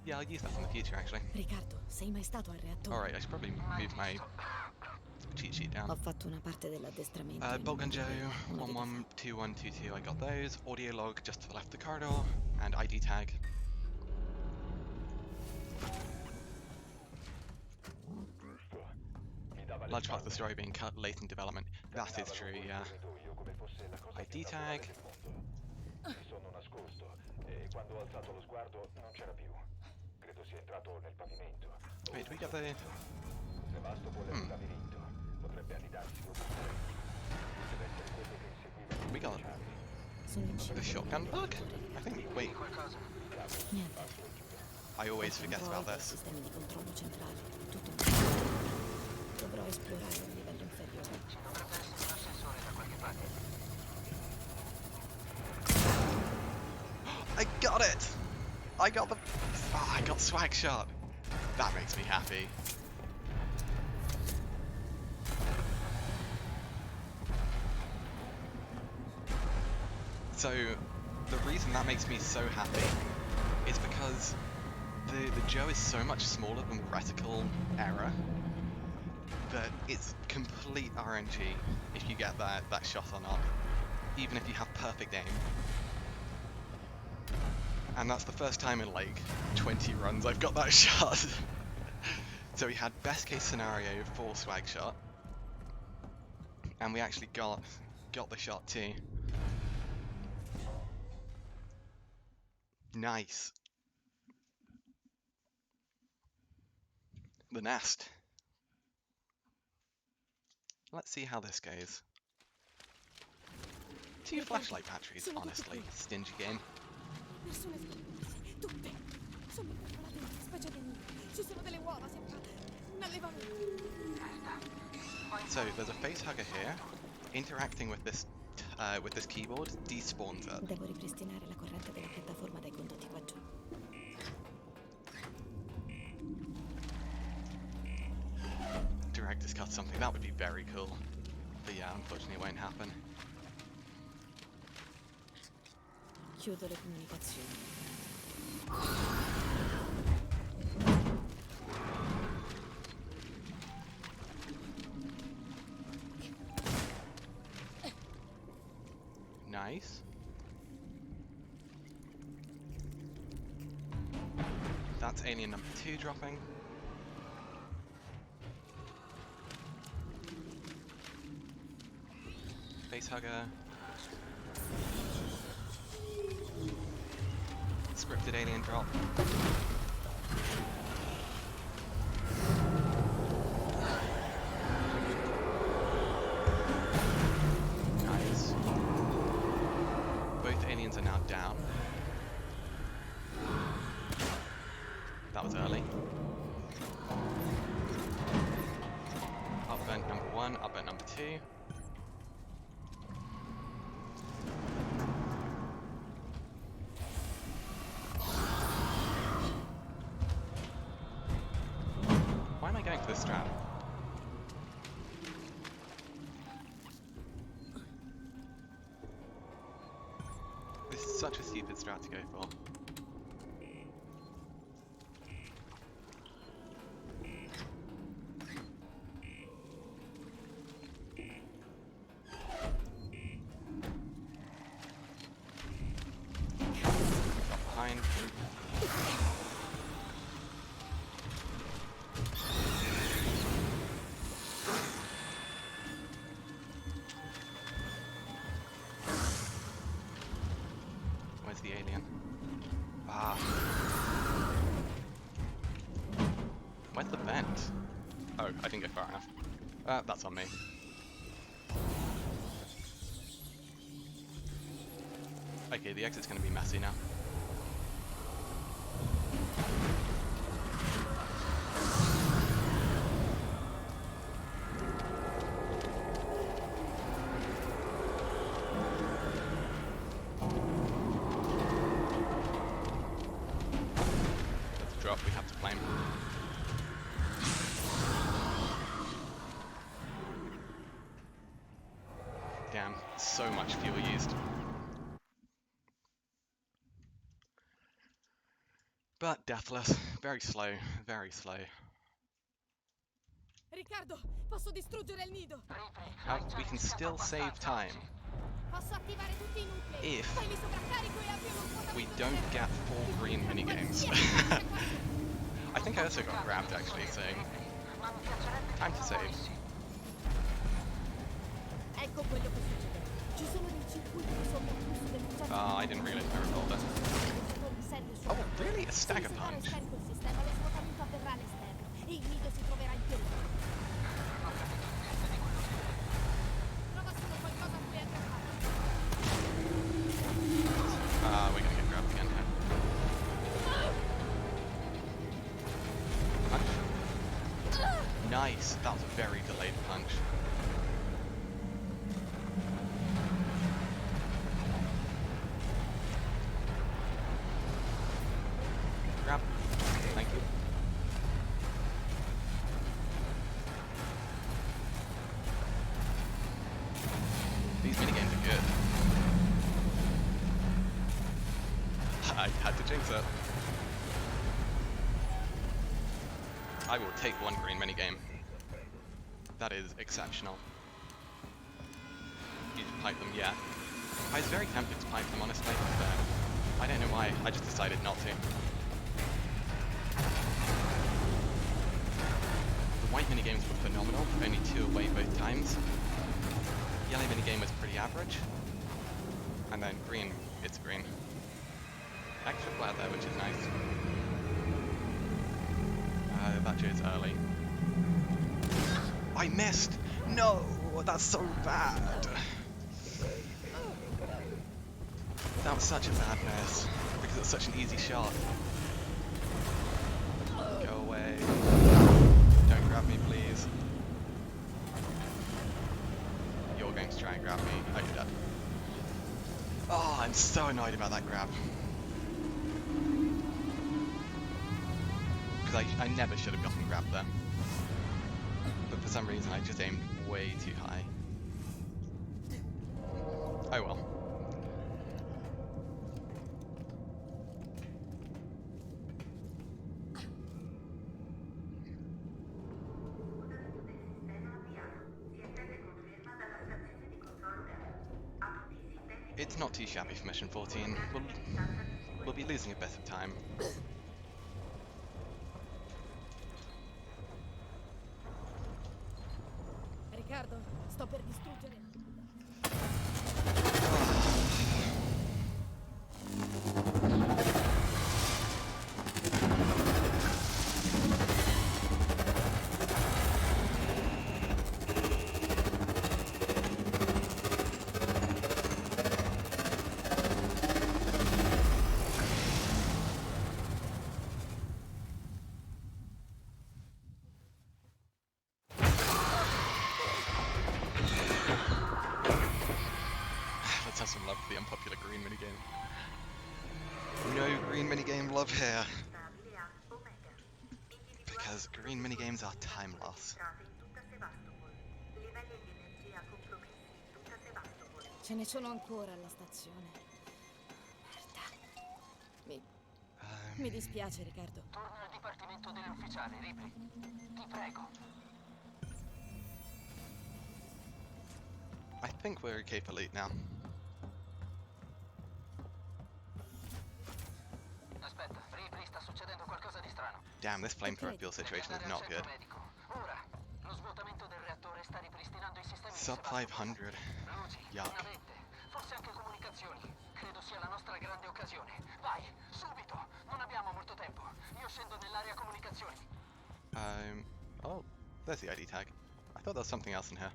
Yeah, I'll use that in the future, actually. Riccardo, sei mai stato al reattore? Alright, I should probably move my cheat sheet down. Ho fatto una parte dell'addestramento. Boltgun Joe, 112122, I got those. Audio log just to the left of the corridor, and ID tag. Large part of the story being cut late in development. That is true, yeah. ID tag. Mi sono nascosto e quando ho alzato lo sguardo non c'era più. Credo sia entrato nel pavimento. Wait, do we get the... Sebastopol è un labirinto. Potrebbe annidarsi ovunque. Deve essere quello che inseguiva. We got the shotgun bug? I think, wait. I always forget about this. Sistemi di controllo centrale. Tutto. Dovrò esplorare un livello inferiore. Ci dovrebbe essere un ascensore da qualche parte. I got it! I got the... Oh, I got swag shot. That makes me happy. So, the reason that makes me so happy is because the Joe is so much smaller than the reticle error that it's complete RNG if you get that shot or not, even if you have perfect aim. And that's the first time in like 20 runs I've got that shot. So we had best case scenario 4 swag shot, and we actually got the shot too. Nice. The nest. Let's see how this goes. 2 flashlight batteries, honestly. Stingy game. Nessuna scomparse. Tutte. Sono intrappolate in una specie di... Ci sono delle uova, sembra un allevamento. So there's a facehugger here. Interacting with this keyboard despawns it. Devo ripristinare la corrente della piattaforma dai condotti qua giù. Director's cut something, that would be very cool. But yeah, unfortunately it won't happen. Chiudo le comunicazioni. Nice. That's alien number 2 dropping. Facehugger. scripted alien drop. Nice. Both aliens are now down. That was early. Up vent number 1, up vent number 2. Why am I going for this strat? This is such a stupid strat to go for. Behind. Where's the alien? Ah. Where's the vent? Oh, I didn't go far enough. That's on me. Okay, the exit's gonna be messy now. That's a drop we have to claim. Damn, so much fuel used. But deathless, very slow, very slow. Riccardo, posso distruggere il nido. We can still save time Posso attivare tutti i nuclei. if Poi li sovraccarico e avvio uno svuotamento we don't get 4 green minigames. I think I also got grabbed actually, so time to save. Ecco quello che succede. Ci sono dei circuiti di sovrafflusso denunciati. I didn't realize I rolled it. Oh, really? A stagger punch? Scarico il sistema, lo svuotamento avverrà all'esterno e il nido si troverà in pericolo. Trova solo qualcosa a cui aggrappare. We're gonna get grabbed again here. Punch. Nice. That was a very delayed punch. Grab. Thank you. These minigames are good. I had to jinx it. I will take 1 green minigame. That is exceptional. You just pipe them, yeah. I was very tempted to pipe them honestly, but I don't know why, I just decided not to. The white minigames were phenomenal, only 2 away both times. Yellow minigame was pretty average. And then green, it's green. Extra flare there, which is nice. That goes early. I missed! No! That's so bad! That was such a bad miss, because it's such an easy shot. Go away. Don't grab me, please. You're going to try and grab me. Okay, dead. Oh, I'm so annoyed about that grab. Because I never should have gotten grabbed there. But for some reason I just aimed way too high. Oh well. It's not too shabby for mission 14. We'll be losing a bit of time. Riccardo, sto per distruggere. the unpopular green minigame. No green minigame love here. Because green minigames are time loss. Ce ne sono ancora alla stazione. Merda. Mi dispiace, Riccardo. Torna al dipartimento dell'ufficiale, Ripley. Ti prego. I think we're okay for loot now. Aspetta, Ripley, sta succedendo qualcosa di strano. Damn, this flamethrower fuel situation is not good. Ora, lo svuotamento del reattore sta ripristinando i sistemi Sub di Sebastopol. 500. Luci, Yuck. navette, forse anche comunicazioni. Credo sia la nostra grande occasione. Vai, subito! Non abbiamo molto tempo. Io scendo nell'area comunicazioni. Oh, there's the ID tag. I thought there was something else in here.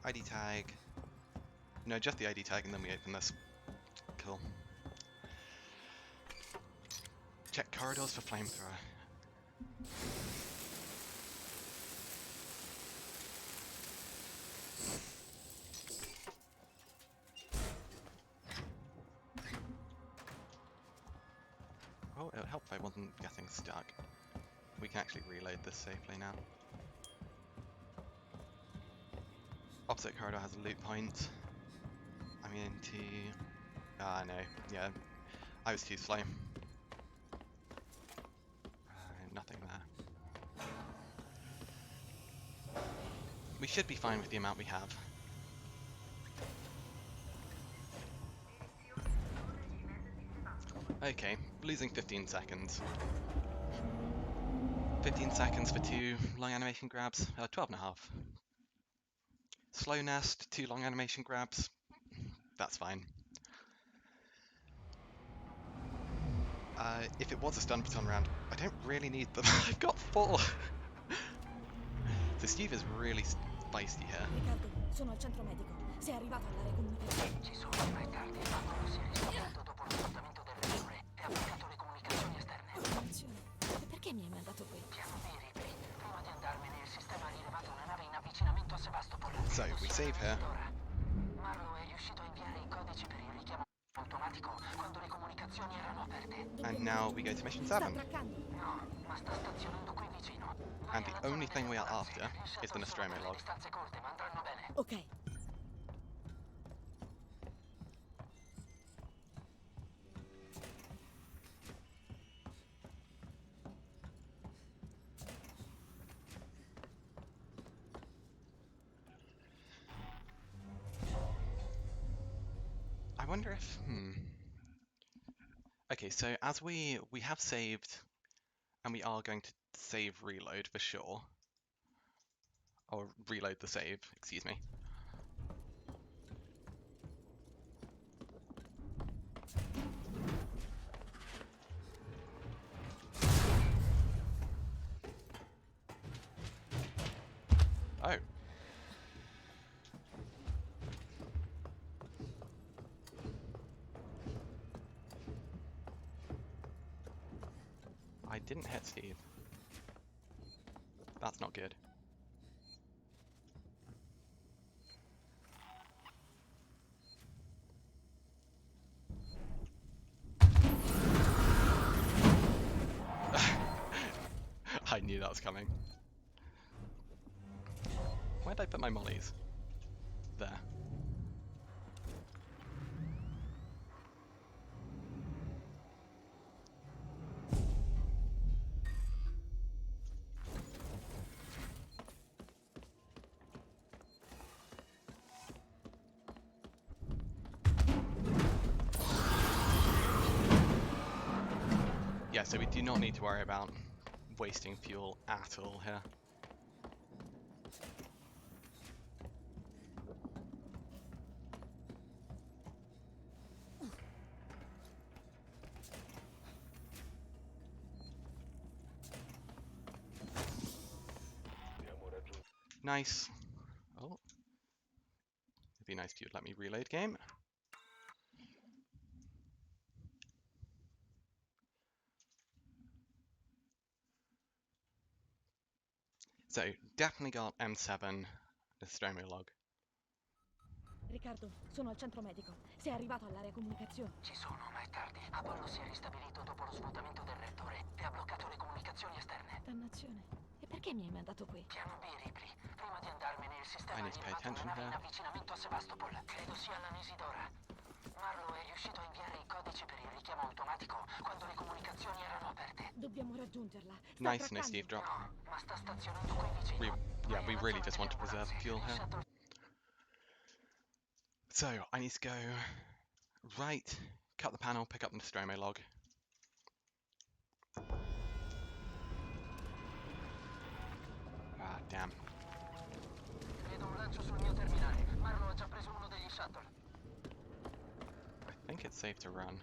ID tag. No, just the ID tag and then we open this. Cool. Check corridors for flamethrower. Oh, it would help if I wasn't getting stuck. We can actually reload this safely now. Opposite corridor has a loot point. I'm into... Ah, no. Yeah. I was too slow. Nothing there. We should be fine with the amount we have. Okay, losing 15 seconds. 15 seconds for 2 long animation grabs. 12 and a half. Slow nest, 2 long animation grabs. That's fine. If it was a stun baton round, I don't really need them. I've got 4. So Steve is really feisty here. Riccardo, sono al centro medico. Sei arrivato all'area comunicazione. Ci sono i tardi, il bancolo si è riscaldato dopo lo svuotamento del reattore e ha bloccato le comunicazioni esterne. Comunicazione? E perché mi hai mandato qui? Piano B, Ripley. Prima di andarmene, il sistema ha rilevato una nave in avvicinamento a Sebastopol. So, we save here. Marlo è riuscito a inviare i codici per il richiamo automatico quando le comunicazioni erano aperte. And now we go to mission 7. No, ma sta stazionando qui vicino. And the only thing we are after is the Nostromo log. Distanze corte, ma andranno bene. Ok. I wonder if... Okay, so as we have saved, and we are going to save reload for sure. Or reload the save, excuse me. Oh. I didn't hit Steve. That's not good. I knew that was coming. Where'd I put my mollies? There. Yeah, so we do not need to worry about wasting fuel at all here. Nice. Oh. It'd be nice if you'd let me reload game. So, definitely got M7 Nostromo log. Riccardo, sono al centro medico. Sei arrivato all'area comunicazione? Ci sono, ma è tardi. Apollo si è ristabilito dopo lo svuotamento del reattore e ha bloccato le comunicazioni esterne. Dannazione. E perché mi hai mandato qui? Piano B, Ripley. Prima di andarmene, il I sistema ha need to pay rilevato una attention nave in here. avvicinamento a Sevastopol. Credo sia l'Anesidora. Marlo è riuscito a inviare i codici per il richiamo automatico quando le comunicazioni erano aperte. Dobbiamo raggiungerla. Sta Nice, no traccando. Steve drop. No, ma sta stazionando qui vicino. Yeah, we really just want to preserve fuel here. So, I need to go right, cut the panel, pick up the Nostromo log. Ah, damn. Vedo un lancio sul mio terminale. Marlo ha già preso uno degli shuttle. I think it's safe to run.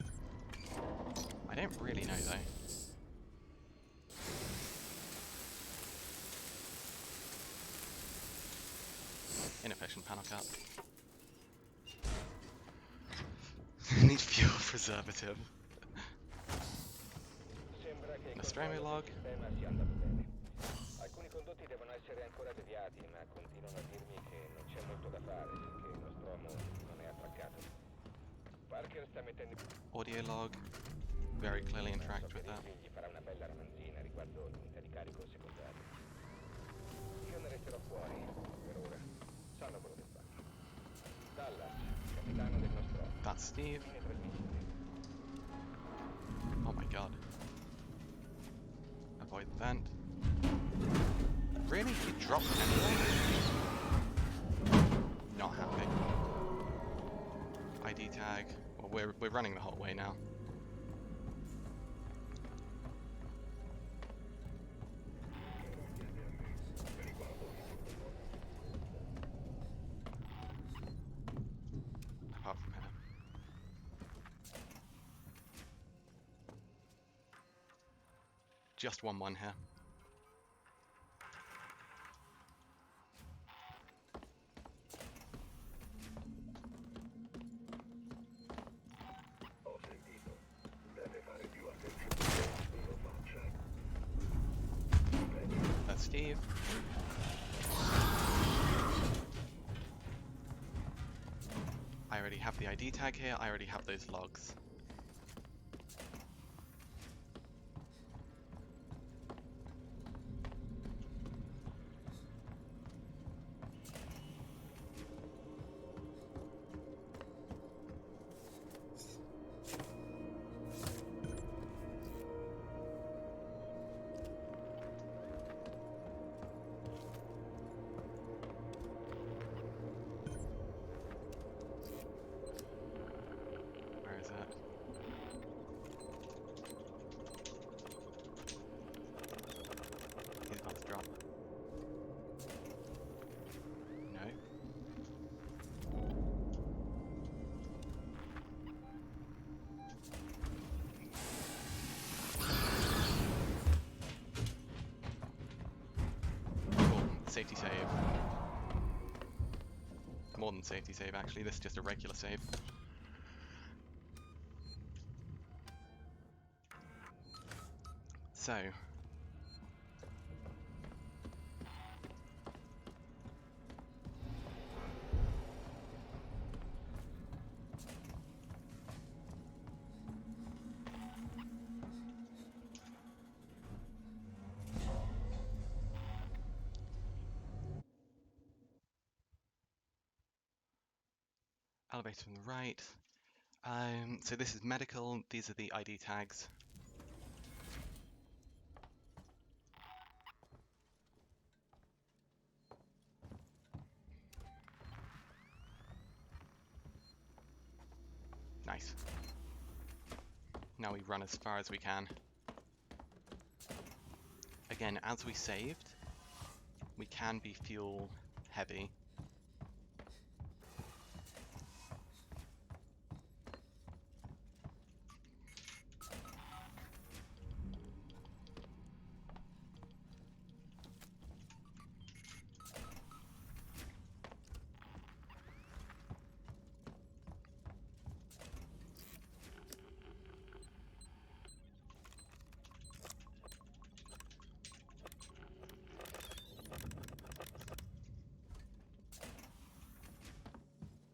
I don't really know though. Inefficient panel cut. Need fuel preservative. Sembra che il Nostromo controllo log. del sistema sia andato bene. Alcuni condotti devono essere ancora deviati, ma continuano a dirmi che non c'è molto da fare finché il Nostromo non è attraccato. Parker sta mettendo Audio log. Very clearly interact with that. gli farà una bella ramanzina riguardo l'unità di carico secondaria. Io ne resterò fuori, per ora. Sanno quello che fa. Dallas, capitano del Nostromo. That's Steve. Fine trasmissione. Oh my god. Avoid the vent. Really? He dropped anyway? Not happy. ID tag. Well, we're running the whole way now. Apart from here. Just 1-1 here. Ho sentito. Deve fare più attenzione. Lo faccia. That's Steve. I already have the ID tag here, I already have those logs. Where is it? He's about to drop. No. Cool. Safety save. More than safety save actually, this is just a regular save. So, elevator on the right. So this is medical, these are the ID tags. Nice. Now we run as far as we can. Again, as we saved, we can be fuel heavy.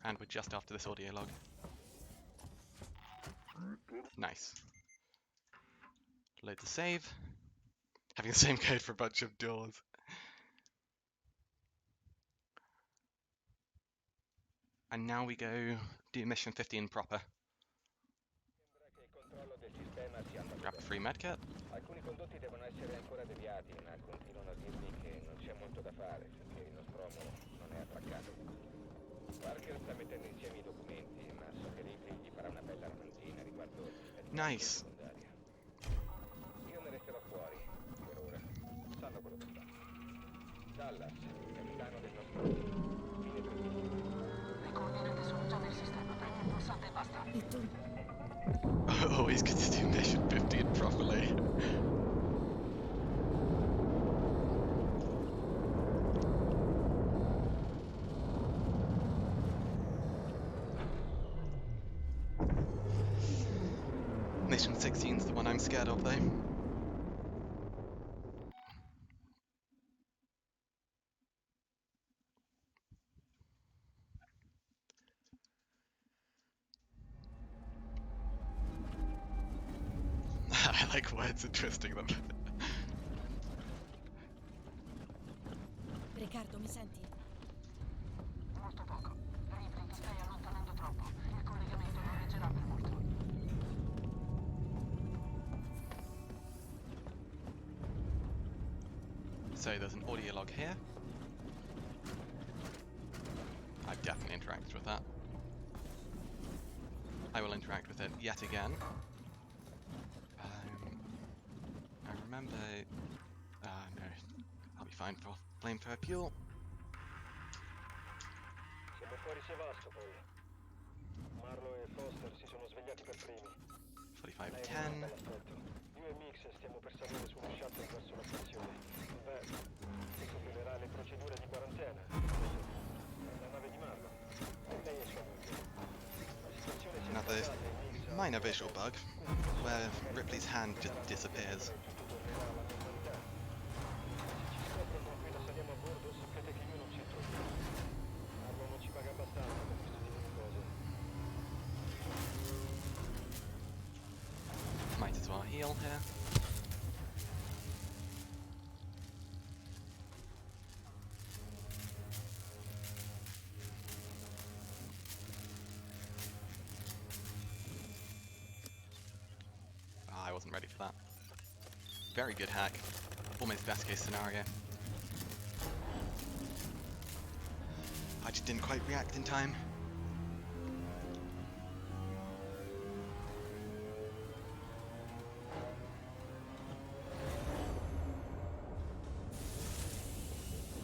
And we're just after this audio log. Nice. Load the save. Having the same code for a bunch of doors. And now we go do mission 15 proper. Grab a free medkit. Alcuni condotti devono essere ancora deviati, ma continuano a dirmi che non c'è molto da fare perché il nostro uomo non è attraccato. Parker sta mettendo insieme I documenti, ma so che Ripley gli farà una bella ramanzina riguardo Nice. secondaria. Io ne resterò fuori, per ora. Sanno quello che fa. Dallas, capitano del nostro team. Fine previsto. Le coordinate sono già nel sistema. Premi il pulsante e basta. E tu? Always good to do mission 15 properly. Mission 16's the one I'm scared of, though. I like words and twisting them. Riccardo, mi senti? Molto poco. Ripley, ti stai allontanando troppo. Il collegamento non reggerà per molto. So there's an audio log here. I've definitely interacted with that. I will interact with it yet again. I remember... no, I'll be fine for blame for fuel. Siamo fuori Sevastopol. Marlo e Foster si sono svegliati per primi. 4510. Io e Mix stiamo per salire su uno shuttle verso la stazione. Beh, questo violerà le procedure di quarantena. La nave di Marlo. E lei e sua moglie. La situazione si è Another installata e Mix minor visual bug, where Ripley's hand just disappears. Might as well heal here. I wasn't ready for that. Very good hack. Almost best case scenario. I just didn't quite react in time.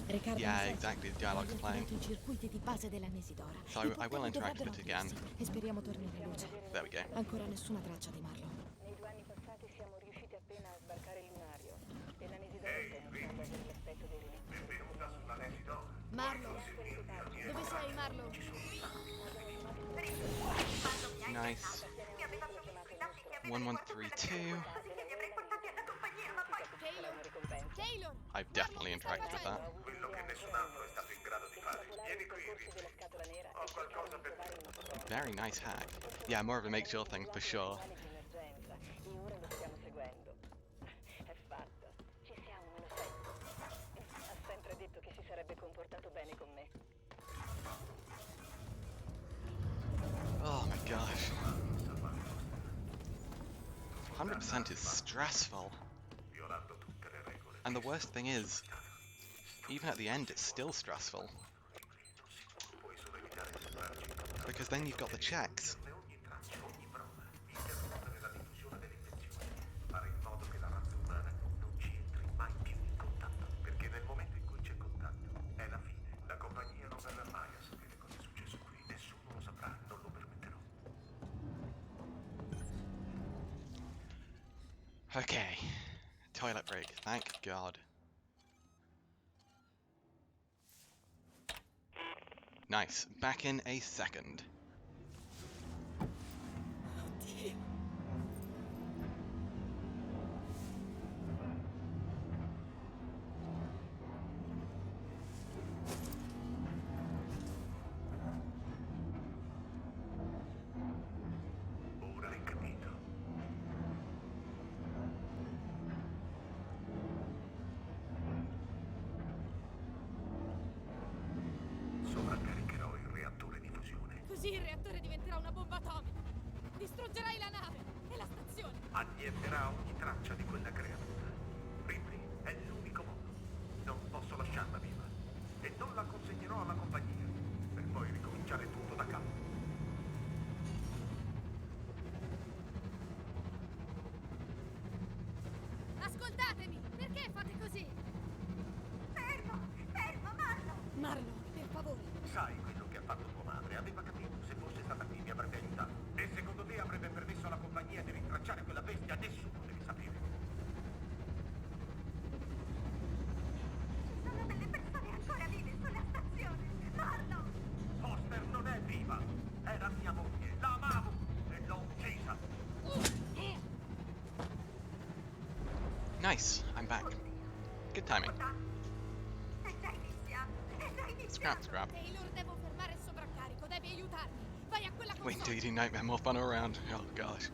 Riccardo, Yeah, exactly, the dialogue's playing. I circuiti di base della Nesidora. So I will interact with it again. E speriamo torni alla luce. There we go. Ancora nessuna traccia di Marlo. Nei 2 anni passati siamo riusciti appena a sbarcare il lunario e la Nesidora sta iniziando a avere l'aspetto dei relitti. Benvenuta sulla Nesidora. Marlo! Dove sei, Marlo? Nice. 1132. Taylor! I've definitely interacted with that. Quello che nessun altro è stato in grado di fare. Vieni qui, Ripley. Ho qualcosa per te. Very nice hack. Yeah, more of a make sure thing for sure. E ora lo stiamo seguendo. È fatta. Ci siamo, me lo sento. Ha sempre detto che si sarebbe comportato bene con me. Oh my gosh. 100% is stressful. And the worst thing is, even at the end it's still stressful. Because then you've got the checks. Okay. Toilet break, thank God. Nice, back in a second. scoperà ogni traccia di quella creatura. Ripley è l'unico modo. Non posso lasciarla viva. E non la consegnerò alla compagnia, per poi ricominciare tutto da capo. Ascoltatemi! Perché fate così? Fermo! Fermo, Marlo! Marlo, per favore. Sai quello che ha fatto tua madre? Aveva capito. Se fosse stata qui mi avrebbe aiutato. E secondo te avrebbe permesso alla compagnia di rintracciare quella bestia? Nessuno deve sapere. Ci sono delle persone ancora vive sulla stazione! Marlo! Foster non è viva. Era mia moglie. La amavo e l'ho uccisa. Nice, I'm back. Good timing. È già iniziato! È già iniziato! Scrap, scrap. Taylor, devo fermare il sovraccarico, devi aiutarmi! Vai a quella Wait until console! you do Nightmare more fun around. Oh gosh.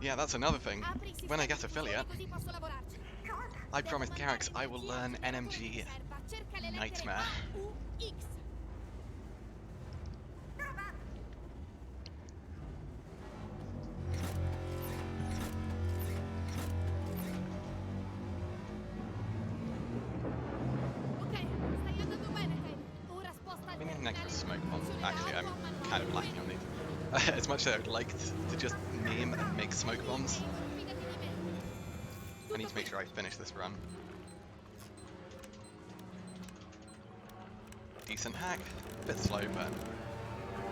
Yeah, that's another thing. Apri i When I sistemi get di affiliate, così posso lavorarci. I Devo promised mandare Garrix I will energia learn al generatore NMG di riserva. Cerca le lettere Nightmare. A, U, X. Ok, stai andando bene, Taylor. Ora sposta il We need an extra terminale smoke bomb. di Actually, I'm funzione da kind of lacking on these. As much as I would like to just meme and make smoke bombs, I need to make sure I finish this run. Decent hack, bit slow, but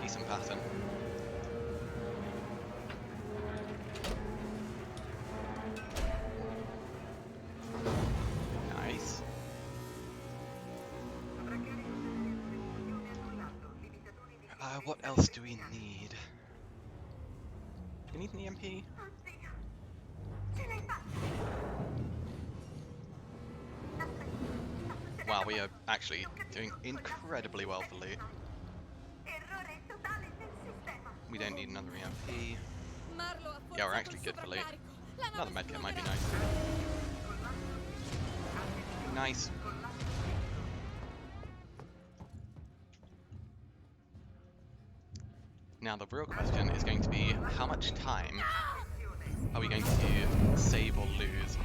decent pattern. Nice. What else do we need? Do we need an EMP? Wow, we are actually doing incredibly well for loot. We don't need another EMP. Yeah, we're actually good for loot. Another medkit might be nice. Nice. Now the real question is going to be, how much time are we going to save or lose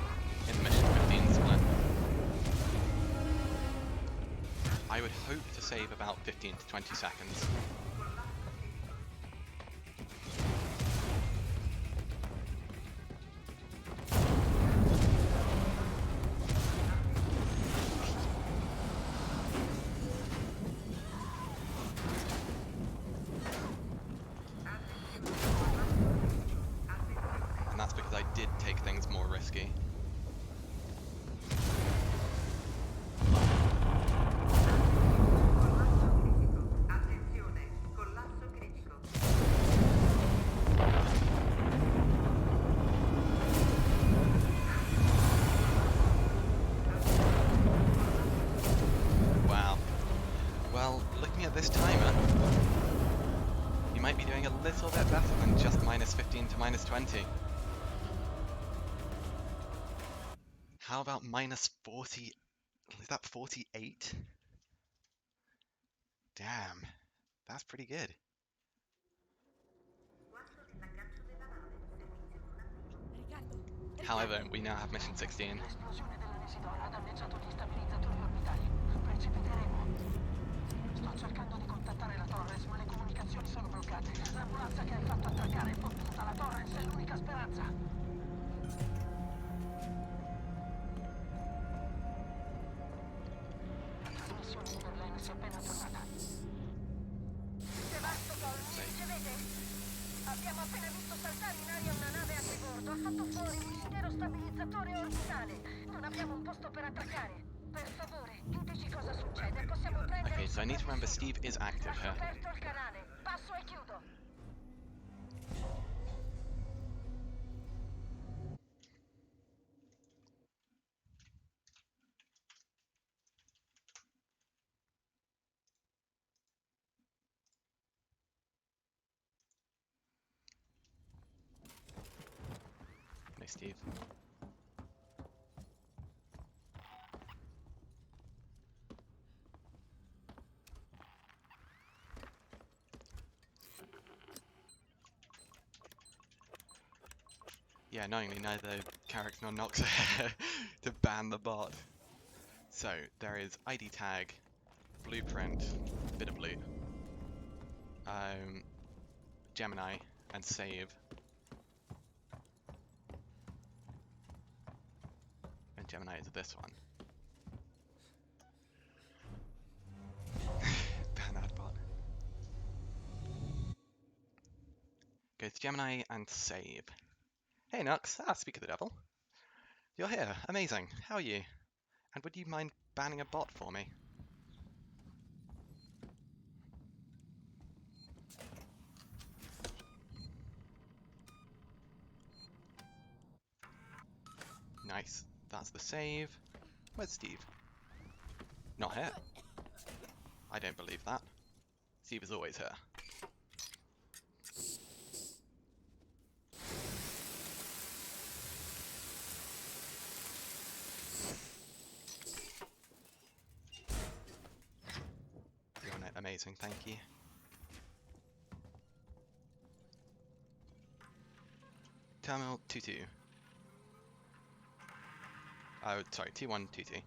in the Mission 15 split? I would hope to save about 15 to 20 seconds. And that's because I did take things more risky. Wow. Well, looking at this timer, you might be doing a little bit better than just minus 15 to minus 20. How about minus 40? Is that 48? Damn, that's pretty good. However, we now have mission 16. L'esplosione dell'anesidora ha danneggiato gli stabilizzatori orbitali. Precipiteremo. Sto cercando di contattare la Torres, ma le comunicazioni sono bloccate. L'ambulanza che hai fatto attraccare è fottuta. La Torres è l'unica speranza. La trasmissione di Verlaine si è appena tornata. Sebastopol, mi ricevete? Abbiamo appena visto saltare in aria una nave a bordo. Ha fatto fuori un intero stabilizzatore orbitale. Non abbiamo un posto per attraccare. Per favore, diteci cosa succede. Possiamo prendere... Okay, so I need to remember Steve is active Lascio here. aperto il canale. Passo e chiudo. Hey, Steve. Yeah, knowingly neither Carrick nor Nox to ban the bot. So there is ID tag, blueprint, bit of blue, Gemini, and save. And Gemini is this one. Ban ad bot. Goes Gemini and save. Hey Nux, speak of the devil. You're here, amazing. How are you? And would you mind banning a bot for me? Nice. That's the save. Where's Steve? Not here. I don't believe that. Steve is always here. You're amazing, thank you. Terminal 22. Oh, sorry, T122.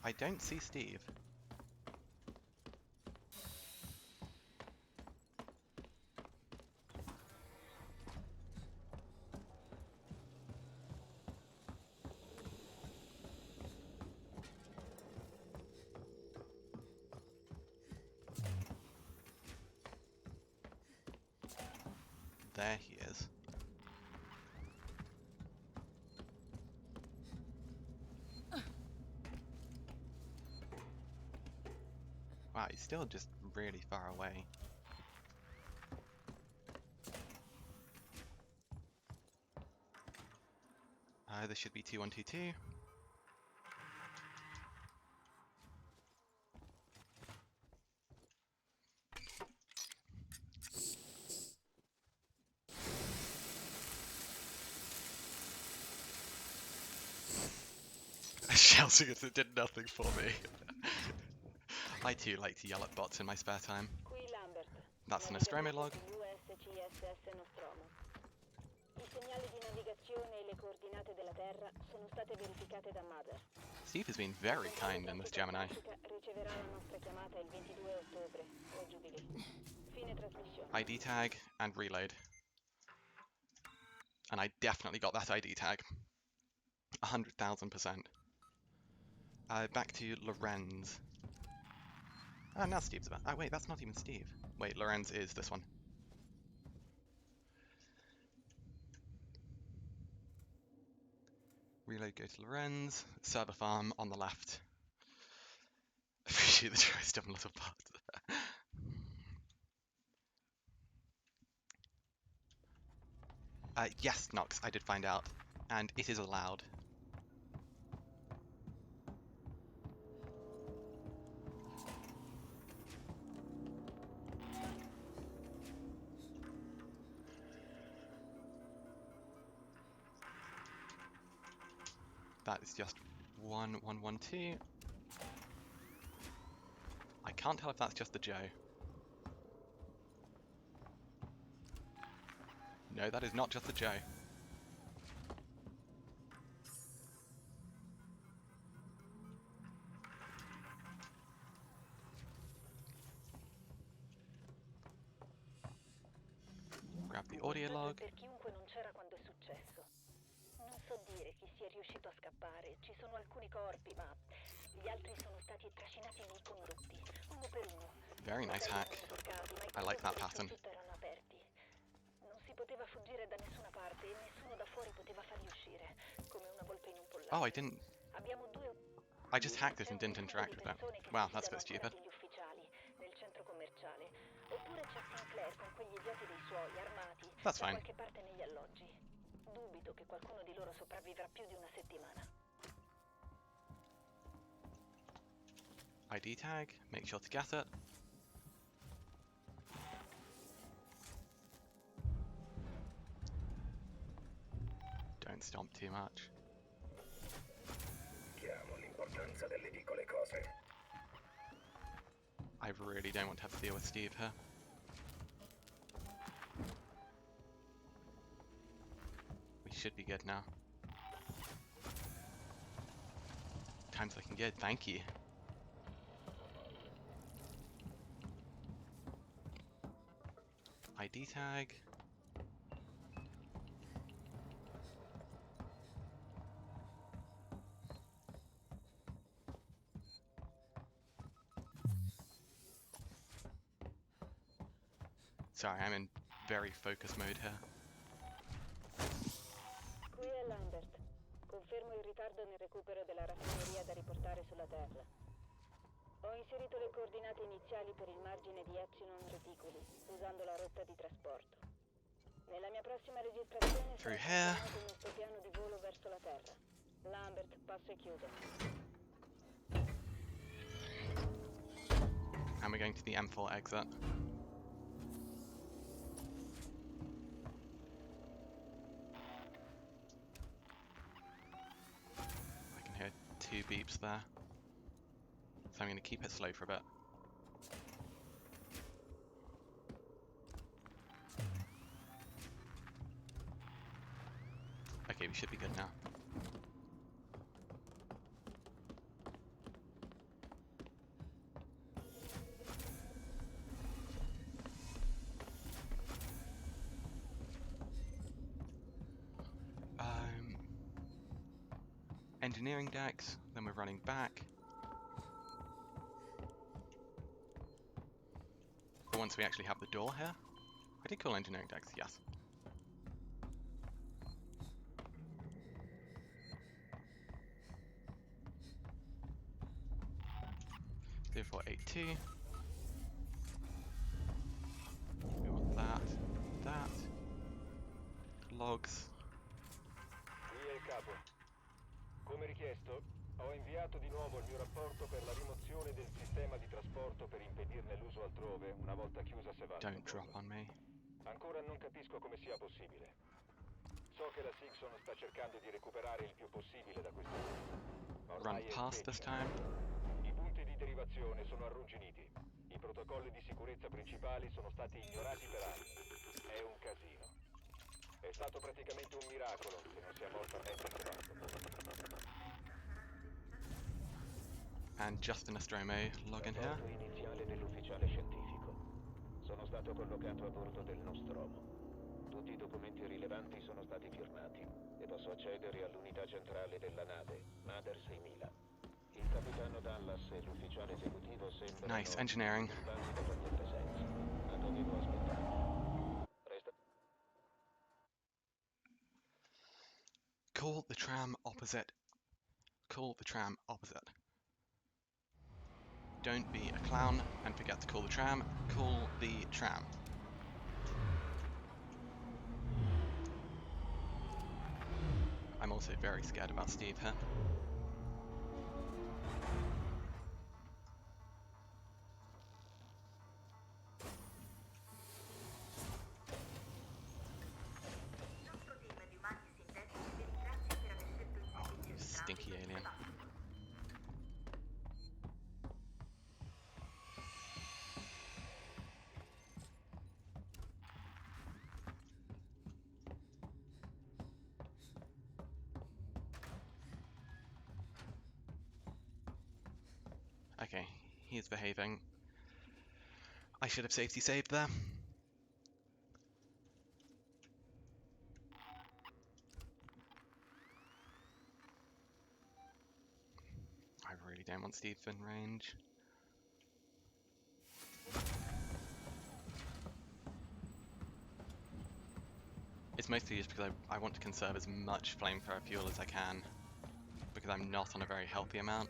I don't see Steve. There he is. Wow, he's still just really far away. This should be T122. Shouting as it did nothing for me. I too like to yell at bots in my spare time. That's an Nostromo log. Steve has been very kind in this Gemini. ID tag and reload. And I definitely got that ID tag. 100,000%. Back to Lorenz. Ah, now Steve's about. Oh wait, that's not even Steve. Wait, Lorenz is this one. Reload, go to Lorenz. Server farm on the left. Appreciate the choice, dumb little bot. Yes, Nox, I did find out. And it is allowed. That is just 1112. I can't tell if that's just the Joe. No, that is not just the Joe. Grab the audio log. Per chiunque non c'era quando è successo. Non so dire chi sia riuscito a scappare. Ci sono alcuni corpi, ma gli altri sono stati trascinati nei condotti, uno per uno. Very nice hack. I like that pattern. Erano aperti. Non si poteva fuggire da nessuna parte e nessuno da fuori poteva farli uscire, come una volpe in un pollaio. Oh, I didn't. Abbiamo due. I just hacked it and didn't interact with it. Wow, that's a bit stupid. Gli ufficiali nel centro commerciale. Oppure c'è Sinclair con quegli idioti dei suoi armati That's da fine. qualche parte negli alloggi. Dubito che qualcuno di loro sopravvivrà più di una settimana. ID tag, make sure to get it. Don't stomp too much. Chiamo l'importanza delle piccole cose. I really don't want to have to deal with Steve here. Should be good now. Time's looking good, thank you. ID tag. Sorry, I'm in very focus mode here. Qui è Lambert. Confermo il ritardo nel recupero della raffineria da riportare sulla Terra. Ho inserito le coordinate iniziali per il margine di Epsilon Reticuli, usando la rotta di trasporto. Nella mia prossima registrazione sarà confermato il nostro piano di volo verso la Terra. Lambert, passo e chiudo. And we're going to the M4 exit. I can hear 2 beeps there. So I'm going to keep it slow for a bit. Okay, we should be good now. Engineering decks, then we're running back. But once we actually have the door here, I did call engineering decks, yes. Zero 482. We want that, that. Logs. Qui è il capo. Come richiesto, ho inviato di nuovo il mio rapporto per la rimozione del sistema di trasporto per impedirne l'uso altrove una volta chiusa Sevastopol. Don't drop on me. Ancora non capisco come sia possibile. So che la Sixon sta cercando di recuperare il più possibile da questo punto. Run past this time. I punti di derivazione sono arrugginiti. I protocolli di sicurezza principali sono stati ignorati per anni. È un casino. È stato praticamente un miracolo che non sia morto a mezzo Sevastopol. And Justin Nostromo log in here. Rapporto iniziale dell'ufficiale scientifico. Sono stato collocato a bordo del Nostromo. Tutti i documenti rilevanti sono stati firmati e posso accedere all'unità centrale della nave, Mother 6000. Il capitano Dallas e l'ufficiale esecutivo sembrano Nice engineering. turbanti dalla mia presenza, ma dovevo aspettare. Resta... Call the tram opposite. Call the tram opposite. Don't be a clown and forget to call the tram. Call the tram. I'm also very scared about Steve here. Oh, you stinky alien. Okay, he's behaving. I should have safety saved there. I really don't want Steve in range. It's mostly just because I want to conserve as much flamethrower fuel as I can, because I'm not on a very healthy amount.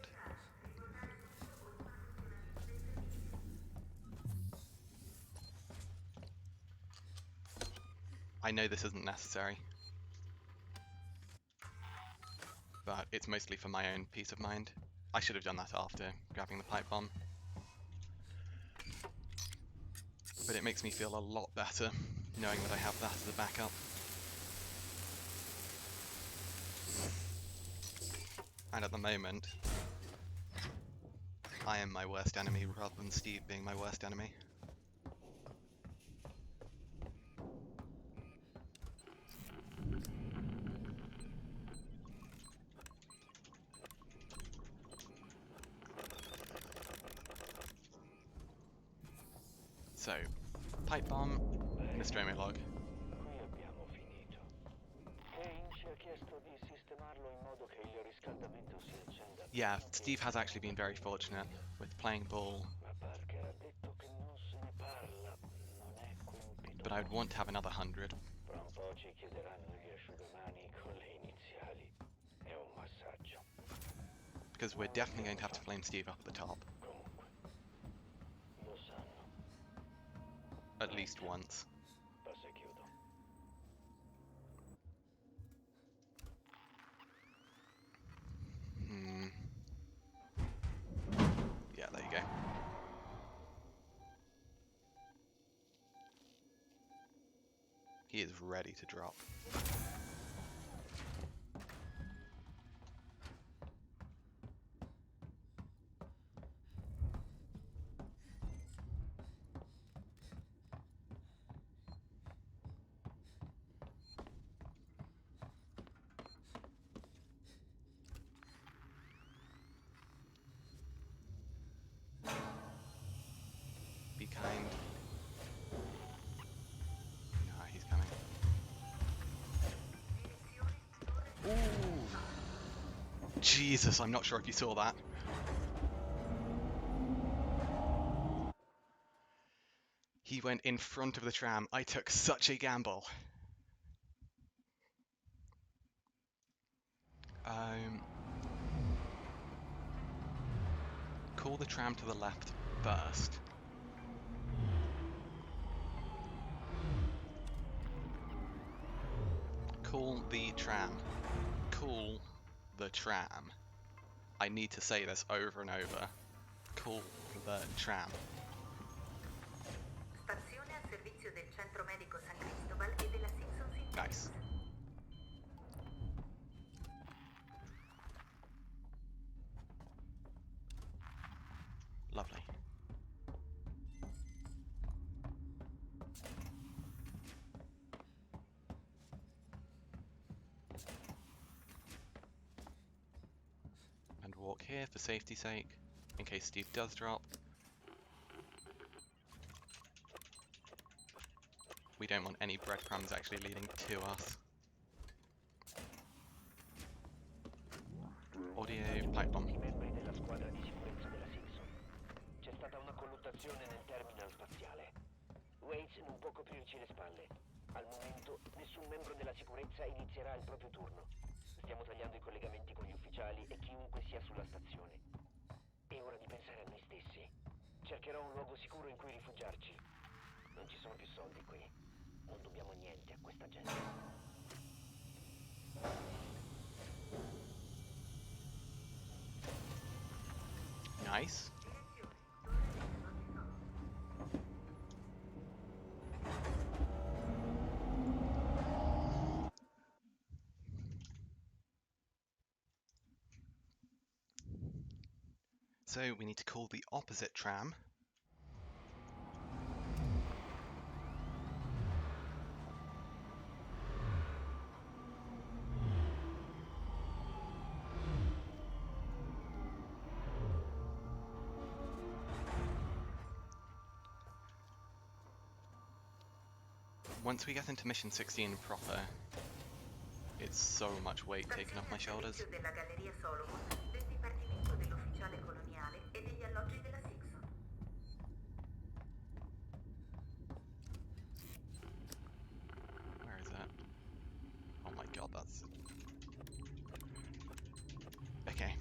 I know this isn't necessary, but it's mostly for my own peace of mind. I should have done that after grabbing the pipe bomb. But it makes me feel a lot better knowing that I have that as a backup. And at the moment, I am my worst enemy rather than Steve being my worst enemy. So, pipe bomb, Nostromo log. Qui abbiamo finito. Kane ci ha chiesto di sistemarlo in modo che il riscaldamento si accenda. Yeah, Steve has actually been very fortunate with playing ball, Ma Parker ha detto che non se ne parla. Non è compito. but I would want to have another 100. Fra un po' ci chiederanno gli asciugamani con le iniziali. È un massaggio. Because we're definitely going to have to flame Steve up at the top. Comunque, lo sanno. At least once. Passa e chiudo. Yeah, there you go. He is ready to drop. Be kind. No, he's coming. Ooh. Jesus, I'm not sure if you saw that. He went in front of the tram. I took such a gamble. Call the tram to the left first. Call the tram. Call the tram. I need to say this over and over. Call the tram. Stazione al servizio del Centro Medico San Cristobal e della Simpson Synthesis. Nice. Lovely. And walk here for safety's sake, in case Steve does drop. We don't want any breadcrumbs actually leading to us. Audio pipe bomb. Membri della squadra di sicurezza della Simpson. C'è stata una colluttazione nel terminal spaziale. Waits non può coprirci le spalle. Al momento nessun membro della sicurezza inizierà il proprio turno. Stiamo tagliando i collegamenti con gli ufficiali e chiunque sia sulla stazione. È ora di pensare a noi stessi. Cercherò un luogo sicuro in cui rifugiarci. Non ci sono più soldi qui. Non dobbiamo niente a questa gente. Nice. So we need to call the opposite tram. Once we get into mission 16 proper, it's so much weight taken off my shoulders. Della Galleria Solomon, del Dipartimento dell'Ufficiale Coloniale e degli alloggi della Simpson. Where is that? Oh my god, that's... Okay.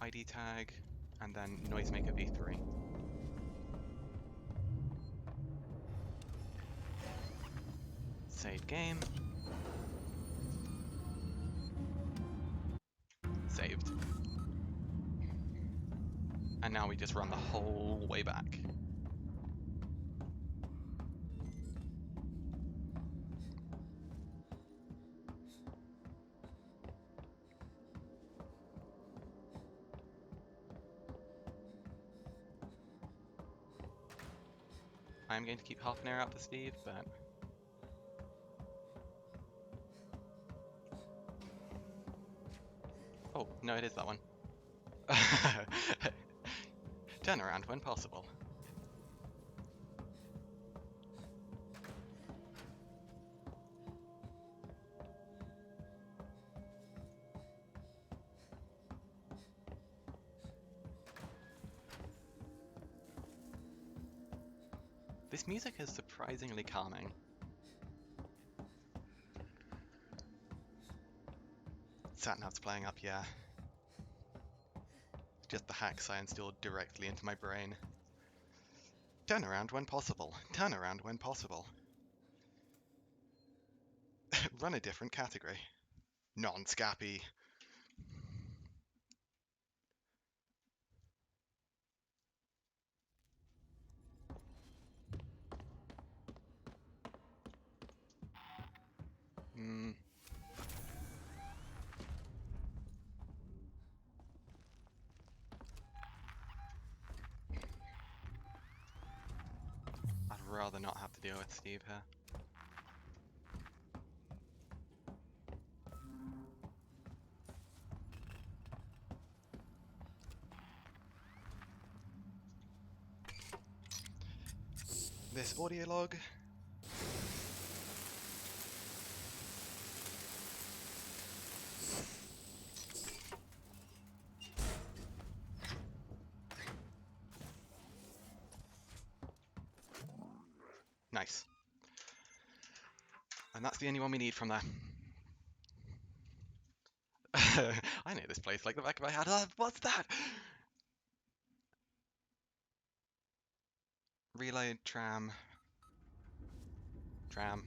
ID tag, and then Noisemaker V3. Save game. Saved. And now we just run the whole way back. I'm going to keep half an hour out for Steve, but... Oh, no, it is that one. Turn around when possible. This music is surprisingly calming. Satnav's playing up, yeah. Just the hacks I installed directly into my brain. Turn around when possible. Turn around when possible. Run a different category. Non-scappy. I'd rather not have to deal with Steve here. This audio log. Nice. And that's the only one we need from there. I know this place like the back of my hand. What's that? Reload, tram. Tram.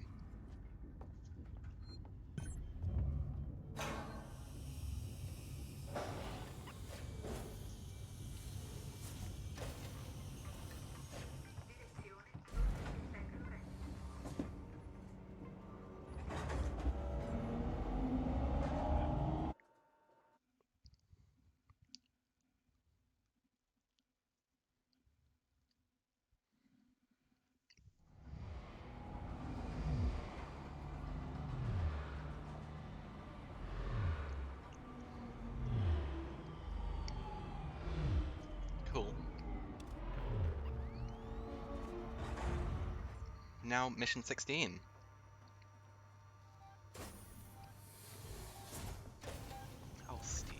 Cool. Now, mission 16. Oh, Steve.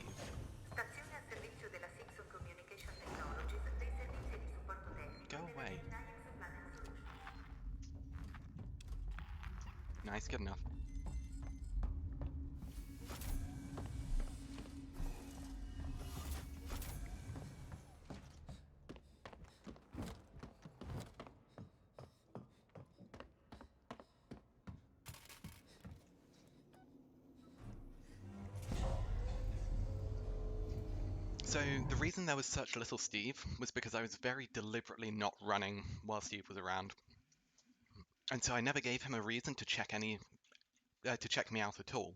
Stazione al servizio della Simpson Communication Technologies dei servizi di supporto tecnico. Go away. Planning Solutions. Nice, good enough. So the reason there was such little Steve was because I was very deliberately not running while Steve was around. And so I never gave him a reason to check me out at all.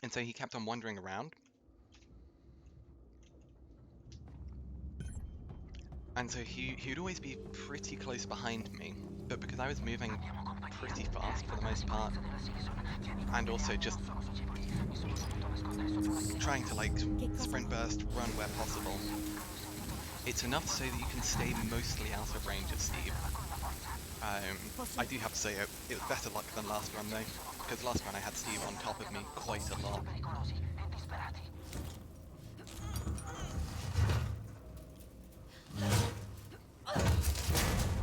And so he kept on wandering around. And so he'd always be pretty close behind me, but because I was moving pretty fast for the most part, and also just trying to like sprint burst, run where possible, it's enough so that you can stay mostly out of range of Steve. I do have to say it was better luck than last run though, because last run I had Steve on top of me quite a lot.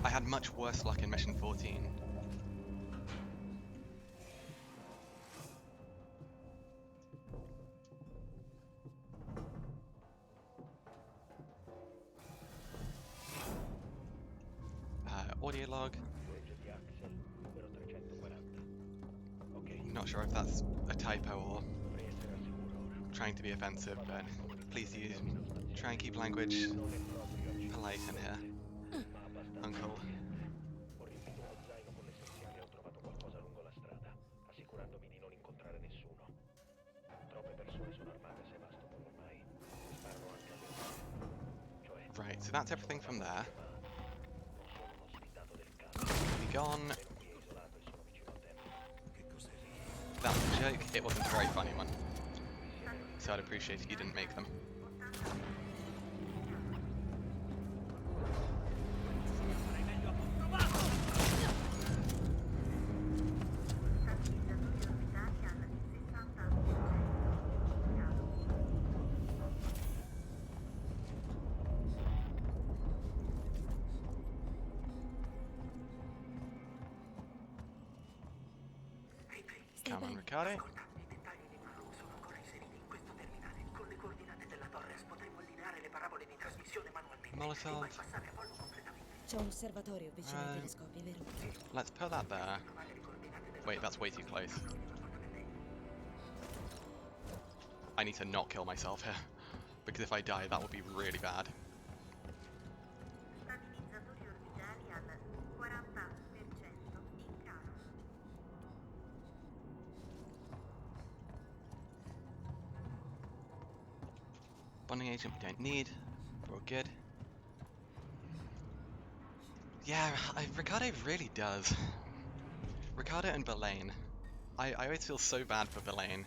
I had much worse luck in mission 14. Audio log. Not sure if that's a typo or trying to be offensive, but please try and keep language polite in here, Uncle. Right, so that's everything from there. Be gone. That's a joke. It wasn't a very funny one. So I'd appreciate if you didn't make them. Come on, Riccardo. I dettagli di Marlowe sono ancora inseriti in questo terminale. Con le coordinate della Torres potremmo allineare le parabole di trasmissione manualmente e Molotov. bypassare Apollo completamente. C'è un osservatorio vicino ai telescopi, vero? Let's put that there. Wait, that's way too close. I need to not kill myself here, because if I die, that would be really bad. Stabilizzatori orbitali al 40% in calo. Bonding agent we don't need. We're all good. Yeah, Ricardo really does. Ricardo and Verlaine. I always feel so bad for Verlaine.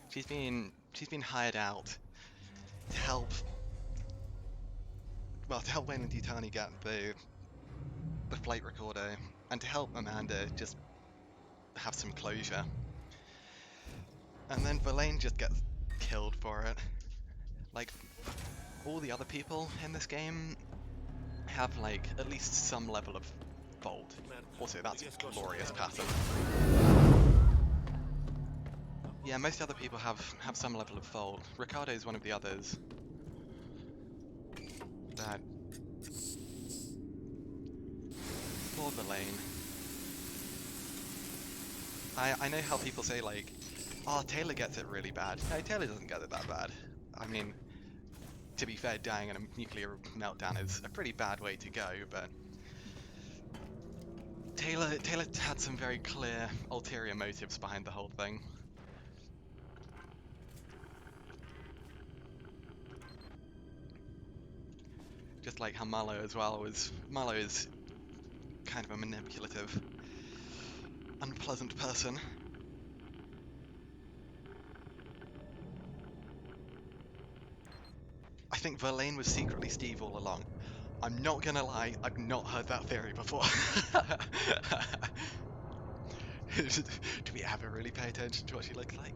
She's been hired out to help Wayne and Yutani get the flight recorder and to help Amanda just have some closure. And then Verlaine just gets killed for it. Like, all the other people in this game have, like, at least some level of fault. Also, that's a glorious pattern. Yeah, most other people have some level of fault. Ricardo is one of the others that... Poor Verlaine. I know how people say, like, oh, Taylor gets it really bad. No, Taylor doesn't get it that bad. I mean, to be fair, dying in a nuclear meltdown is a pretty bad way to go, but Taylor had some very clear ulterior motives behind the whole thing. Just like how Marlowe as well Marlowe is kind of a manipulative, unpleasant person. I think Verlaine was secretly Steve all along. I'm not gonna lie, I've not heard that theory before. Do we ever really pay attention to what she looks like?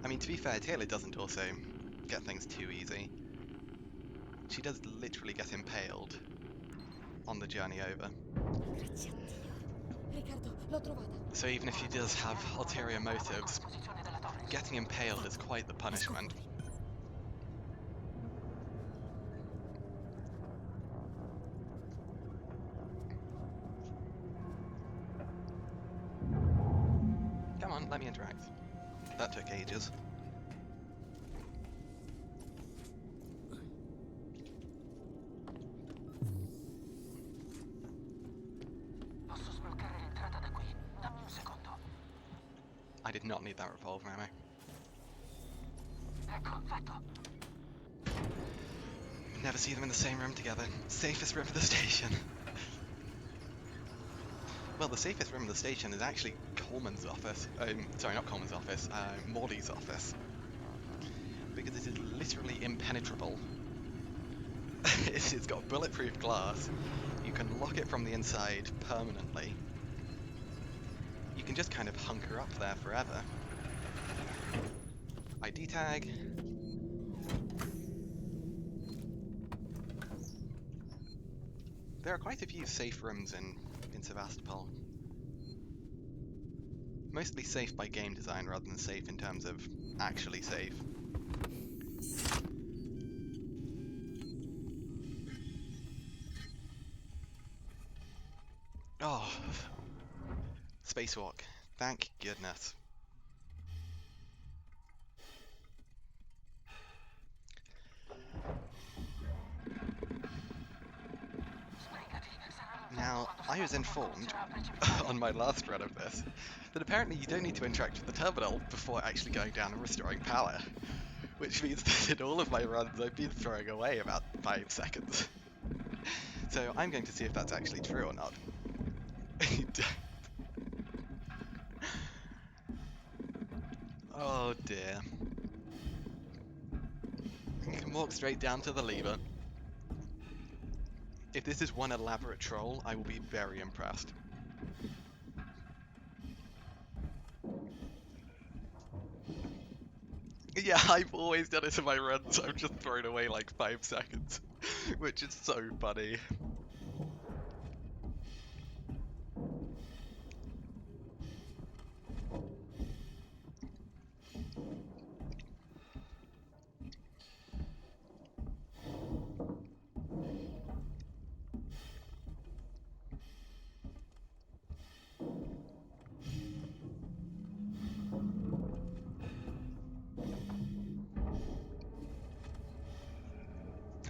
I mean, to be fair, Taylor doesn't also get things too easy. She does literally get impaled on the journey over. Riccardo, l'ho trovata. So even if she does have ulterior motives, getting impaled is quite the punishment. Come on, let me interact. That took ages. Posso sbloccare l'entrata da qui. Dammi un secondo. I did not need that revolver ammo. Ecco, fatto. Never see them in the same room together. Safest room of the station. Well, the safest room of the station is actually Coleman's office. Sorry, not Coleman's office, Morley's office. Because it is literally impenetrable. It's got bulletproof glass. You can lock it from the inside permanently. You can just kind of hunker up there forever. ID tag. There are quite a few safe rooms in Sevastopol. Mostly safe by game design rather than safe in terms of actually safe. Oh, spacewalk. Thank goodness. Now, I was informed on my last run of this that apparently you don't need to interact with the terminal before actually going down and restoring power, which means that in all of my runs I've been throwing away about 5 seconds. So I'm going to see if that's actually true or not. Oh dear. You can walk straight down to the lever. If this is one elaborate troll, I will be very impressed. Yeah, I've always done it in my runs. I've just thrown away like 5 seconds, which is so funny.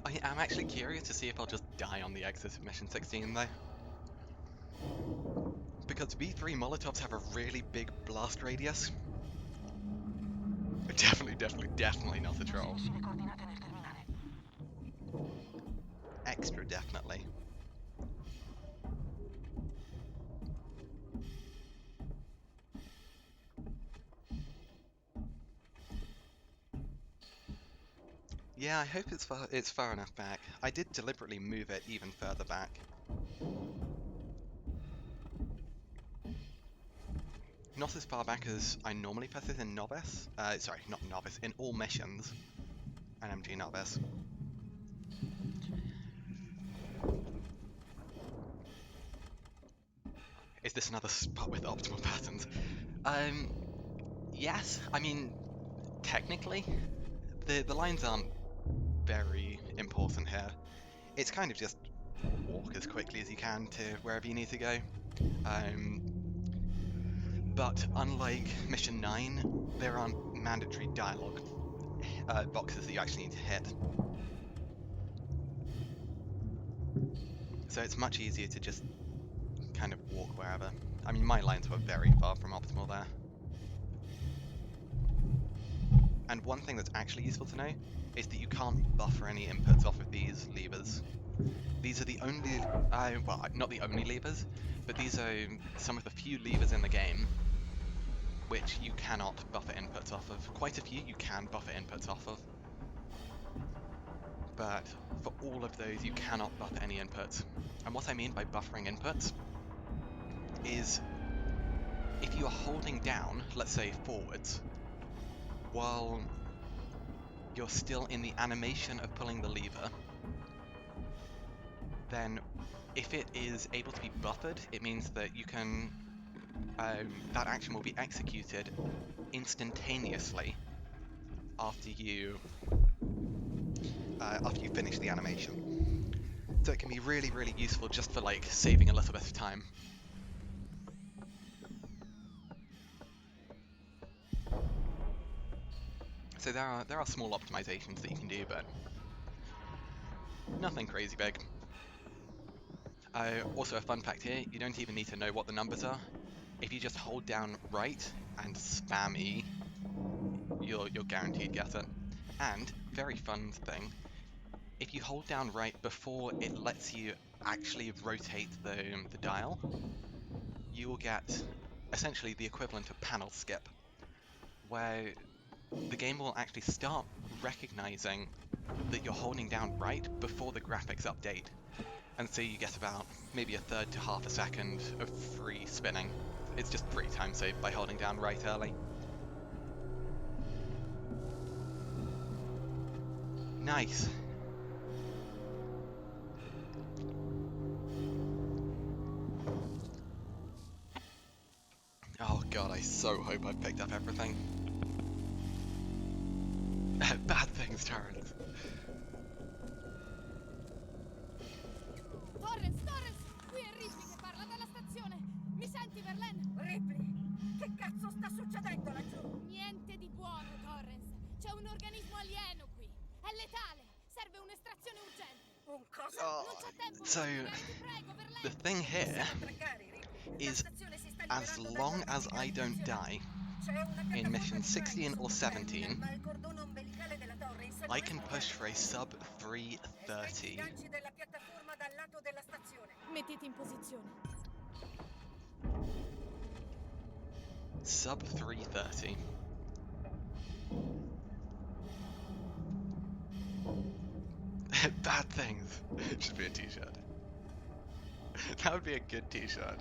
I am actually curious to see if I'll just die on the exit of Mission 16 though. Because V3 Molotovs have a really big blast radius. Definitely not a troll. Extra definitely. Yeah, I hope it's far enough back. I did deliberately move it even further back. Not as far back as I normally put it in Novice. Sorry, not Novice, in all missions. And MG Novice. Is this another spot with optimal patterns? Yes. I mean, technically, the lines aren't very important here. It's kind of just walk as quickly as you can to wherever you need to go. But unlike Mission 9, there aren't mandatory dialogue boxes that you actually need to hit. So it's much easier to just kind of walk wherever. I mean, my lines were very far from optimal there. And one thing that's actually useful to know is that you can't buffer any inputs off of these levers. These are the only, well, not the only levers, but these are some of the few levers in the game which you cannot buffer inputs off of. Quite a few you can buffer inputs off of. But for all of those, you cannot buffer any inputs. And what I mean by buffering inputs is if you are holding down, let's say forwards, while you're still in the animation of pulling the lever, then if it is able to be buffered, it means that you can that action will be executed instantaneously after you finish the animation. So it can be really, really useful just for like saving a little bit of time. So there are small optimizations that you can do, but nothing crazy big. Also a fun fact here, you don't even need to know what the numbers are. If you just hold down right and spam E, you'll guaranteed get it. And, very fun thing, if you hold down right before it lets you actually rotate the dial, you will get essentially the equivalent of panel skip, where the game will actually start recognizing that you're holding down right before the graphics update. And so you get about maybe a third to half a second of free spinning. It's just free time saved by holding down right early. Nice. Oh god, I so hope I've picked up everything. Bad things, Terrence. Torres, qui è Ripley che parla dalla stazione. Mi senti, Verlaine? Ripley, che cazzo sta succedendo laggiù? Niente di buono, Torres. C'è un organismo alieno qui. È letale. Serve un'estrazione urgente. Un cosa? Non c'è tempo. So, the thing here is, as long as I don't die in mission 16 or 17, I can push for a sub 330 Mettiti in posizione. Sub 330. Bad things. Should be a t-shirt. That would be a good t-shirt.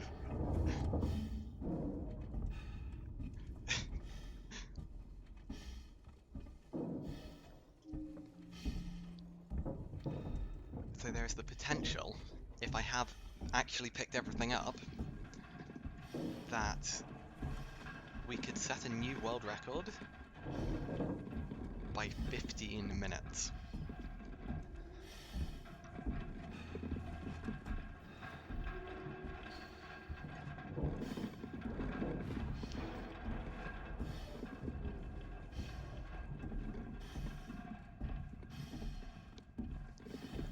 So there is the potential, if I have actually picked everything up, that we could set a new world record by 15 minutes.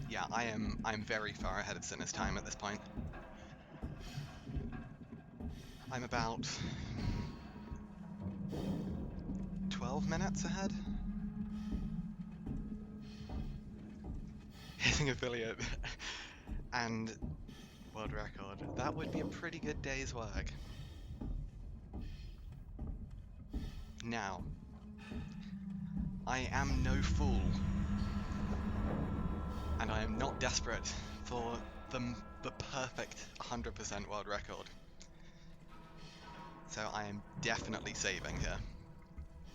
Yeah, I'm very far ahead of Sinner's time at this point. I'm about 12 minutes ahead. Hitting affiliate and world record. That would be a pretty good day's work. Now, I am no fool, and I am not desperate for the perfect 100% world record. So I am definitely saving here.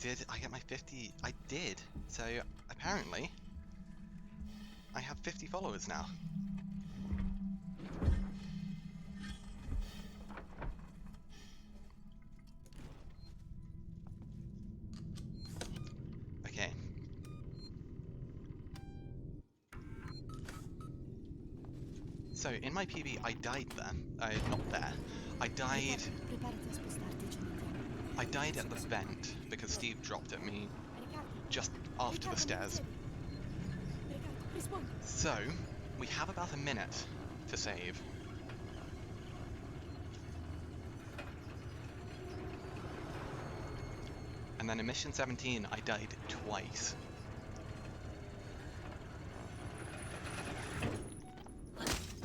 Did I get my 50? I did. So apparently, I have 50 followers now. Okay. So in my PB, I died there. Not there. I died at the vent because Steve dropped at me just after the stairs. So we have about a minute to save. And then in mission 17, I died twice.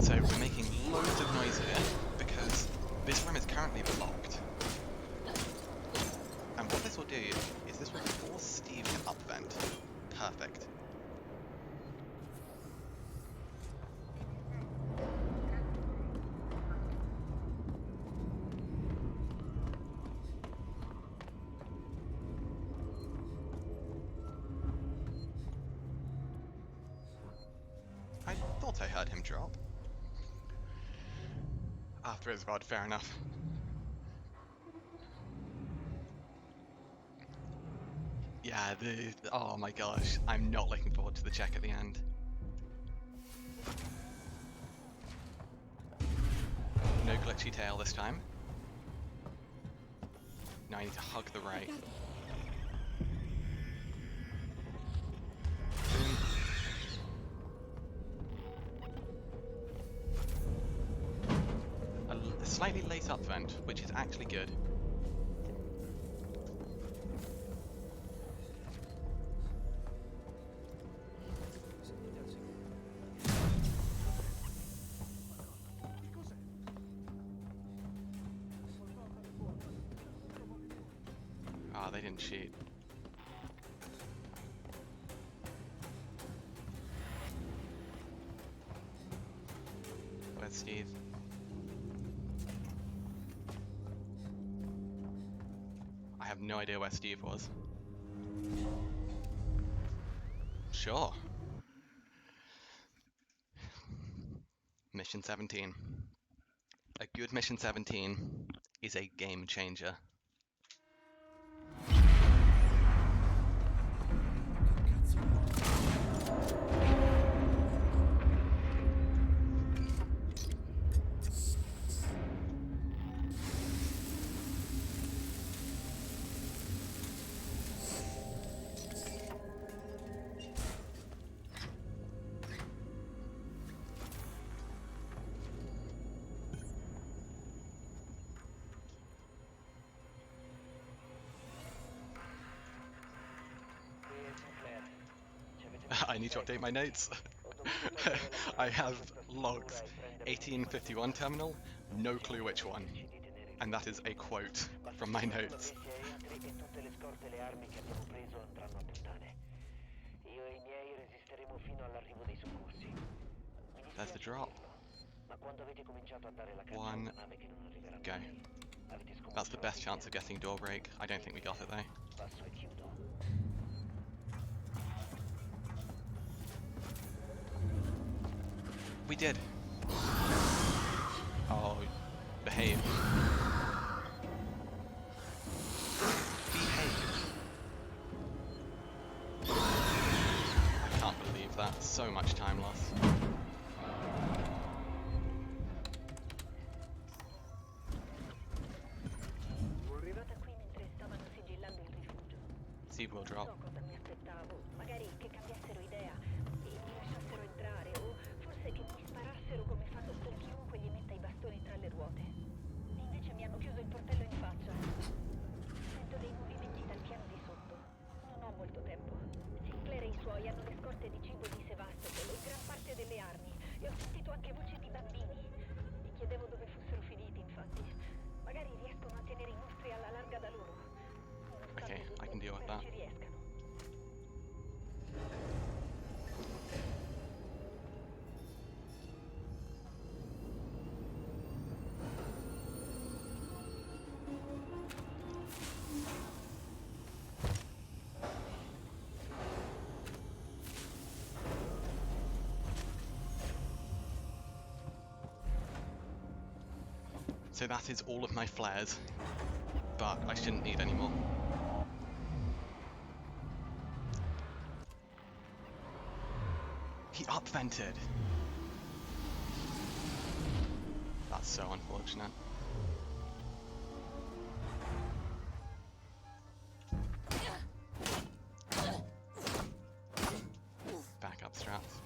So we're making loads of noise here because this room is currently blocked. And what this will do is this will force Steve to upvent. Perfect. I thought I heard him drop. After his rod, fair enough. Yeah, oh my gosh, I'm not looking forward to the check at the end. No glitchy tail this time. Now I need to hug the right. Boom. A slightly late upvent, which is actually good. Ah, they didn't shoot. Where's Steve? I have no idea where Steve was. Sure. Mission 17. A good mission 17 is a game changer. I need to update my notes. I have logs 1851 terminal, no clue which one. And that is a quote from my notes. E tutte le scorte e le armi che abbiamo preso andranno a puttane. Io e I miei resisteremo fino all'arrivo dei soccorsi. There's the drop. Ma quando avete cominciato a dare la caccia a One, una nave che non arriverà go. mai, avete scommesso That's the best chance of getting door break. I don't think we got it though. passo e chiudo. We did. Oh, behave. Behave. I can't believe that. So much time lost. Arrivata qui mentre stavano sigillando il rifugio. Seawall Non drop. so cosa mi aspettavo, magari che cambiassero idea e mi lasciassero entrare, o forse che mi sparassero come fanno con chiunque gli metta I bastoni tra le ruote. Invece mi hanno chiuso il portello in faccia. Sento dei movimenti dal piano di sotto. Non ho molto tempo. Sinclair e I suoi hanno le scorte di cibo di Sevastopol e gran parte delle armi. E ho sentito anche voci di bambini. Mi chiedevo dove fossero finiti, infatti. Magari riescono a tenere I mostri alla larga da loro. Okay, I can deal with that. Ci riescano. So that is all of my flares, but I shouldn't need any more. He upvented. That's so unfortunate. Backup strats.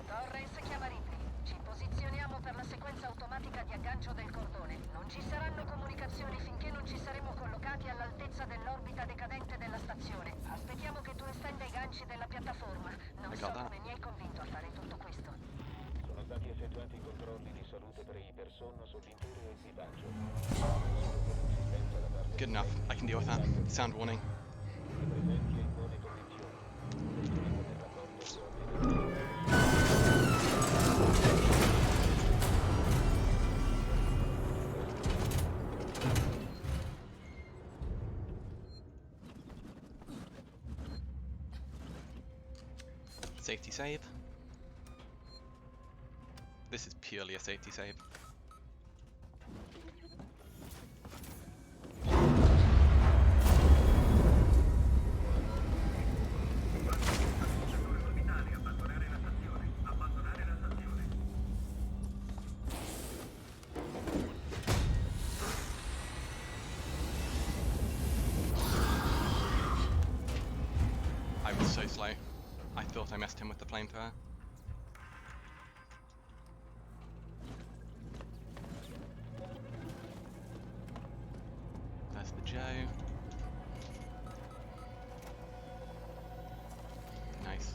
Torres chiama Ripley. Ci posizioniamo per la sequenza automatica di aggancio del cordone. Non ci saranno comunicazioni finché non ci saremo collocati all'altezza dell'orbita decadente della stazione. Aspettiamo che tu estenda I ganci della piattaforma. Non so come mi hai convinto a fare tutto questo. Sono stati effettuati controlli di salute per I person sull'intero equipaggio. Good enough. I can deal with that. Sound warning. Presenti in buone condizioni. Safety save. This is purely a safety save. I was so slow. I thought I missed him with the flamethrower. There's the Joe. Nice.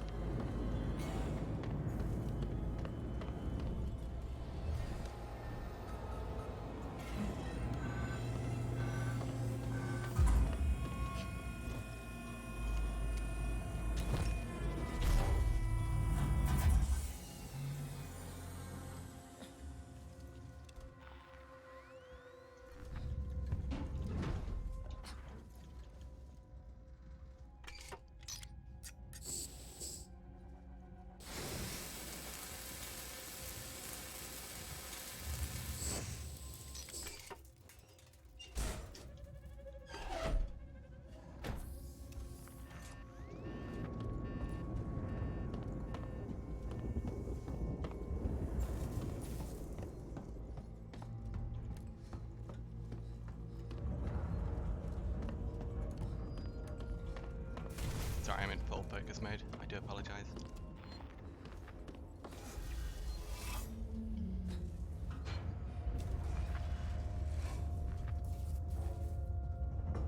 Sorry, I'm in full focus mode. I do apologize.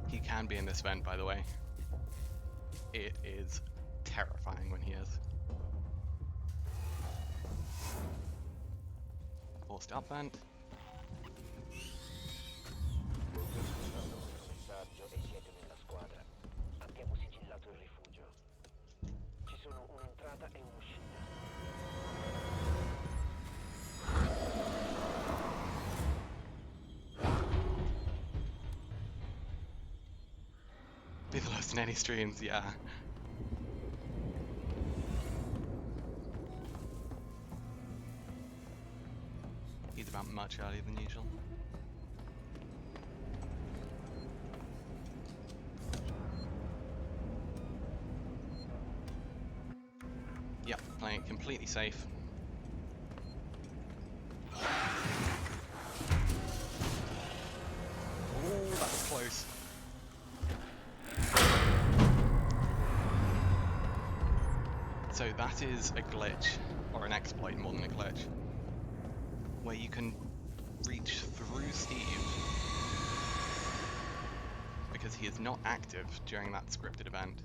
He can be in this vent, by the way. It is terrifying when he is. Forced up vent. Messaggio e siete nella squadra. Abbiamo sigillato il rifugio. Ci sono un'entrata e un'uscita. Be the lowest in any streams, yeah. He's about much earlier than usual. Yep, playing it completely safe. Oh, that was close. So that is a glitch, or an exploit more than a glitch, where you can reach through Steve because he is not active during that scripted event.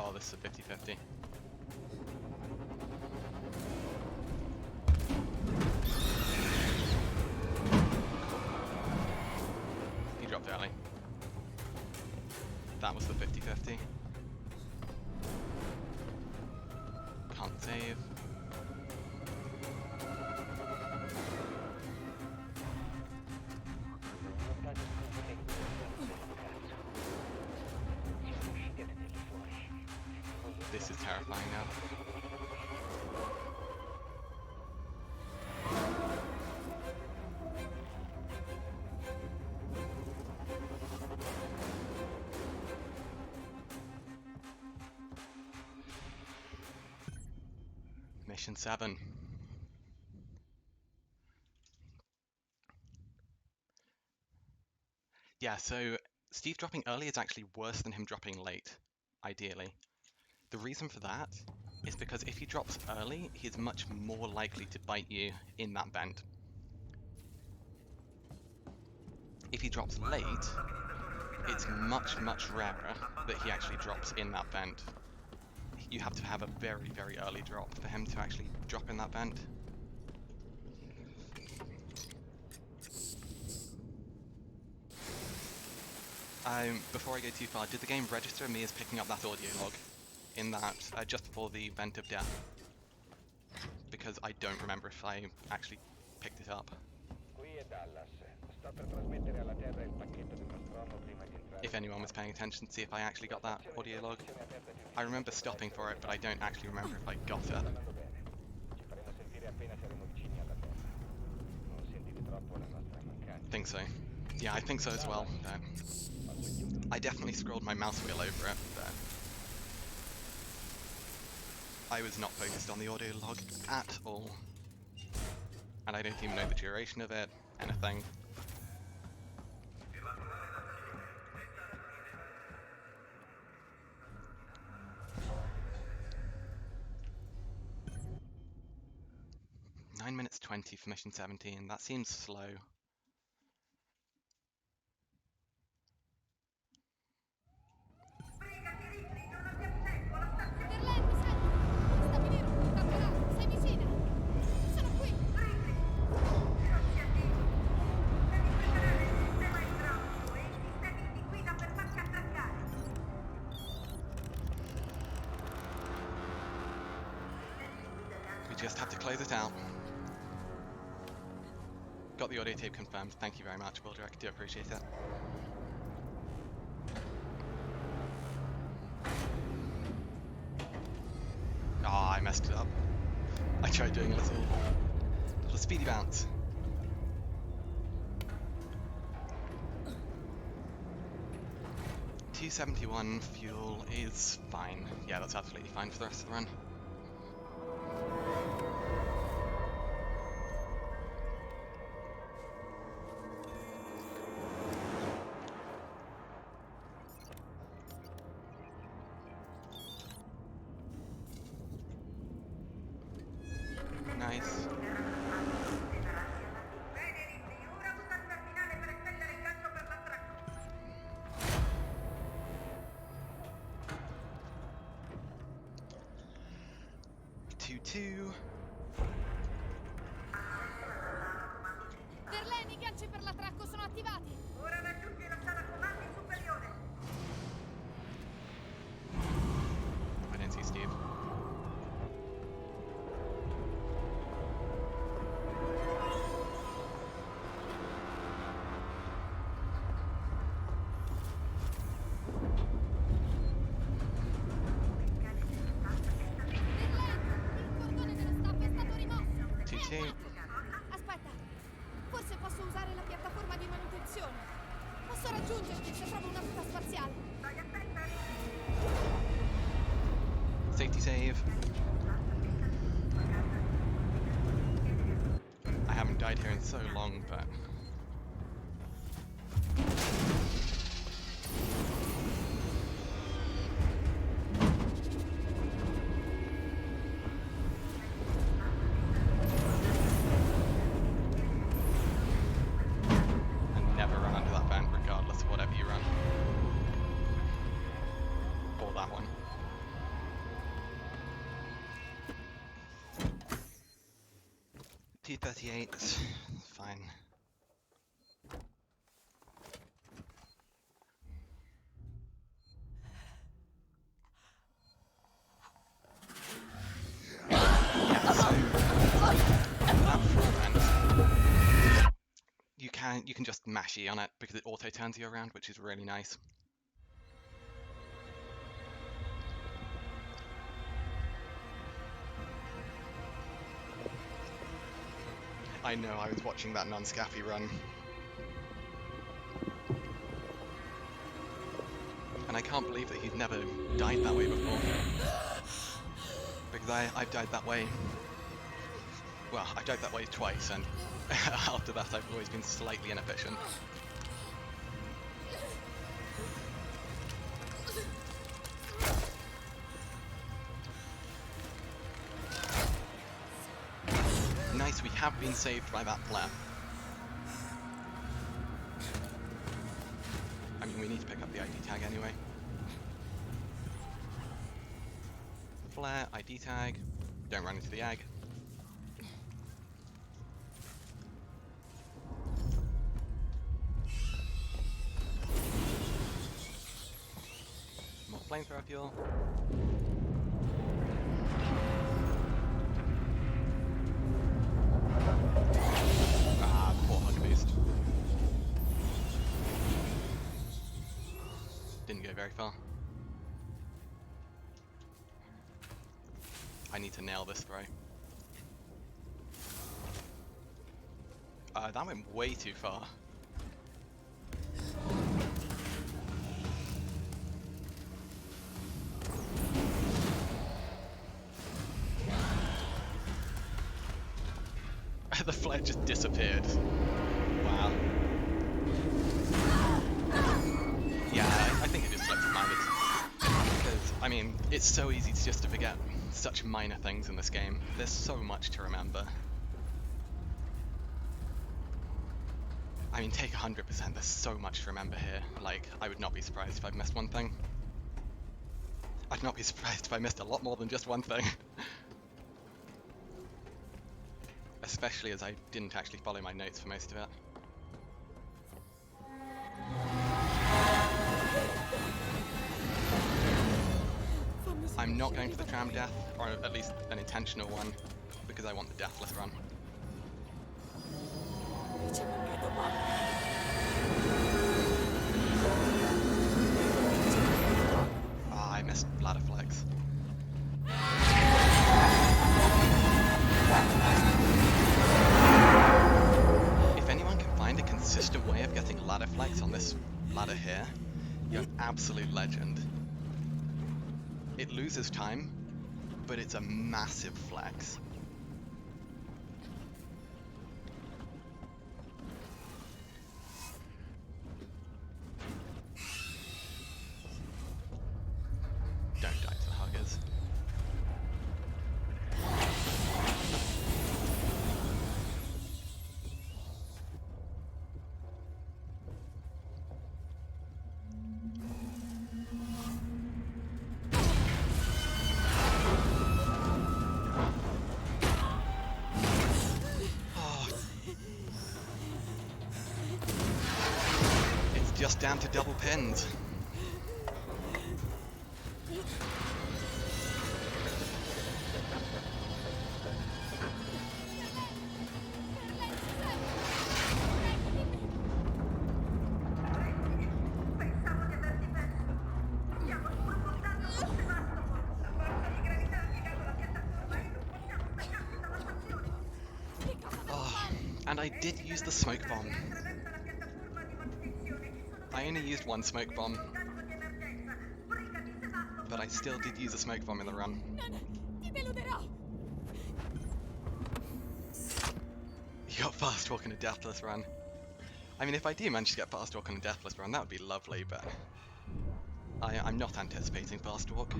Oh, this is a 50-50. He dropped early. That was the 50-50. Can't save. This is terrifying now. Mission 7. Yeah, so Steve dropping early is actually worse than him dropping late, ideally. The reason for that is because if he drops early, he's much more likely to bite you in that vent. If he drops late, it's much, much rarer that he actually drops in that vent. You have to have a very, very early drop for him to actually drop in that vent. Before I go too far, did the game register me as picking up that audio log in that just before the event of death? Because I don't remember if I actually picked it up. If anyone was paying attention, see if I actually got that audio log. I remember stopping for it, but I don't actually remember if I got it. Think so. Yeah, I think so as well. I definitely scrolled my mouse wheel over it, but I was not focused on the audio log at all. And I don't even know the duration of it, anything. Nine minutes 20 for mission 17, that seems slow. We just have to close it out. Got the audio tape confirmed. Thank you very much, Wildrick. Do appreciate it. Ah, I messed it up. I tried doing a little speedy bounce. $271 fuel is fine. Yeah, that's absolutely fine for the rest of the run. Nice. Bene, Ripley, ora usa il terminale per estendere il gancio per l'attracco. 2-2. Verlaine, i ganci per l'attracco sono attivati! Ora raggiungi la sala comandi superiore. I didn't see Steve. TT. Aspetta, forse posso usare la piattaforma di manutenzione. Posso raggiungerti se trovo una tuta spaziale. Safety save. I haven't died here in so long, but... And never run under that vent, regardless of whatever you run. Or that one. T-38, fine. Yeah, so that front vent, you can just mash E on it because it auto turns you around, which is really nice. I know, I was watching that non-scaffy run. And I can't believe that he's never died that way before. Because I've died that way. Well, I've died that way twice, and after that I've always been slightly inefficient. Nice, we have been saved by that flare. I mean, we need to pick up the ID tag anyway. Flare, ID tag, don't run into the egg. More flamethrower fuel. Ah, poor hug boost. Didn't go very far. I need to nail this throw. That went way too far. The flare just disappeared. Wow. Yeah, I think it just slipped my mind. Because, I mean, it's so easy just to forget such minor things in this game. There's so much to remember. I mean, take 100%, there's so much to remember here. Like, I would not be surprised if I've missed one thing. I'd not be surprised if I missed a lot more than just one thing. Especially as I didn't actually follow my notes for most of it. I'm not going for the tram death, or at least an intentional one, because I want the deathless run. Ah, I missed ladder flex. If anyone can find a consistent way of getting ladder flex on this ladder here, you're an absolute legend. It loses time, but it's a massive flex. Don't die to the huggers. down to double pins. Pensavo di averti perso. Stiamo sprofondando con Sebastopol. La forza di gravità ha piegato la piattaforma e non possiamo staccarci dalla stazione. Oh, and I did use the smoke bomb. I only used one smoke bomb, but I still did use a smoke bomb in the run. Ti deluderò! You got fast walk in a deathless run. I mean, if I do manage to get fast walk on a deathless run, that would be lovely, but I'm not anticipating fast walk.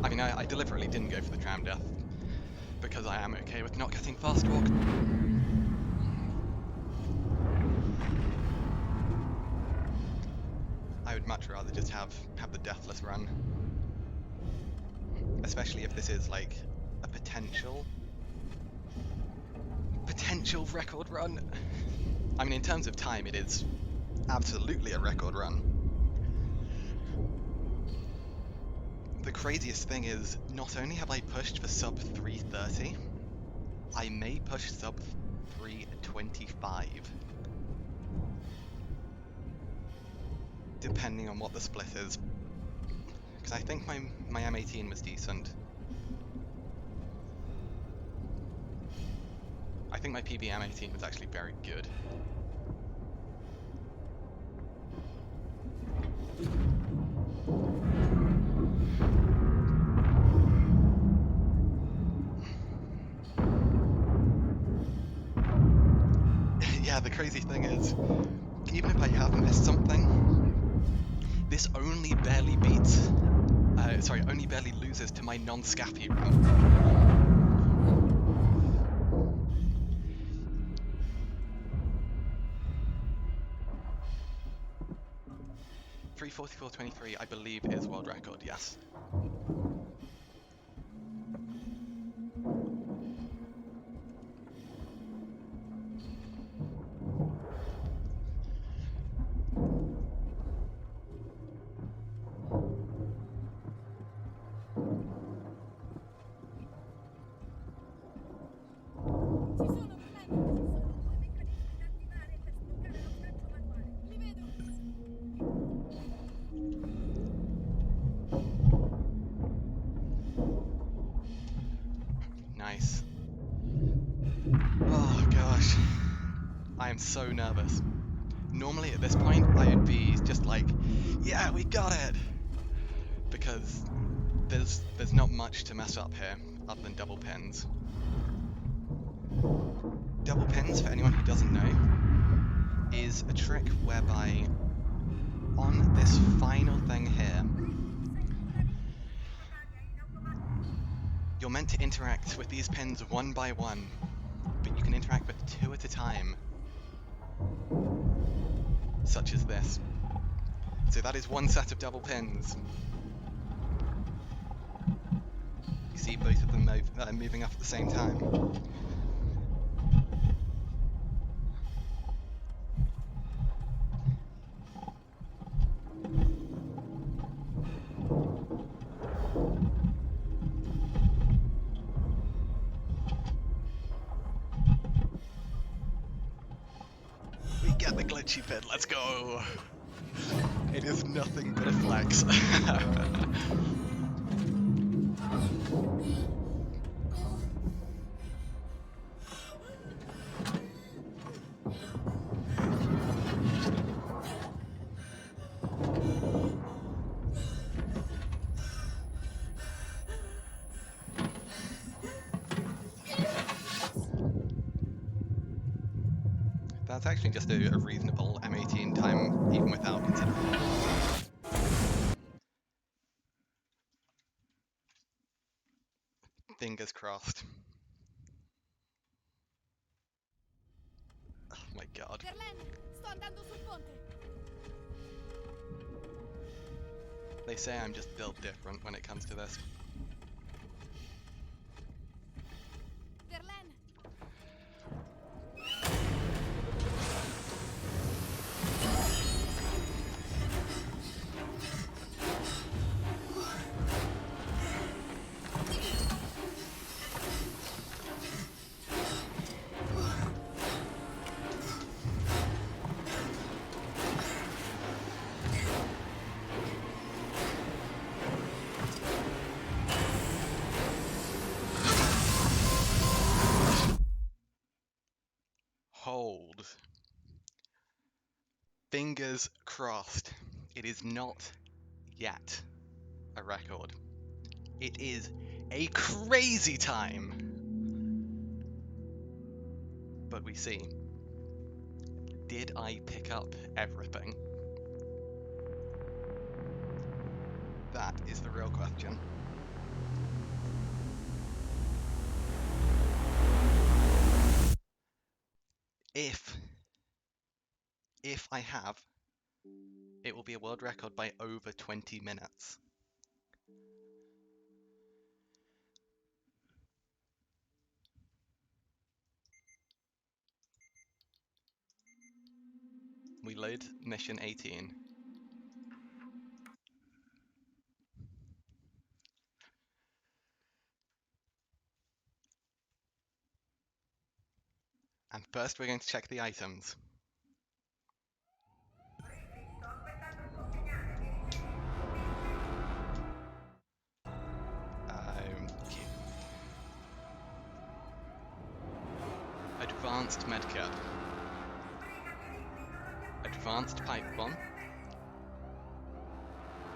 I mean, I deliberately didn't go for the tram death, because I am okay with not getting fast walk. I would much rather just have the deathless run. Especially if this is like a potential record run. I mean, in terms of time, it is absolutely a record run. The craziest thing is, not only have I pushed for sub 330, I may push sub 325. Depending on what the split is. Because I think my M18 was decent. I think my PB M18 was actually very good. Yeah, the crazy thing is, even if I have missed something, this only barely beats, only barely loses to my non-Scappy run. 3:44.23, I believe, is world record, yes. Nice. Oh gosh, I am so nervous. Normally at this point I would be just like, yeah, we got it! Because there's not much to mess up here other than double pins. Double pins, for anyone who doesn't know, is a trick whereby on this final thing here, you're meant to interact with these pins one by one, but you can interact with two at a time, such as this. So that is one set of double pins. You see both of them moving up at the same time. We get the glitchy pin, let's go! It is nothing but a flex. That's actually just a reasonable M18 time, even without considering. Fingers crossed. Oh my god. Sto andando sul ponte. They say I'm just built different when it comes to this. Fingers crossed. It is not yet a record. It is a crazy time. But we see. Did I pick up everything? That is the real question. If I have, it will be a world record by over 20 minutes. We load mission 18. And first we're going to check the items. Okay. Advanced medkit. Advanced pipe bomb.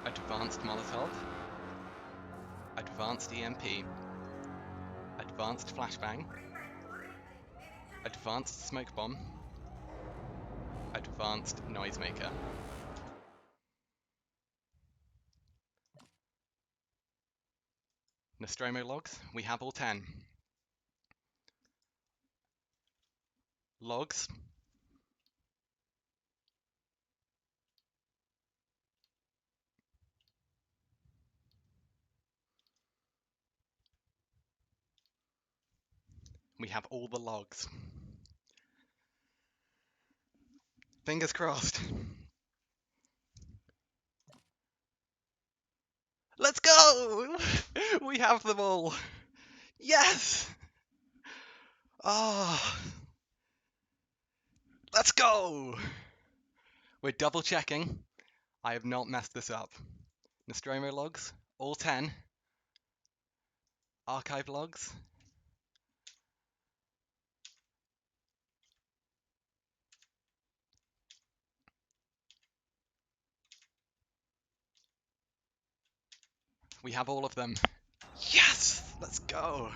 Advanced Molotov. Advanced EMP. Advanced flashbang. Advanced smoke bomb. Advanced noisemaker. Nostromo logs, we have all 10. Logs. We have all the logs. Fingers crossed. Let's go! We have them all. Yes! Ah! Oh. Let's go! We're double checking. I have not messed this up. Nostromo logs, all 10. Archive logs. We have all of them. Yes! Let's go!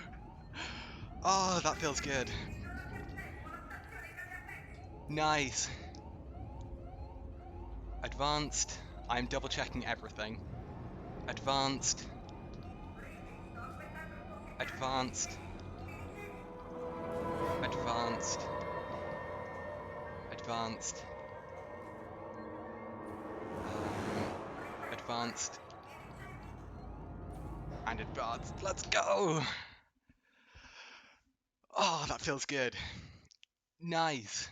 Oh, that feels good. Nice. Advanced. I'm double checking everything. Advanced. Advanced. Advanced. Advanced. Advanced. And advanced. Let's go! Oh, that feels good. Nice.